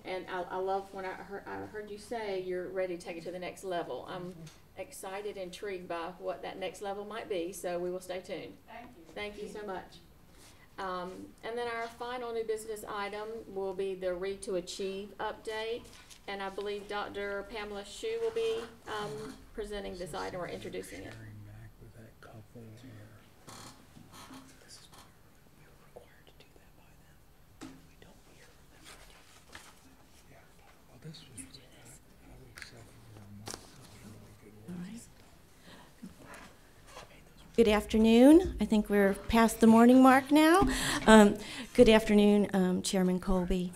And I love when I heard you say you're ready to take it to the next level. I'm excited and intrigued by what that next level might be. So we will stay tuned. Thank you. Thank you so much. And then our final new business item will be the Read to Achieve update. And I believe Dr. Pamela Hsu will be presenting this item or introducing it. Good afternoon. I think we're past the morning mark now. Good afternoon, Chairman Colby,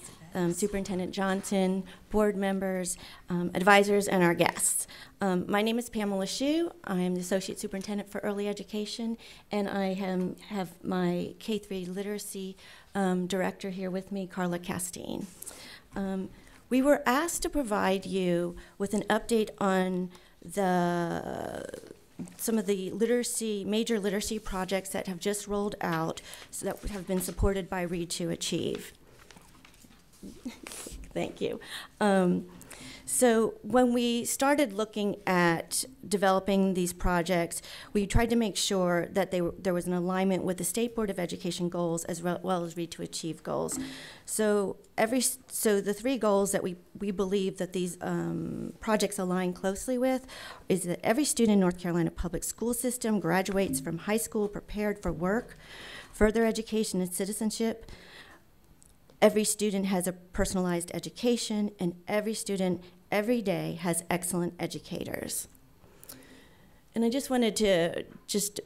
Superintendent Johnson, board members, advisors, and our guests. My name is Pamela Hsu. I am the Associate Superintendent for Early Education, and I have my K-3 Literacy Director here with me, Carla Castine. We were asked to provide you with an update on some of the major literacy projects that have just rolled out, so that have been supported by Read to Achieve. Thank you. So when we started looking at developing these projects, we tried to make sure that there was an alignment with the State Board of Education goals as well as Read to Achieve goals. So the three goals that we believe that these projects align closely with is that every student in North Carolina public school system graduates from high school prepared for work, further education, and citizenship. Every student has a personalized education, and every student every day has excellent educators. And I just wanted to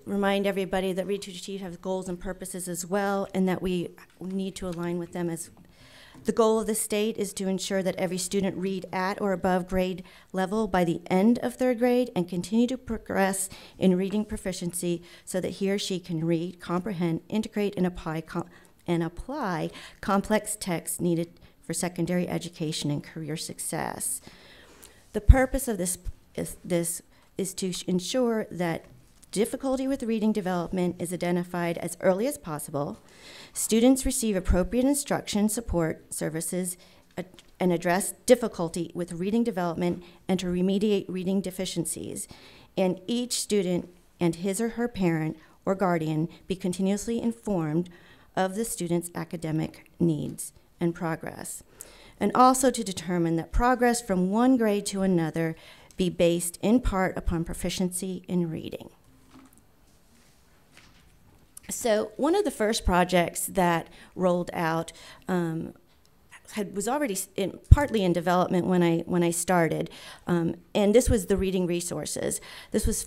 remind everybody that Read to Achieve has goals and purposes as well, and that we need to align with them. As the goal of the state is to ensure that every student read at or above grade level by the end of third grade and continue to progress in reading proficiency so that he or she can read, comprehend, integrate, and apply complex texts needed for secondary education and career success. The purpose of this is to ensure that difficulty with reading development is identified as early as possible, students receive appropriate instruction support services and address difficulty with reading development and to remediate reading deficiencies, and each student and his or her parent or guardian be continuously informed of the student's academic needs and progress, and also to determine that progress from one grade to another be based in part upon proficiency in reading. So one of the first projects that rolled out was already partly in development when I started, and this was the reading resources.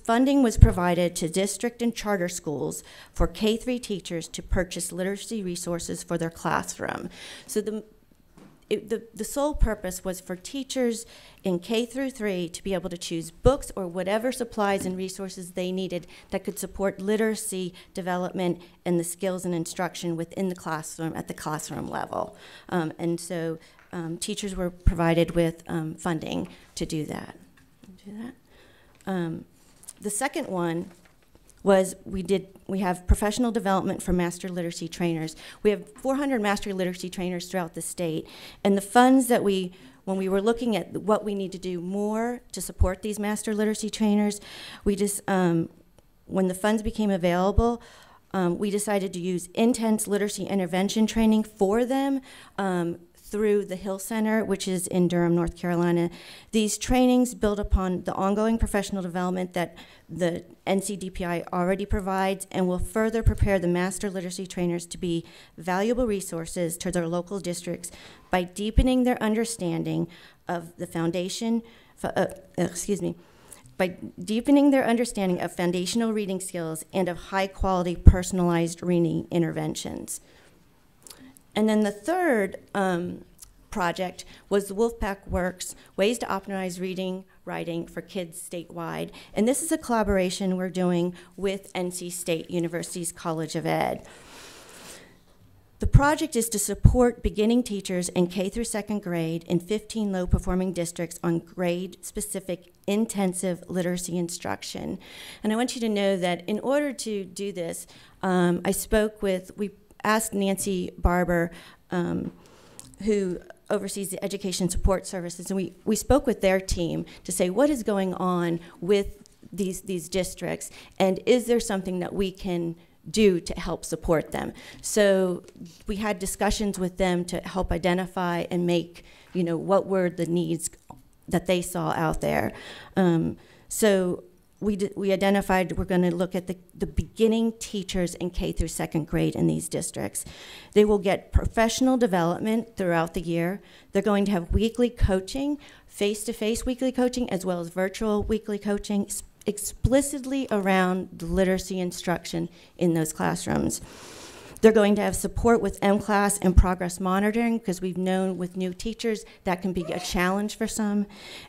Funding was provided to district and charter schools for K-3 teachers to purchase literacy resources for their classroom. So the sole purpose was for teachers in K through 3 to be able to choose books or whatever supplies and resources they needed that could support literacy development and the skills and instruction within the classroom at the classroom level. And so teachers were provided with funding to do that. The second one was we have professional development for master literacy trainers. We have 400 master literacy trainers throughout the state, and the funds that when we were looking at what we need to do more to support these master literacy trainers, we just, when the funds became available, we decided to use intense literacy intervention training for them through the Hill Center, which is in Durham, North Carolina. These trainings build upon the ongoing professional development that the NCDPI already provides and will further prepare the master literacy trainers to be valuable resources to their local districts by deepening their understanding of the foundation, by deepening their understanding of foundational reading skills and of high-quality personalized reading interventions. And then the third project was the Wolfpack Works, Ways to Optimize Reading, Writing for Kids Statewide. And this is a collaboration we're doing with NC State University's College of Ed. The project is to support beginning teachers in K through 2nd grade in 15 low-performing districts on grade-specific intensive literacy instruction. And I want you to know that in order to do this, we asked Nancy Barber, who oversees the education support services, and we spoke with their team to say what is going on with these districts, and is there something that we can do to help support them. So we had discussions with them to help identify and make, what were the needs that they saw out there. So we identified we're going to look at the beginning teachers in K through second grade in these districts. They will get professional development throughout the year. They're going to have weekly coaching, face-to-face weekly coaching, as well as virtual weekly coaching, explicitly around the literacy instruction in those classrooms. They're going to have support with M-Class and progress monitoring, because we've known with new teachers that can be a challenge for some.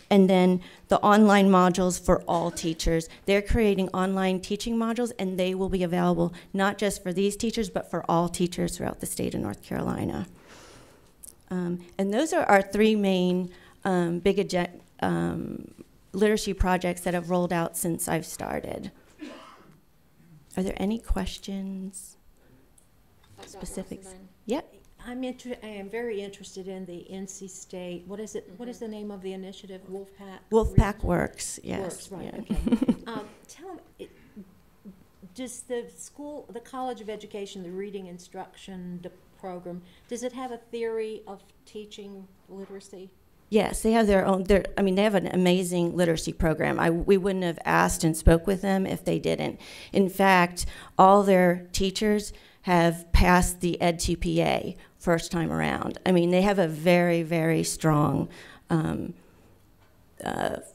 And then the online modules for all teachers. They're creating online teaching modules, and they will be available not just for these teachers, but for all teachers throughout the state of North Carolina. And those are our three main literacy projects that have rolled out since I've started. Are there any questions? Specifics? Yep. I am very interested in the NC State. What is it? What is the name of the initiative? Wolfpack Works. Yes. Works, right. Yeah. Okay. Tell me, does the College of Education, the Reading Instruction program, does it have a theory of teaching literacy? Yes, they have their own. They have an amazing literacy program. We wouldn't have asked and spoke with them if they didn't. In fact, all their teachers have passed the Ed2PA first time around. They have a very, very strong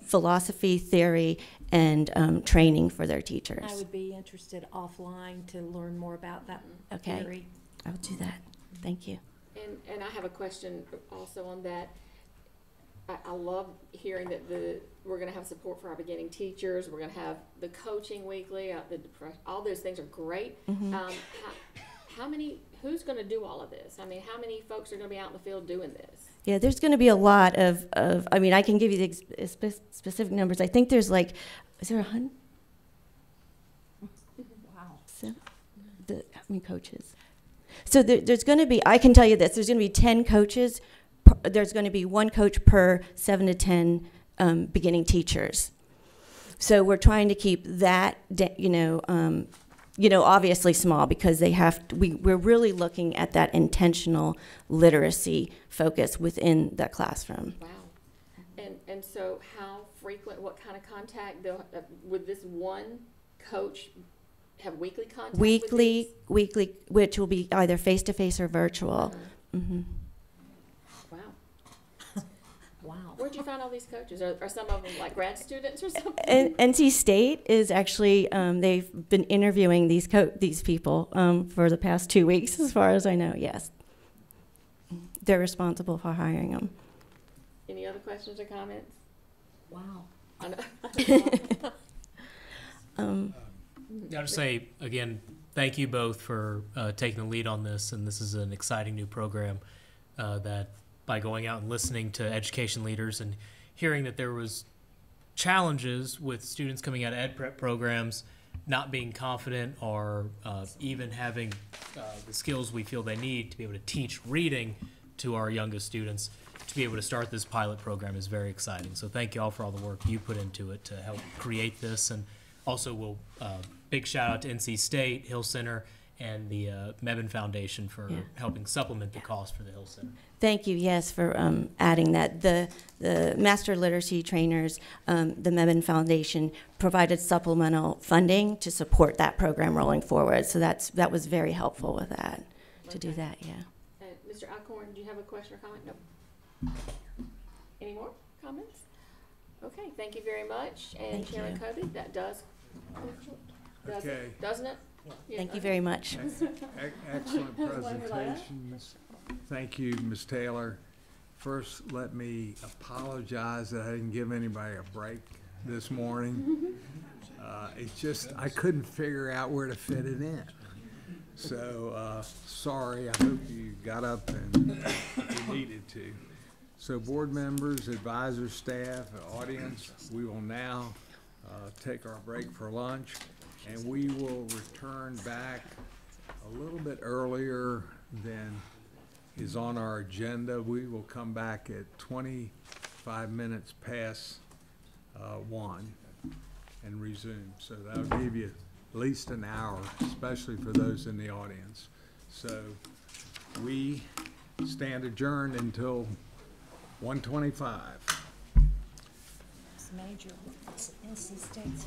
philosophy, theory, and training for their teachers. I would be interested offline to learn more about that theory. I will do that. Thank you. And I have a question also on that. I love hearing that we're going to have support for our beginning teachers. We're going to have the coaching weekly. All those things are great. Mm-hmm. Who's going to do all of this? How many folks are going to be out in the field doing this? Yeah, there's going to be a lot of I can give you the specific numbers. I think there's is there 100? Wow. How many coaches? So there's going to be, I can tell you this, there's going to be 10 coaches. There's going to be one coach per 7 to 10 beginning teachers. So we're trying to keep that, obviously small, because they have to, we're really looking at that intentional literacy focus within the classroom. Wow. And so how frequent, what kind of contact would this one coach have weekly contact weekly, which will be either face-to-face or virtual. Mm-hmm. Wow. Wow. Where'd you find all these coaches? Are some of them like grad students or something? NC State is actually, they've been interviewing these people for the past 2 weeks, as far as I know, yes. They're responsible for hiring them. Any other questions or comments? Wow. I know. Got to say, again, thank you both for taking the lead on this, and this is an exciting new program that by going out and listening to education leaders and hearing that there was challenges with students coming out of ed prep programs not being confident or even having the skills we feel they need to be able to teach reading to our youngest students, to be able to start this pilot program is very exciting. So thank you all for all the work you put into it to help create this. And also we'll big shout out to NC State, Hill Center, and the Mebane Foundation for helping supplement the cost for the Hill Center. Thank you, yes, for adding that. The master literacy trainers, the Mebane Foundation, provided supplemental funding to support that program rolling forward. So that was very helpful with that, to do that, yeah. Mr. Alcorn, do you have a question or comment? No. Any more comments? Okay, thank you very much. And Chairman Kobe, that does Okay. Doesn't it? Yeah. Thank you very much. Excellent presentations. Thank you, Ms. Taylor. First, let me apologize that I didn't give anybody a break this morning. It's just, I couldn't figure out where to fit it in. So, sorry, I hope you got up and you needed to. So board members, advisors, staff, audience, we will now take our break for lunch, and we will return back a little bit earlier than is on our agenda. We will come back at 25 minutes past 1 and resume. So that'll give you at least an hour, especially for those in the audience. So we stand adjourned until 1:25. Major NC State's